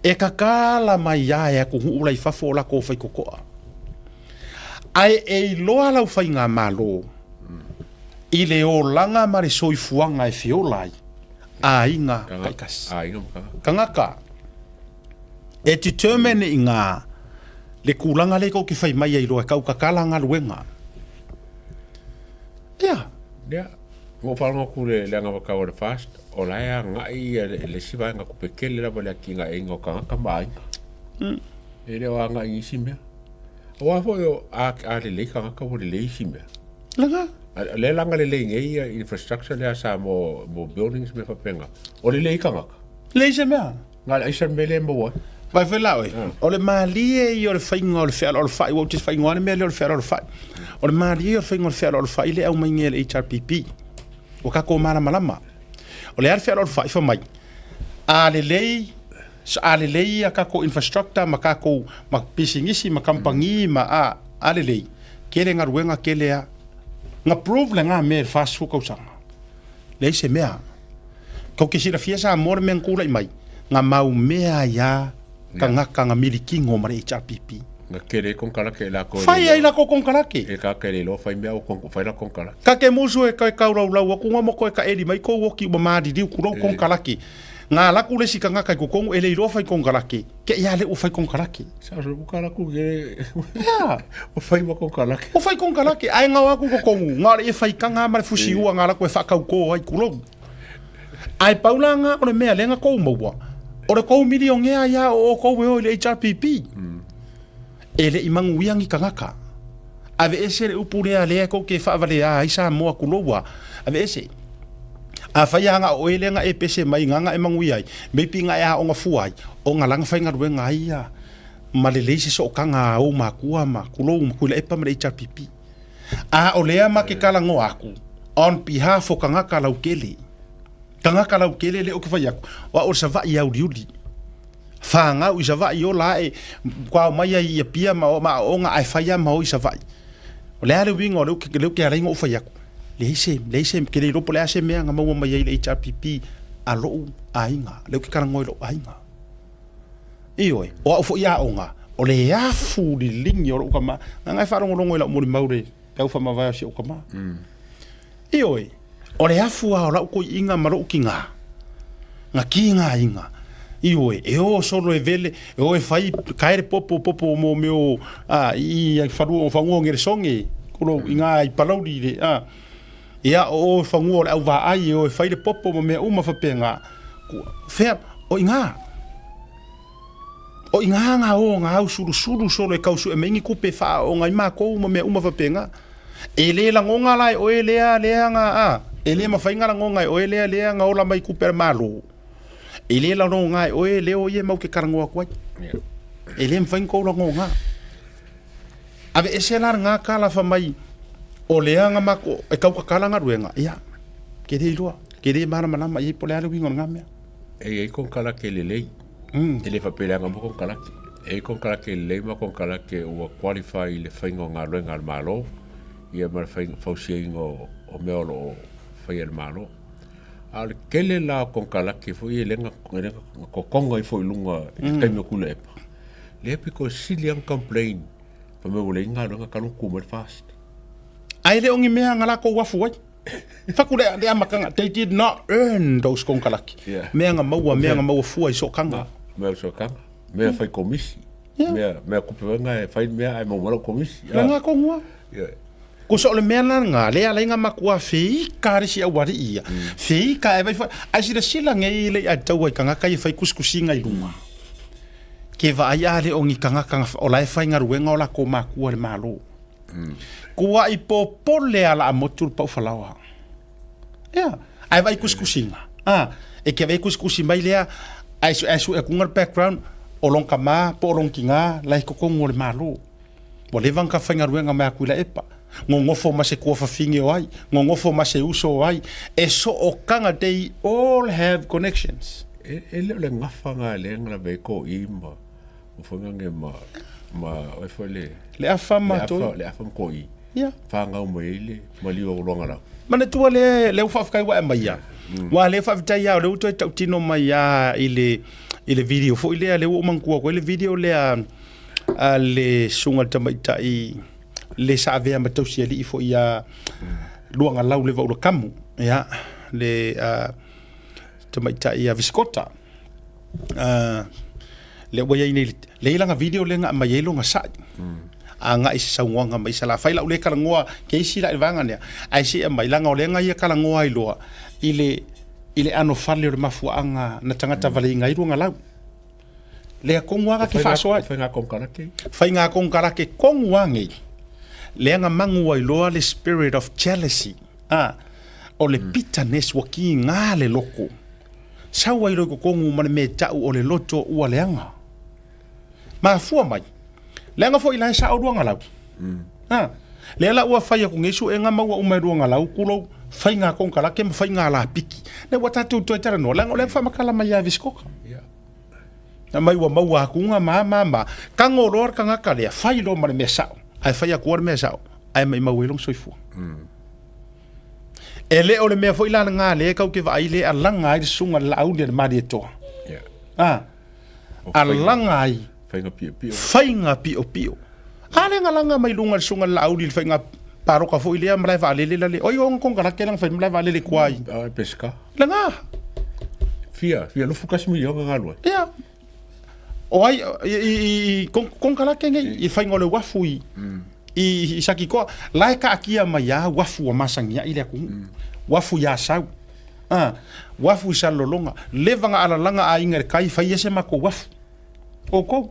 Speaker 1: e kakala mai ai ku ula fa fola ko fai ko ai e loa lau fai nga malo I le o langa mare soifuanga e fiolai a inga kaikas kangaka e determine inga le kulanga le ko ki fai mai ai loa kau kakala nga luenga
Speaker 8: Yeah. Mo falanga ku le nga ka o fast o la ya nga I le siva nga ku pekele la bole ki nga e ngo ka mai. E le wa nga I simbe. O fo yo a le ka ka o le simbe.
Speaker 1: Langa
Speaker 8: Le langa le ngai infrastructure le sa mo buildings me fa penga. O le ka nga.
Speaker 1: le se mea
Speaker 8: Nga ai sa mele mo.
Speaker 1: vai foi lá oi o le malie I o le fai ngol fe o le fai o te fai ngol me le fe o le fai o le malie o fai ngol fe o le fai le au mai ngel HRPP o ka ko mala malama o le fe o le fai fa mai a le lei a ka ko infrastructure ma ka ko ma pisingisi ma kampangi ma a le lei kele nga ruenga kele a nga prove le nga me fast fu ko sanga le se mea ko ke sira fiesa amor men kula mai nga mau mea ya kangaka nga milikingo mare HRPP
Speaker 8: Nga kere kon kala ke la ko.
Speaker 1: fai ai la ko kon kalake
Speaker 8: E ka kere lo fai mea o kon fai la kon kala.
Speaker 1: ka ke musu e ka kaura ula ku nga mo ko ka eri mai ko woki ma madi di ku ro kon kalake nga la ku le si kangaka ko kon ele ro fai kon kalake ke ya le o fai kon kalake
Speaker 8: Sa so ku kala ku ge.
Speaker 1: ya
Speaker 8: O fai mo kon kala ke.
Speaker 1: o fai kon kalake ai nga wa ku ko kon nga le fai kanga mare fusi u nga la ko fa ka ko ai ku ro ai paula nga o le mea le nga ko mo wa o le ko milion ya o ko we o le HRPP ele imangu wiangi kangaka ave ese le upu le ko ke fa vale a isa mo kulowa ave ese a faianga o elenga e pese mai nganga e mangui ai me pinga ya o nga fuai o nga langa fainga ruenga ia malelese so kanga o makua makulo makula e pa me pipi a o lea ma ke kala ngo aku on behalf of kanga kala ukele le o ke fai aku wa o sa va ia uri fa nga u sa va io la e kwa mai ia pia ma o nga ai faia ma o sa va o le ale wingo le ke ala ngo fai aku leise ke le ropo le ase mea nga mau mai le HRPP a lo ainga le ke kala ngo lo ainga ioi o fo ia onga o le afu li lingi o kama nga fa rongo la mo maure tau fa mava si o kama ioi o le afu a la ko inga maro kinga nga kinga inga ioi e o solo e vele e o e fai kaere popo mo meu i faru o fango ngere songe kulo inga i palauri le ia o fango le au va ai o e fai le popo mo me uma fa penga fe o inga o inganga o nga au suru solo e kausu e mengi kupe fa o nga ma ko mo me uma fa penga ele la ngonga lai o ele nga ele ma fa inga ngonga o ele nga o la mai kupe malo ele la ngonga o ele o ye mau ke karango ko ele ma fa inga la ngonga ave ese la nga kala fa mai o le nga ma ko e kau ka kala nga ruenga ia ke de lo ke de mana mana mai po le ala wingo nga me
Speaker 8: e ko kala ke le ele fa pele nga mo kon kala e kon kala ke le ma kon kala ke o qualify le faingo nga lo nga malo ia mar faingo fausingo o meolo fai el malo al kele la kon kala ke fo ele nga ko konga i fo lunga kai me kule le piko silian complain fa me wole nga nga kalu kumer fast
Speaker 1: ai le ongi mea nga la ko wafu wai fakule le amakanga they did not earn those kon kala mea nga maua fu ai so kanga
Speaker 8: me so kanga me fai komisi me kupenga fai me ai mo wala komisi
Speaker 1: nga ko ngua ko so le mena nga le ala nga makua fei karisi awari ia fei ka e vai ai sira sila ngai le a tau ai kanga kai fai kuskusinga i lunga ke va ai ale ongi kanga o lai fai nga ruenga ola ko makua le malo kua i popole ala motul pa falawa ai vai kuskusinga e ke vai kuskusi mai lea ai su e kungar background o long kama po long kinga lai ko ngol malo bo le van ka fanga ruenga ma kula epa ngofo ma se ko fa fingi ai ngofo ma se uso ai e so o kanga they all have connections
Speaker 8: le ngafanga le ngla be ko imba o fonga ma o fole
Speaker 1: le afama to
Speaker 8: le afam ko i fanga mo ile mali o longa la
Speaker 1: mana tu le fa kai wa mai ya wa le fa vitai ya le uto tino mai ya ile video fo ile le o manku ko ile video le le sunga tamaita i le sa ave ma tausi ali fo ya luanga lau le va o kamu ya le tamaita i viskota le wa ya le ilanga video le nga mai lo nga sa anga isi saunga mai sala faila ule kala ngoa ke isi la vanga ne ai si mai langa ole nga ia kala ngoa i loa ile ano fale ma fuanga na tangata vale ngai runga lau le kongwa ke fa so
Speaker 8: fainga konkarake
Speaker 1: fainga konkarake kongwa ngai le nga mangu i loa le spirit of jealousy o le bitterness wa ki nga le loko sa wa i lo kongu man me ta o le loto ua le anga ma fu mai lenga fo ila sa o ruanga lau le la ua fai ko ngesu e nga maua o mai ruanga lau kulo fai nga kon kala ke fai nga la piki le wata tu to tera no lenga le fa makala mai ya viskoka na mai wa maua ku nga ma kango lor kanga kale fai lo mar mesa ai fai ko me sa ai mai mau long soifu ele o le me fo ila nga le ka ke vai le alanga ai sunga la au de ma de to alanga ai fainga pio ale ngalanga mai lunga sunga la audi fainga paro ka fo ile mlai vale le oi on kon kala kelang fa mlai vale le kwai
Speaker 8: pesca
Speaker 1: langa
Speaker 8: fia lo fukas mi yo ngalo
Speaker 1: oi kon kala kenge i fainga le wafu i saki ko laika akia mai ya wafu wa masangia ile ku wafu ya sau wafu sa lolonga levanga ala langa a inga kai fa yese mako wafu oko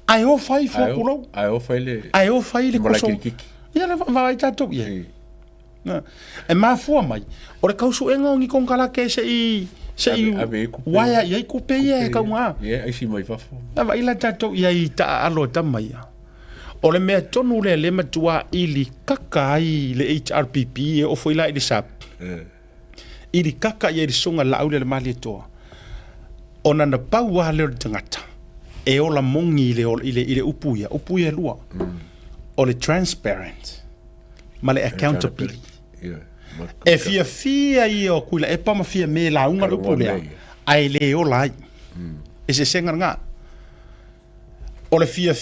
Speaker 1: ai o fai fo kulo
Speaker 8: ai o fai le
Speaker 1: ko so Ia le vai tatou ia. Na. E mafua mai. O le kausu enga ngi kong kala ke se i waia ia ku pe ia ka nga.
Speaker 8: Ia ai si mai fafo.
Speaker 1: Ava ila tatou ia i ta alo tamai. O le mea tonu le matua ili kaka ai le HRPP e o foi la i le sap. Ili kaka ia i sunga la le mali toa. Ona na pau wa le tangata. E o la mongi ile upuia lua. O le transparent. Ma le accountability. E fia i o kuila e pama fia me la unga upu lea. Ai le o lai. E se senga ngā. O le fia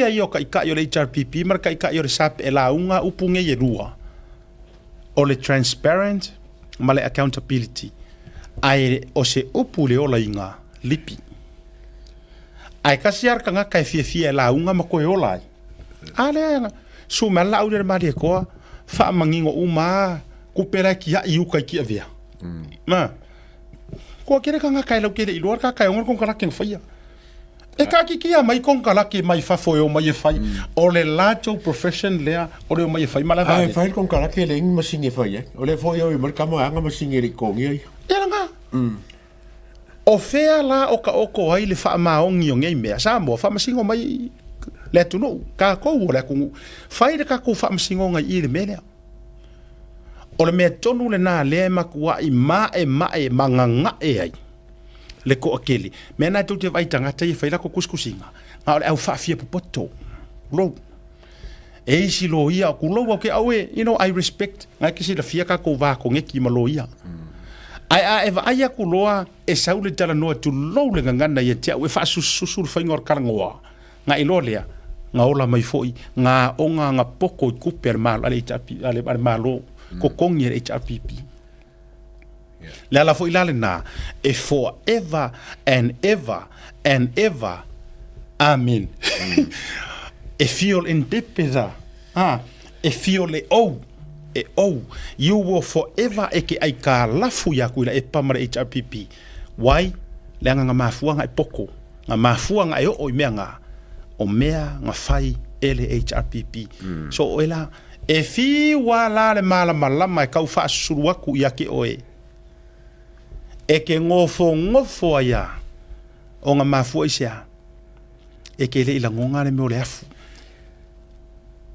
Speaker 1: i o kai o le HRPP, mara kai o le SAP e la unga upu nge ye lua. O le transparent, ma le accountability. Ai o se upu le o la inga lipi. Ai kasi arka ngā kai fia e la unga ma koe o lai. Ale anga. Su me la ure ma le koa. Fa mangingo uma. Kupera ki ya iu kai ki avia. Ma. Ko kere ka nga kai lau kere iluar ka kai ongar kong kalaki ng faya. E ka ki kia mai kong kalaki mai fafo o mai e fai. O le lato profession lea o le o mai e fai mala vale.
Speaker 8: Ai fai kong kalaki le ingi masinge fai e. O le foi o i markama anga masinge li kongi ai.
Speaker 1: Ela nga. O fea la o ka oko ai le faa maongi o ngei mea. Sa mo faa masingo mai le tunu. Ka kou o le kungu. Fai le ka kou faa masingo ngai i le melea. O le mea tonu le nā lea makua i mae manganga e ai. Le ko akeli. Mea nā tau te vai tangata i whaila ko kuskusinga. Ngā ole au whaafia pupoto. Lo. E isi lo ia. Ku lo au ke au e. You know, I respect. Ngai kisi la fia ka ko wā ko ngeki ma lo ia. Ai a eva aia ku loa e saule tala noa tu lo le ngangana i tia. Ue wha susul whaingor karangoa. Ngā ilo lea. Ngā ola mai foi. Ngā onga ngā poko i kuper malo. Ale malo. Ko kongi e HRPP. Le ala fo ilale na e forever and ever and ever. Amen. E feel in depeza. E feel le e you will forever e ke ai ka lafu ya kuila e pamara HRPP. Why? Le anga mafua nga e poko. Nga mafua nga e o i mea nga. O mea nga fai ele HRPP. So oela e fi wala le mala malama e kau fa suruaku ia ke oe. E ke ngofo ia. O nga mafua isia. E ke le ilangonga le meo le afu.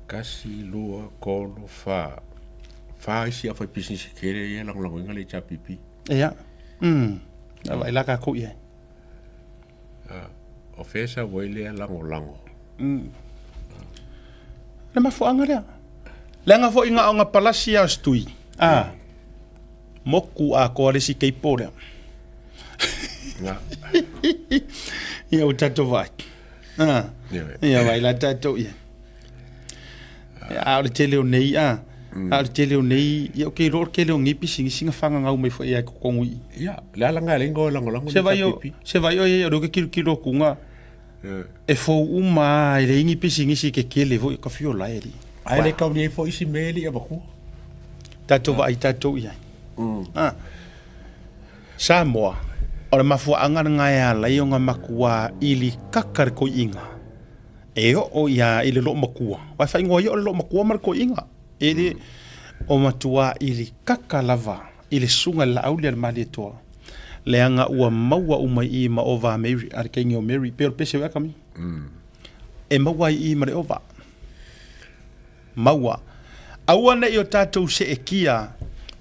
Speaker 8: Kasi lua kolo fa. Fa isia fa business kere ia lango inga le HRPP.
Speaker 1: Ia. Awa ilaka ko ia.
Speaker 8: Ofesa wele lango.
Speaker 1: Le mafua anga lea. Lenga fo inga o nga palasi a stui. Moku a ko ale si keipo lea. Ia o tato vai. Ia vai la tato ia. A o le tele o nei a. A le tele o nei. Ia o kei ror kele o ngipi singa whanga ngau mai fo ia kukongui.
Speaker 8: Ia, le alanga lengo lango.
Speaker 1: Se vai o ia o roke kilo kunga. E fo uma e le ingi pisingi si ke kele vo i ka fio laeri.
Speaker 8: Ai le kau ni fo isi meli a baku.
Speaker 1: Tato vai tato ia. Samoa. O le mafua anga ngai ala i o nga makua ili kakar ko inga. E o ia ili lo makua. Wai fai ngoi o le lo makua mar ko inga. E le o matua ili kakalava. Ili sunga la aulia le mali toa. Le anga ua maua umai i ma ova Mary. Are kengi o Mary. Pero pese wea kami. E maua i ma le ova. Maua. Aua na i o tātou se e kia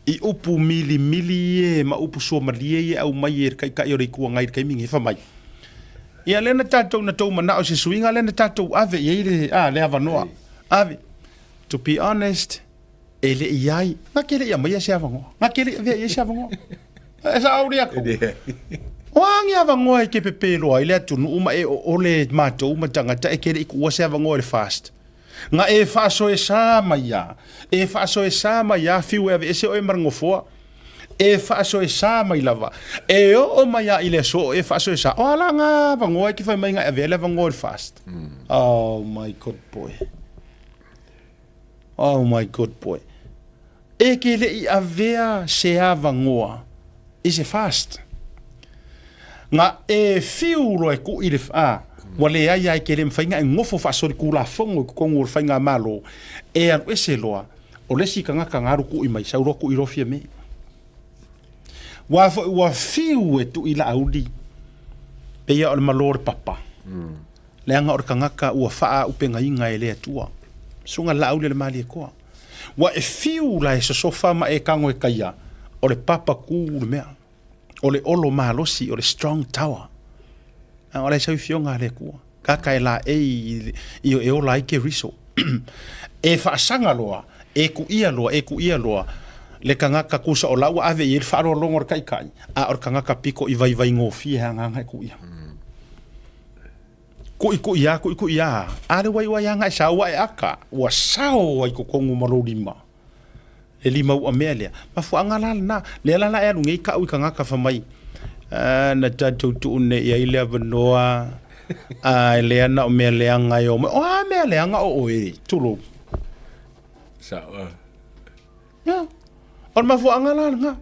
Speaker 1: i upu mili e ma upu so malie e au mai e kai o reikua ngai kai mingi fa mai. Ia lena tātou na tau mana o se suinga lena tātou ave i eire le avanoa. Ave. To be honest, e le iai, nga kere ia mai e se avangoa. Nga kere ia se avangoa. E sa auri ako. Wangi avangoa e ke pepelo ai le atunu uma e o le mato uma tangata e kere iku ua se avangoa le fast. Nga e faso e sama ia. E faso e sama ia fiu ave ese o e marangofoa. E faso e sama i lava. E o mai ia i le so e faso e sama. O ala nga vangoa ki fai mai nga ave le vangoa le fast. Oh my good boy. Oh my good boy. E ke le i avea se avangoa. Is e fast. Nga e fiu roe ku i le Wale ai ke le mfainga ngofo fa sori kula fongo ko ngol fainga malo e an eseloa o le sikanga kangaru ku i mai sauro ku i rofia me wa fiu e tu ila audi pe ia o malor papa le anga o kangaka ua faa upenga inga e le atua sunga la audi le mali ko wa e fiu la e sofa ma e kango e kaia o le papa ku le mea o le olo malosi o le strong tower o le sau fionga le kua kaka e la i o la ike riso e faasanga loa e ku ia loa le kangaka kusa o lau ave i le whaaro longor kai a or kangaka piko i vai ngofi hanga ku ia ku ia a le wai hanga sa wa e aka wa sao wai ko kongu malorima e lima u amelia ma fu angala na le la e ngi ka u kangaka fa mai na tatu tu ne ia ile vanoa a le ana o me le anga yo o me le anga o e tulo
Speaker 8: sa
Speaker 1: ya on ma fu angala nga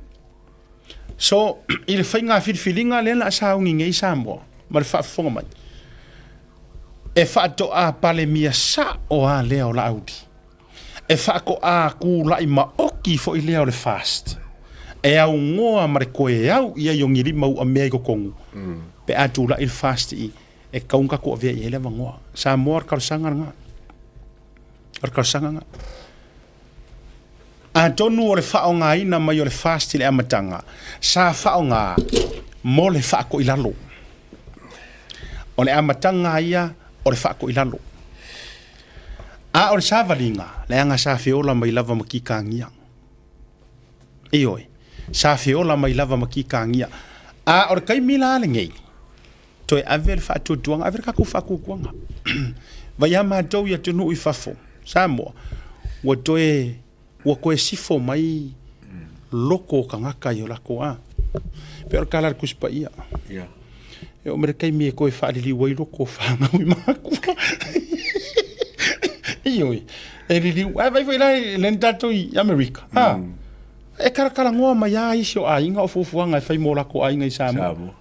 Speaker 1: so il fainga filinga le la sa ngi ngi sambo ma fa fonga mai e fa to a pale mia sa o a le o la audi e fa ko a ku la i ma oki fo i le o le fast e au ngoa mare koe au ia yongiri mau a mea i kongu pe atu la il fast i e kaunga ko vea i ele vangoa sa moar karsanga nga a tonu o le fao nga ina mai o le fast i le amatanga sa fao nga mo le fa ko ilalo o le amatanga ia o le fa ko ilalo a o le sa valinga le anga sa feola mai lava makikangia ioi sa feola mai lava makikangia a o le kai mila le ngei to e aver fa tu tuanga aver ka ku fa ku kuanga vai ama do ya tunu i fafo sa mo wo to e wo ko sifo mai loko kangaka yo la ko a pero kala ku spa ia
Speaker 8: ya
Speaker 1: e o mere kai mi ko e fa li wai loko fa nga mi maku ioi e li vai foi lá lentato i America e kara ngoa mai ai sio ai nga ofufuanga fai mola ko ai nga Samoa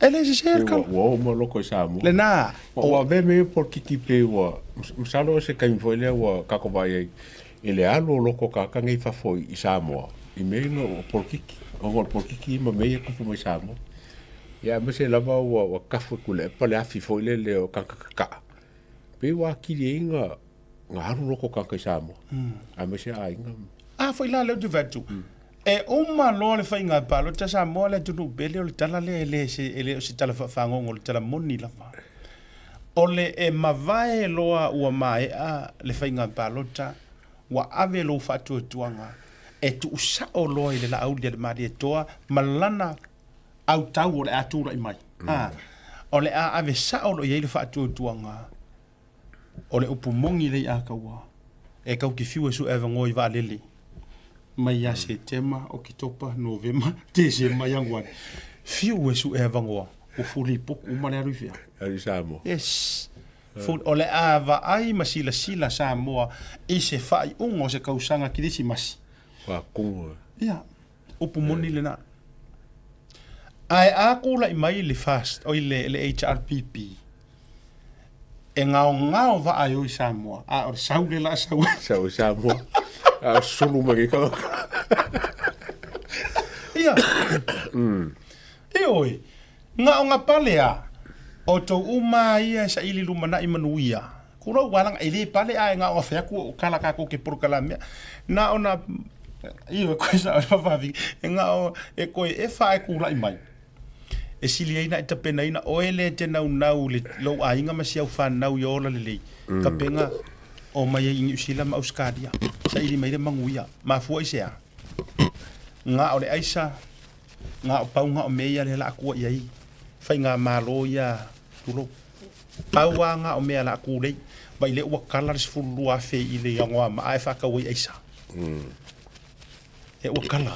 Speaker 1: ele se cerca
Speaker 8: wo mo loko Samoa
Speaker 1: le na
Speaker 8: o ve me por kikipe wo msalo se kai foi le wo kako vai ele alo loko ka ngai fa foi i Samoa i me no por kiki o por kiki ma me ko fu mai Samoa ya me se lava wo kafu kule pa le afi foi le o ka pe wa kiringa ngaru loko ka Samoa a me se ai nga
Speaker 1: foi lá le du vetu e uma lo le fai nga palo ta sa mo le tu bele o le tala le se tala fa ngol le tala moni la fa ole e mavae loa ua mai a le fai nga palo ta wa ave lo fa tu tuanga e tu sa o lo le la audia le mari toa malana au tau le atura i mai ole a ave sa o lo ye le fa tu tuanga ole upu mongi le a kawa e kau ki fiu su eva ngoi va lele mai ya setema okitopa novema dezembra yangwan fiu su eva ngo o fuli pok uma le rifia
Speaker 8: ari Samoa
Speaker 1: yes fu ole ava ai masila sila Samoa i se fai ungo se kausanga kilisi masi
Speaker 8: wa kungo
Speaker 1: ya upu moni le na ai akula i mai le fast o le HRPP e ngao va ai o Samoa a o saule la
Speaker 8: Samoa a sulu magi ka
Speaker 1: ia oi nga palea o to uma ia sa ili lumana i manuia kura walang ili palea nga o fea ku kala ka ko ke por kala me na ona io ko sa fa vi nga o e ko e fa ku la mai e sili ina ta pena ina o ele te nau le lo ainga ma sia fa nau yo la le ka penga o mai i sila ma uskadia sa ili mai le manguia ma fu isia nga o le aisa nga o pau nga o meia le la ku ia fai nga malo ia tulo pau nga o mea la ku le vai le wa kala se fu lua fe i le ngwa ma ai fa ka wi aisa e wa kala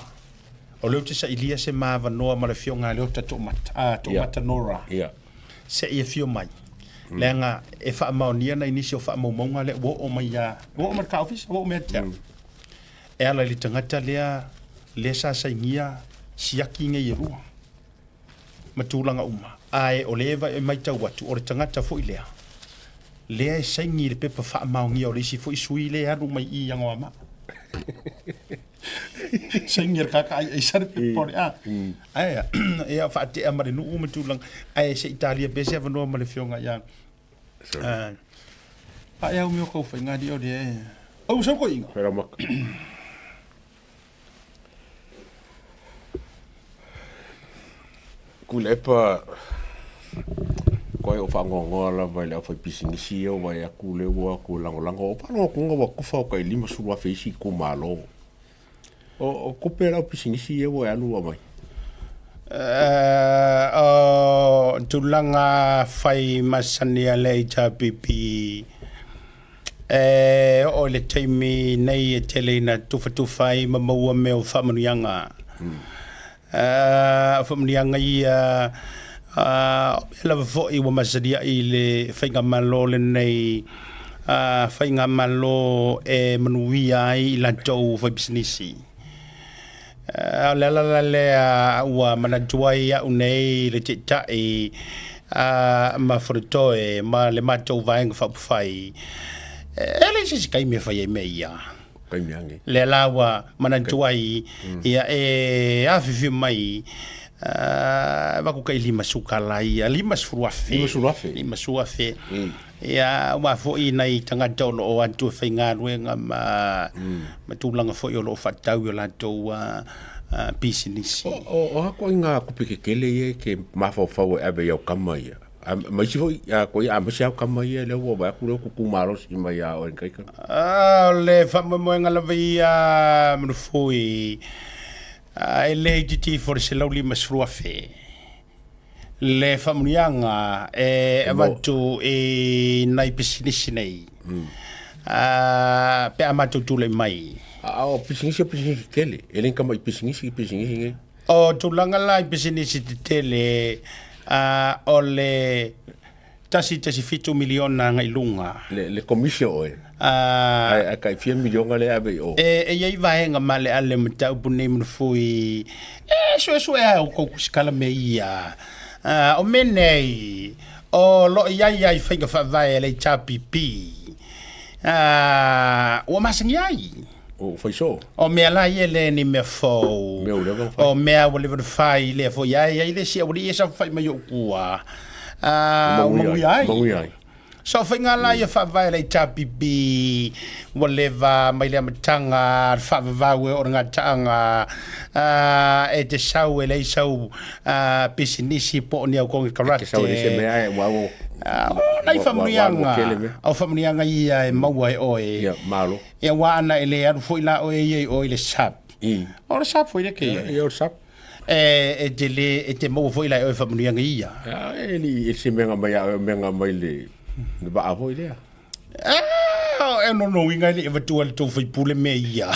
Speaker 1: o le te sa ilia se ma va no ma le fio nga le o to mata nora se ia fio mai lenga e fa maunia na inisio fa mo nga le o mai ya o ma ka office o me te e ala li tangata le sa ingia siaki nge yeru matulanga uma ai o le vai mai tau atu o le tangata fo i lea lea e saingi le pepa wha maungi o le isi fo i sui le anu mai i ango ama saingi le kaka ai sare pepa le a ai e a wha te amare nu ume tūlang ai se Italia bese ava noa ma le fionga ia pa e au mio kou whai ngadi o le au sa ko inga
Speaker 8: Pera maka. Kule epa koe o whangongoa la vai leo whai pisinisi o vai a kule ua ku lango o pano kunga wa kufa o kai lima surua feisi ku malo o kupera o pisinisi e wa anu wa mai
Speaker 1: o tulanga whai masania le ta pipi o le teimi nei e tele na tufa ma maua me o whamanianga whamanianga ia lava fo'i wa masadia i le whainga malo le nei whainga malo e manuia ai i lantou whai businessi le ua manatuai au nei le te tai ma wharetoe ma le matou vaenga whapufai ele se kai me fai me ia
Speaker 8: kai miangi
Speaker 1: le lawa manatuai ia e afifi mai va ku kai lima sukalai lima suafe ia wa fo i nei tanga tolo o atu fainga ruenga ma tulanga fo i lo fatau la to business
Speaker 8: o ko inga ku pikekele ye ke mafo ave yo kamai mai si foi ko ia mas au kamai le wo ba ku ku maro si mai o en kai
Speaker 1: le fa mo ngala via mo foi LGT for Silauli Masruafe le famunianga avatu e nai pisinisi nei pe amatu tule mai
Speaker 8: o pisinisi kele elen kama pisinisi
Speaker 1: o tulanga la pisinisi tele o le tasi fitu miliona ngai lunga
Speaker 8: le commission oe ai kai 4 miliona le ave o
Speaker 1: ia vaenga male ale mtau pune mfui so o ko skala me ia o menei o lo ia finga fa vai le chapipi o masingai
Speaker 8: o foi so
Speaker 1: o me la ele ni me fo o me o le fai le fo ia le si o le sa fai mai o kua
Speaker 8: Mauiai.
Speaker 1: So whainga la ia whawai lei tapipi walewa mai lea matanga whawawawe o ngā tanga e te sau e lei sau pisinisi po ni au kongi karate.
Speaker 8: Ke sau e se mea e wau.
Speaker 1: Nei whamurianga. Au whamurianga ia e maua e oe.
Speaker 8: Ia, malo.
Speaker 1: Ia wana e le aru fwoi la oe i oe le sap. O le sap fwoi le ke.
Speaker 8: Ia o le sap.
Speaker 1: E te maua fwoi la oe whamurianga ia.
Speaker 8: E ni e se menga mai le ba avo ile.
Speaker 1: E no inga le vatua le tau fai pule me ia.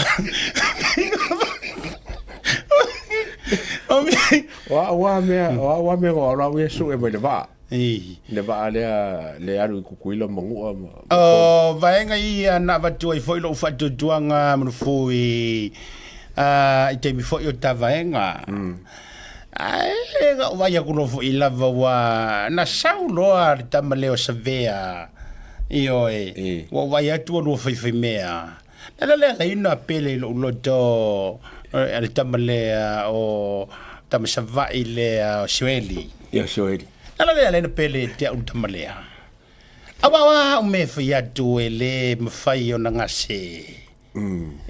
Speaker 8: Wa me ora we so e mai le ba. Le ba le aru kukuila mangua.
Speaker 1: Vaenga ia na vatua I foi lo fatu tuanga mo foi I te mi foi o tavaenga. Ai ga vai kuno foi lava wa na sauloa tamaleo savea. Ioe. Wa vai atu no foi mea. La ina pele lo do ale tamalea o tamasavai le Sweli.
Speaker 8: Ia Sweli.
Speaker 1: Ala le pele te au tamalea. Awa o me fia tu ele mfai o ngase.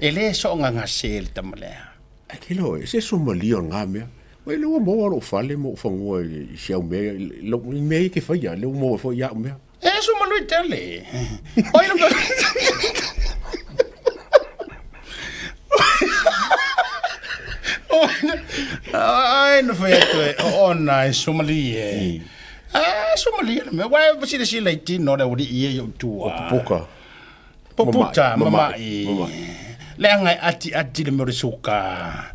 Speaker 1: Ele so ngase le tamalea.
Speaker 8: Akilo se so malio ngamea. Wai le mo ro fale mo fango se o me lo me ke fai le mo fo ya me.
Speaker 1: So malo tele. Oi no. Ai no fai tu ona Somalia. Somalia me wai vasi si leiti no le uri ia tu. Poputa mama le ngai ati le mo suka.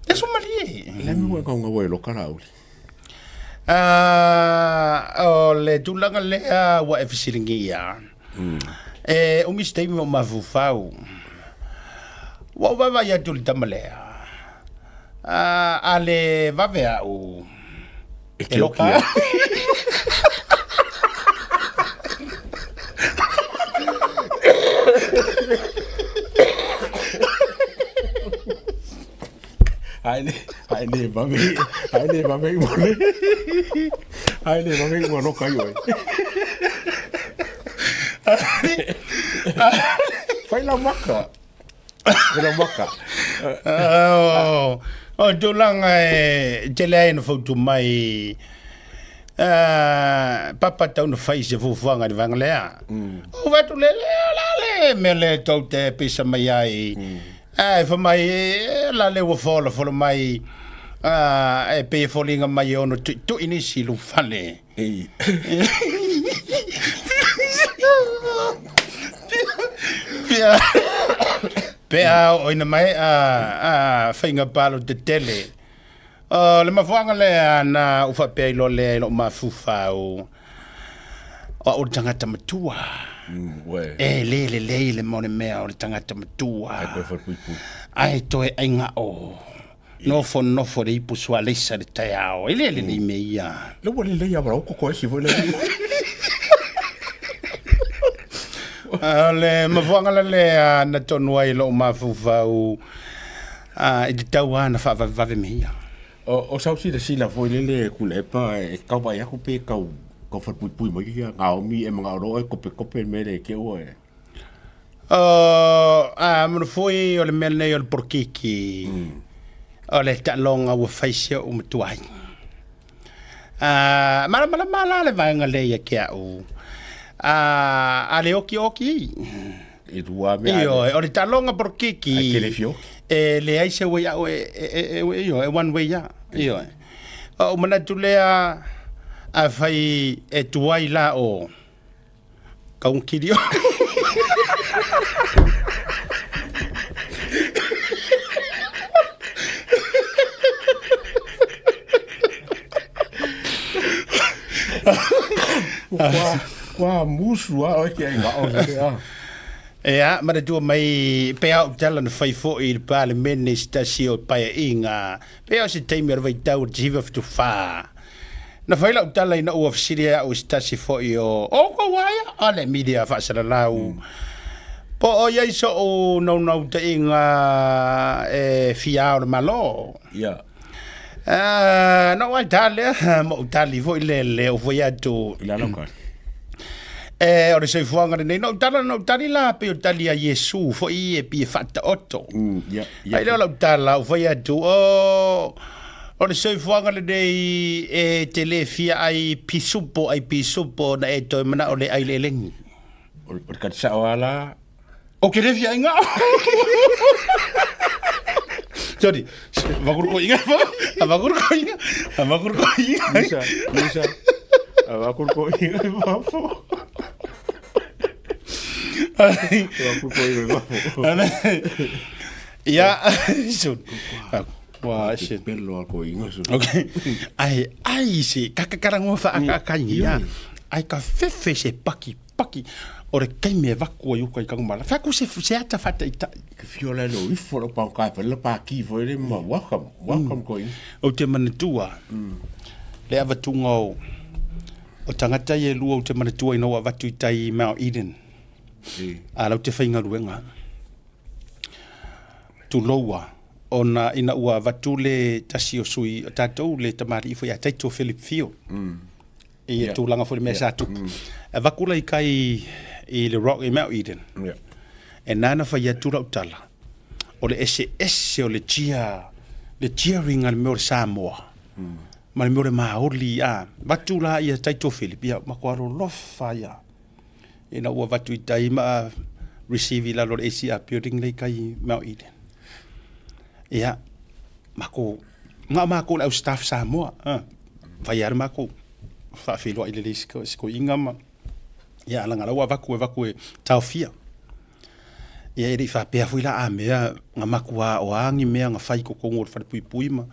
Speaker 1: E Somalia.
Speaker 8: Le mo ko ngwa lo karauli.
Speaker 1: O le tulanga le wa e fisiringia. O mi stay mo mavufau. Wa va ya tul tamalea. Ale va vea o
Speaker 8: Ke loka. Hai ne mame mo le. Hai ne mame mo no kai oi. Fai la maka. Fai la maka.
Speaker 1: Oh, tulang jelain foto mai papa tau no fai se fufuanga de vanglea. O vai tu le mele tau te pisa mai ai. Ai fa mai la le wo fola mai e pe folinga mai ono tu inisi lu fale.
Speaker 8: Ei.
Speaker 1: Pea o ina mai whainga palo te tele. Le mafuanga le na ufa pea ilo le ilo mafufa o tangata matua. Le mone mea o le tangata matua. Ai toe ainga o. Nofo le ipu sua leisa le tai ao. Le me ia.
Speaker 8: Le wale le ia wala oko koe si vole.
Speaker 1: Le mafuanga le na tonua ilo mafufa o i te tau ana whave me ia.
Speaker 8: O sau si la foi le kule pa e kau vai aku pe kau whapui mai kia ngao mi e mga roe kope mere ke oe.
Speaker 1: Mano foi o le mele o le porkiki. O le talonga ua whaisia o matuai. Mala le vaenga le ia kia o. Ale oki.
Speaker 8: I tua me
Speaker 1: Iyo, o le talonga porkiki.
Speaker 8: Ai kele fio.
Speaker 1: Le aise we ya e one way ya. Iyo. O mana tulea a fai e tuai la o kaunkirio.
Speaker 8: Wa musu a o ke nga o le
Speaker 1: Ea, mara tua mai pea o tala na whai fo i pale mene stasi o paia inga. Pea o se teimi arwai tau jiva fitu wha. Na whai lau tala ina ua fsiria o stasi fo i o kawaia. Ale media whaasara lau. Po o iai so o nau ta inga fia o na malo.
Speaker 8: Ya.
Speaker 1: No wai tale, mo tali fo i le o fo i atu.
Speaker 8: Ila loka.
Speaker 1: O le sei fuanga nei no tali la pe o tali a Yesu fo i e pi fatta otto.
Speaker 8: Ya.
Speaker 1: Ai lo tala o foi atu o le sei fuanga le dei e telefia ai pisupo na e to mana o le ai le lengi.
Speaker 8: O ka sa wala.
Speaker 1: O ke le fia inga. Jadi, vakur ko inga.
Speaker 8: Lisa. Vakur ko inga vapo.
Speaker 1: Ya, sun. Wah, shit.
Speaker 8: Perlo ko inga sun.
Speaker 1: Okay. Ai si kakakarang mo fa akanya. Ai ka fefe se paki. Ore kai me vaku yo kai kang mala. Faku se ata fata ita.
Speaker 8: Fiola no i foro pa ka pa le pa ki fo le ma welcome ko inga.
Speaker 1: O te manatua. Le ava tungo. O tangata ye lu o te manatua ino wa vatu tai Mount Eden. A lau te whainga ruenga. Tu loua. O na ina ua vatu le tasi o sui. O tātou le tamari ifo ia taito Philip Fio. I e tūlanga fo le mea sātu. E vakula i kai i le rock i Mount Eden. E nana whai atu rau tala. O le ese o le chia. Le chia ringa le meo le Samoa. Ma le meo le maoli a. Vatu la i a taito Philip. Ia makuaro lofa ia. Ina ua vatu i tai ma receive i lalo le ACR building le kai Mount Eden. Ia, mako le au staff Samoa. Vai ar mako. Whawhiloa i le lesko inga ma. Ia, alanga lau vaku e taufia. Ia, eri whapea fuila a mea ngā makua o angi mea ngā whai kokongo le whanapui ma.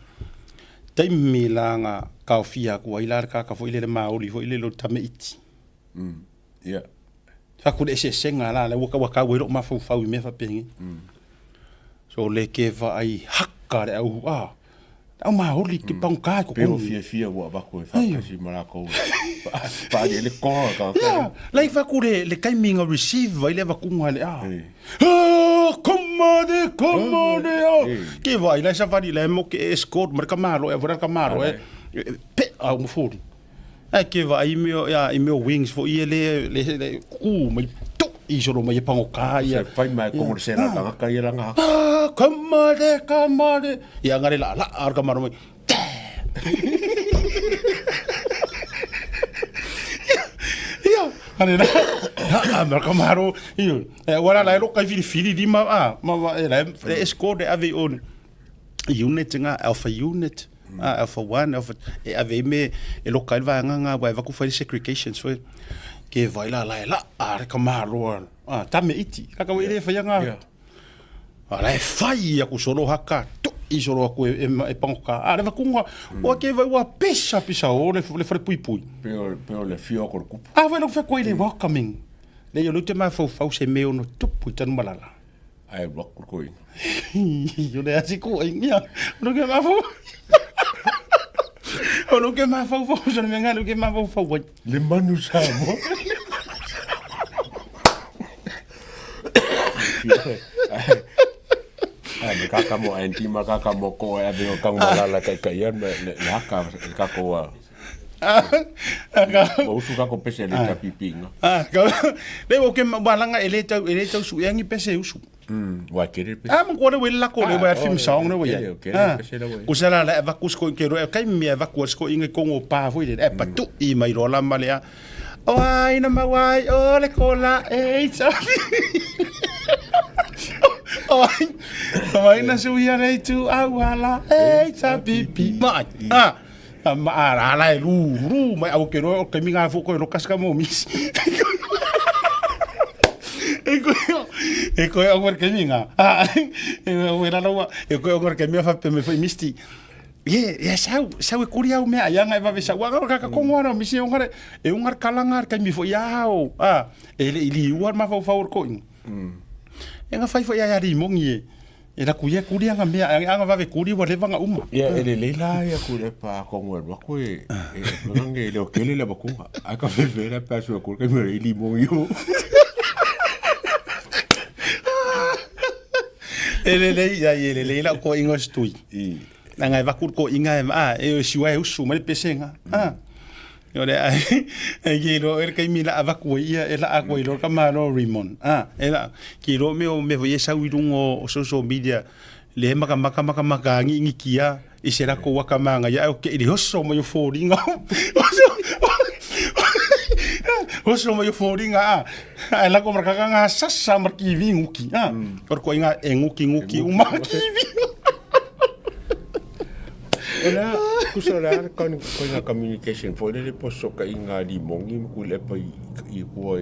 Speaker 1: Taimi la ngā kaufia kua ila kaka fo ile le maoli fo ile lo tame iti.
Speaker 8: Ia.
Speaker 1: Faku le senga la waka wero mafu me fa pengi. So le ke va ai hakka le au Au maholi ke pangka ko.
Speaker 8: Pero fia wa ba ko fa kasi mara ko. Pa le ko ka.
Speaker 1: Lai fa ku le kaiminga receive vai le va ku ngale commode. Ke vai la safari le mo ke escort mar kamaro e vora kamaro e pe au mo furi. Ke vai meu wings fo le ku mai to I soro mai pangoka
Speaker 8: ia. Fai mai ko se la ka ia nga.
Speaker 1: Kamade. Ia ngare la ar kamaro mai. Ane na, mar kamaro, iyo. Wala la ro kai fili di ma escort ave on unit nga alpha unit. Alpha 1 alpha ave me local va nga va ku fa segregations so ke vai la ar kamaro. Tame iti, kaka we fa nga. Ala fai aku solo haka to I solo aku e pangoka. Ale va kunga o ke vai wa pesa o le fre pui.
Speaker 8: Pero le fio ko ku.
Speaker 1: Vai no fa ko ile welcoming. Le yo lute ma fau se me no tupu tan malala.
Speaker 8: Ai rock ko.
Speaker 1: Yo le asi ko inga. No ke ma fau. O no ke ma fau so me ngalo ke ma fau.
Speaker 8: Le manu sa mo. Me kaka mo anti ma kaka mo ko e de ka ngala ka ia me haka ka ko mo su ka ko pese le ta pipinga
Speaker 1: le o ke balanga ele tau su yangi pese usu
Speaker 8: wa kere pese
Speaker 1: mo ko le la ko le wa film song no wa ku sala la va ku ko ke ro kai mi va ku ko inge ko ngo pa fu ile pa tu I mai ro la malea o ai na mai o le kola e sa Ai na suia nei tu awala e sa pipi mai ma ala lu mai au ke ro ke mi nga fu ko ro kaska mo mis e ko o ke mi nga e era no e ko o ke mi fa pe me foi misti sau kuria o me aya nga va vesa wa ka ko ngora mi si ngare e ungar kalangar ka mi foi yao ele ili war ma fa ko nga fai foi ya ri mongi e la kuia nga me anga va ve kuri wa leva nga uma
Speaker 8: ele leila ya ku le pa ko ngor ko e nge le o kele le ba ku a ka ve la pa so ko ke me li mongi
Speaker 1: ele leila ko ingo stui nga va ku ko inga e siwa e usu ma pesenga yo le ai giro kai mila avaku ia ela aku ilo kamaro Rimon ela kiro me voye sa widungo social media le maka ngi kia isera ko wakamanga ya ke ile hoso mo yo foringa hoso mo yo foringa ela ko marka nga sasa marki vinguki por ko inga nguki uma kivi
Speaker 8: Ela kusara kan communication for le poso ka inga di mongi ku le pa I ko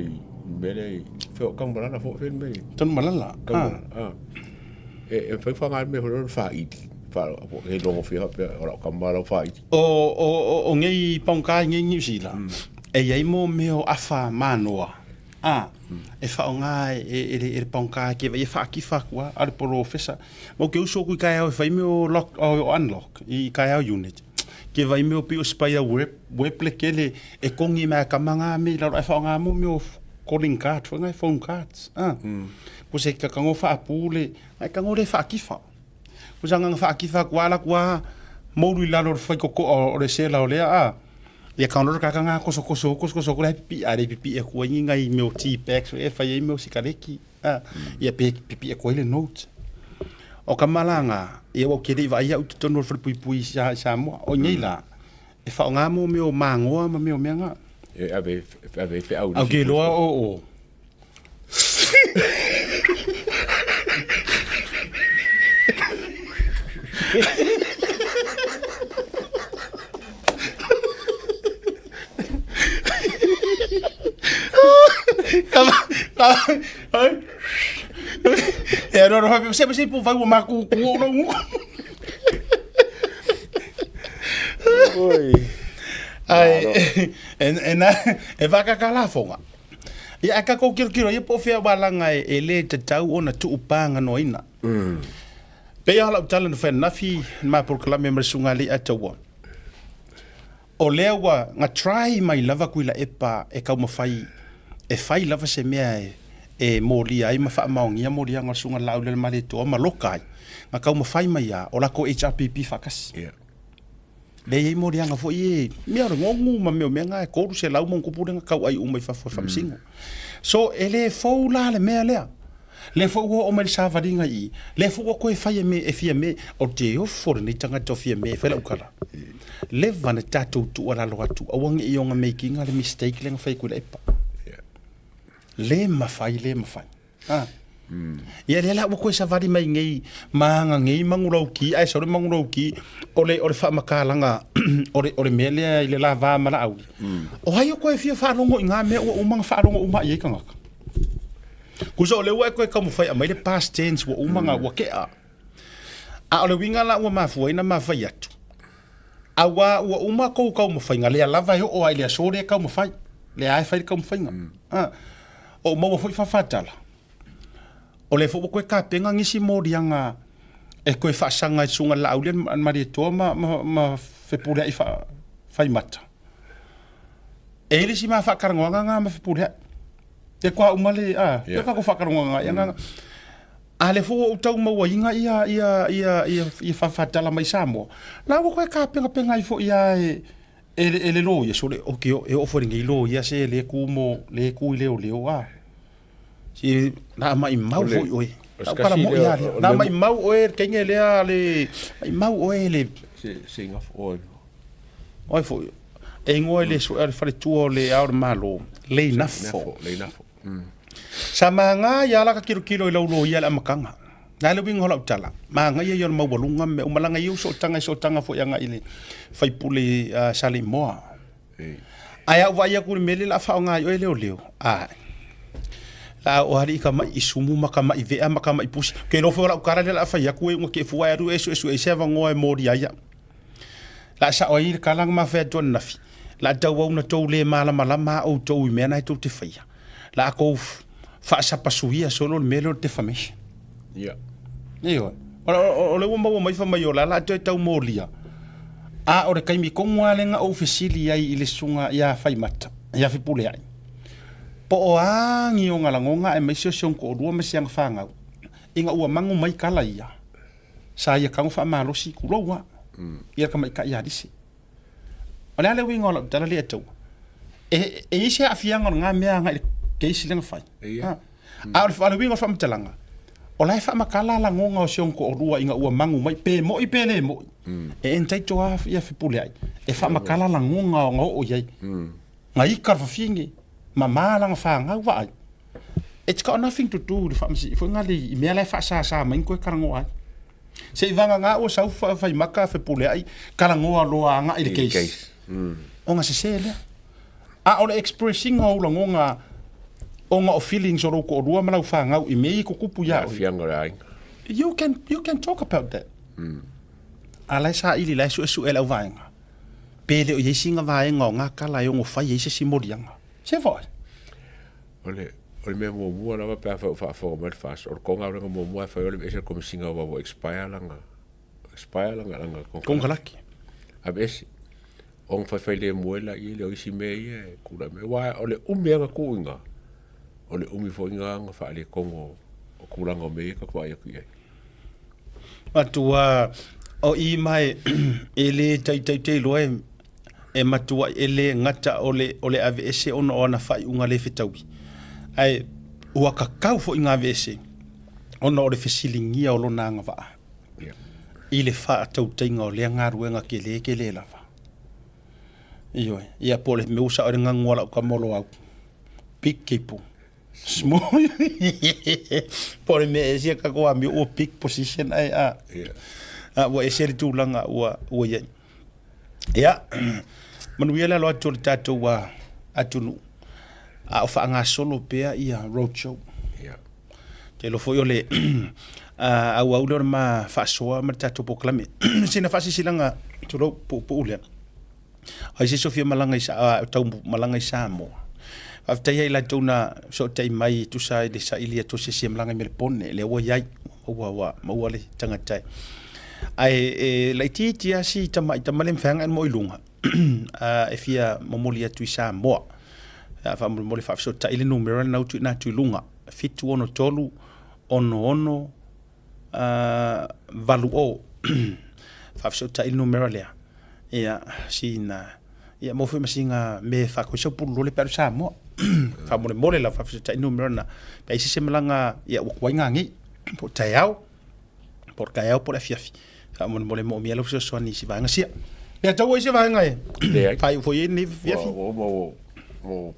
Speaker 8: bele fo kan bala fo fen me
Speaker 1: ton malala
Speaker 8: e fa fa me ho fa iti fa e lo fi ha pe ora kan bala fa iti
Speaker 1: o ngei ponka ngei New Zealand e ia mo meo afa manoa e fa nga e ponka ke vai fa ki fa kwa al professor mo ke uso ku kai o fai meu lock o unlock I kai o unit ke vai meu pi o spy web le kele e kongi ma kamanga me la fa nga mo meu calling card fa nga phone cards ku se ka ngo fa pule ai ka ngo le fa ki fa ku sanga fa ki fa kwa la kwa mo lu la lo fa ko o le se la o le ia kaunor ka nga koso la pipi are pipi e ko inga I meu tea bags e fa I meu sikareki ia pipi e ko ile note o kamalanga e o ke va ia utono for pui sa mo o ngeila e fa nga mo meu mango ma meu menga
Speaker 8: e ave fe au
Speaker 1: ke lo o Era no sempre vai o maco no
Speaker 8: oi
Speaker 1: ai e va ka la fonga e aka ko kiro e po fe balanga e le te tau ona tu upanga no ina Pe ala utala no fa nafi ma proklame me sunga le atawa. O lewa nga try mai lava kuila epa e kau mafai e fai lava se mea e moli ai ma fa maungia moli nga sunga lau le male to ma lokai nga kau mafai mai ya o la ko HRPP fakas. Le ye moli nga fo ye mea ngongu ma me nga e ko se lau mon kupu nga kau ai umai fa singo. So ele fo la le mea lea. Le fo o me sa vadinga I le fo ko e fai me e fia me o te o for ni tanga to fia me fa la ukala. Le vana tatu tu ala lo atu awang I onga making ale mistake le fai ku le pa. Le mafai ia le la ko sa vari mai ngei manga ngei mangurau ki ai sore mangurau ki ole fa makalanga ole mele ile la va mala au o hayo ko e fia fa longo nga me o manga fa longo uma ye kanga kuso le wa ko como foi a mai de past tense wo manga wa ke a ole winga la wa mafu ina mafai atu awa wa uma ko mo fai nga le la va o ai le sore ka mo fai le ai fai ka mo fai nga o mo foi fa fatala o le fo ko ka penga ngisi modianga e ko fa sanga sunga la au le mari to ma fe pura I fa fai mata e le si ma fa karangonga nga ma fe pura te kwa umale te ka ko fa karangonga nga ale fo o tau ma wa inga ia fa fatala mai samo la ko ka penga I fo ia ele lo ia so le o ke e offering I lo ia se le ku mo le ku le o si na mai mau foi oi para mo ia na mai mau oi kenge le ale mai mau oi le
Speaker 8: sing of oil
Speaker 1: oi foi e ngoi le so al fare tu le aur malo le nafo samanga ya la ka kilo lo ia la makanga na le wing hola tala manga ia yo mau bolunga me umalanga eu so tanga fo yanga ile fai pule salimoa aya wa ia ku mele la fa nga yo leo la o hari ka mai isumu maka mai vea maka mai pusi ke no fora o cara la fa ya ku ngo ke fuai ru eso e seva ngo e mori ya la sa o ir kalang ma fe ton nafi la tawa una to le mala ma o to I mena to te fia la ko fa sa pasuia solo melo te famish yo o le mo mai fa mai la to tau molia o re kai mi ko ngale nga ofisili ai ile sunga ya fai mata ya fi pule ai po o angi o ngalangonga e maisio ko rua me siang fanga inga ua mangu mai kala ia sa ia kangu fa malo si kuloa ia ka mai ka ia disi ole ale winga ola tala le tau e isi afianga nga mea nga ke isi lenga fai a ole winga fa mtalanga ola fa makala la ngonga o siong ko rua inga ua mangu mai pe mo I pele mo e entai to af ia fi pule ai e fa makala la ngonga o yai nga ikar fa fingi mama lang fa nga wa it's got nothing to do with famsi fo ngali me la fa sa mai ko karango ai se vanga nga o sa fa maka fe pule ai karango lo nga ile case o nga se le a o expressing o lo nga o nga feelings o ko ru ma la fa nga I me ko kupu ya you can talk about that ala sa ili la su el vanga pele o yesinga vanga nga kala yo fa yesi simodianga se foi
Speaker 8: ole me mo la pa fa mal fast or ko nga mo fa ole ese como singa wa expire langa con
Speaker 1: galaki
Speaker 8: abes on fa le muela I le isi me kula me wa ole umbe ku inga ole umi fo inga fa le kongo o kula ngo me ka kwa ya ku ye
Speaker 1: atua o I mai ele tai loe e matua ele ngata ole AVS ona fai unga le fitaui ai ua kakau fo inga AVS ona ole fesilingia o lona nga va ile fa tau tainga o le ngaruenga ke le lava iyo ia pole me usa o nga ngola ka molo au big kipu small pole me sia ka ko ami o big position ai wa eseri tu langa wa ya manuela lo atu tato wa atunu a fa nga solo pea ia roadshow te lo foi ole a wa ulor ma fa soa ma tato proclame sina fa silanga to lo po ule ai se sofia malanga isa tau malanga isa mo after ia la tuna so tai mai tu sai de sa ilia to se malanga me pone le wa yai ua maua le tangatai ai lai tia si tamale mfanga mo ilunga e fia momoli atu i Samoa fa momoli fa so ta ile numero na tu lunga fitu ono tolu ono valu o fa so ta ile numero le ia sina ia mo fe masinga me fa ko so pulo le per Samoa fa mole la fa so ta ile numero na pa isi semelanga ia wa ngangi po taiao por caiao por afiafi fa mole mo mielo so ni si vanga sia ya tau isi vanga e fa foi ni fiafi
Speaker 8: mo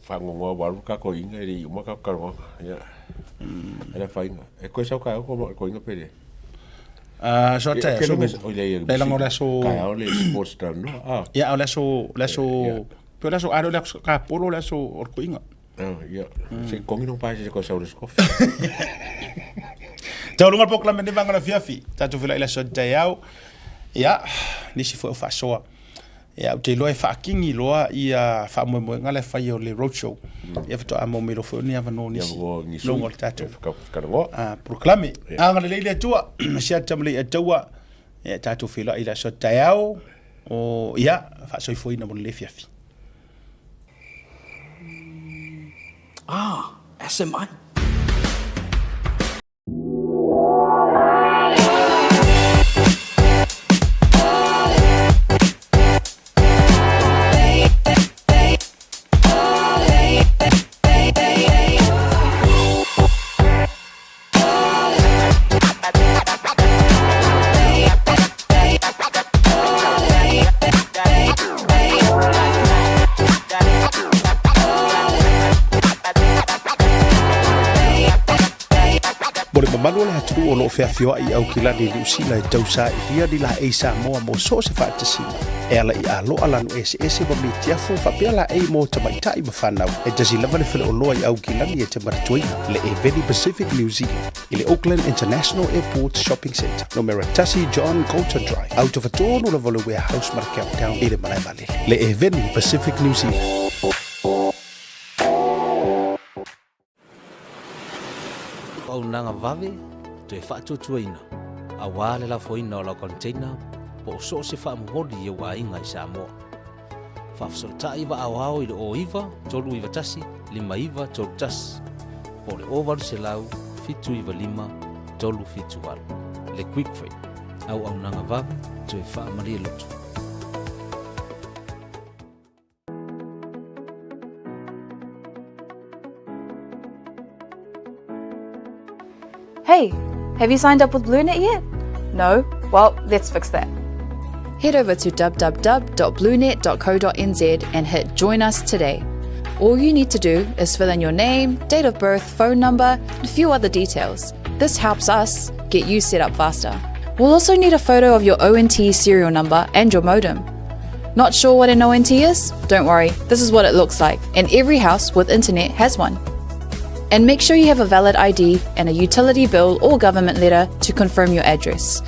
Speaker 8: fango waru ka ko inga ri mo ka ka ya era faina e ko sa ka ko inga pere
Speaker 1: so te so le la ngora so
Speaker 8: ka ole sports star no
Speaker 1: ya ole so pero la so aro la ka polo la so or ko inga
Speaker 8: ya se kongi no pa se ko sa ros ko
Speaker 1: tau lunga pokla me vanga la fiafi tatu vila ila so te yao ya ni si fo fa so ya te loe fa kingi loa ia fa mo ngale fa yo le roadshow ia to amo me lo fo ni ava no ni longo tatu proclame anga le le tua sia tamle tua ya tatu fila ila so tayao o ya fa so fo ina mo le fiafi
Speaker 10: SMI.
Speaker 1: Malu le hatu o lo fea fioa i au kila ni usila e tausa i ria di la e Samoa mo so se wha tasina. E ala i alo alanu ese wa mi tiafo fa pia la e mo tamaita i mawhanau. E tasi lava le fele o loa i au kila ni e te maratuina le e Veni Pacific New Zealand. I le Auckland International Airport Shopping Centre. No Meratasi John Coulter Drive. Out of a tonu la vole warehouse mara Cape Town i le malai vale. Le e Veni Pacific New Zealand.
Speaker 5: Au nanga vave, to e whaatutua ina. A wale la foina o la container, po o so se wha muhodi i wa inga i Samoa. Whafsota iwa au i le o iwa, tolu iwa tasi, lima iwa, tolu tasi. Po le ovaru se lau, fitu iwa lima, tolu fitu walu. Le quick free, au nanga vave, to e wha maria lotu.
Speaker 6: Hey, have you signed up with BlueNet yet? No? Well, let's fix that. Head over to www.bluenet.co.nz and hit Join Us today. All you need to do is fill in your name, date of birth, phone number, and a few other details. This helps us get you set up faster. We'll also need a photo of your ONT serial number and your modem. Not sure what an ONT is? Don't worry, this is what it looks like, and every house with internet has one. And make sure you have a valid ID and a utility bill or government letter to confirm your address.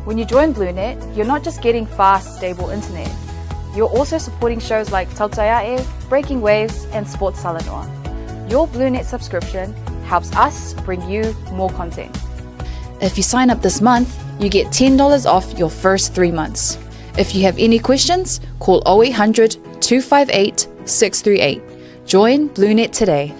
Speaker 6: When you join BlueNet, you're not just getting fast, stable internet. You're also supporting shows like Tautaiae, Breaking Waves, and Sports Salanoa. Your BlueNet subscription helps us bring you more content. If you sign up this month, you get $10 off your first 3 months. If you have any questions, call 0800 258 638. Join BlueNet today.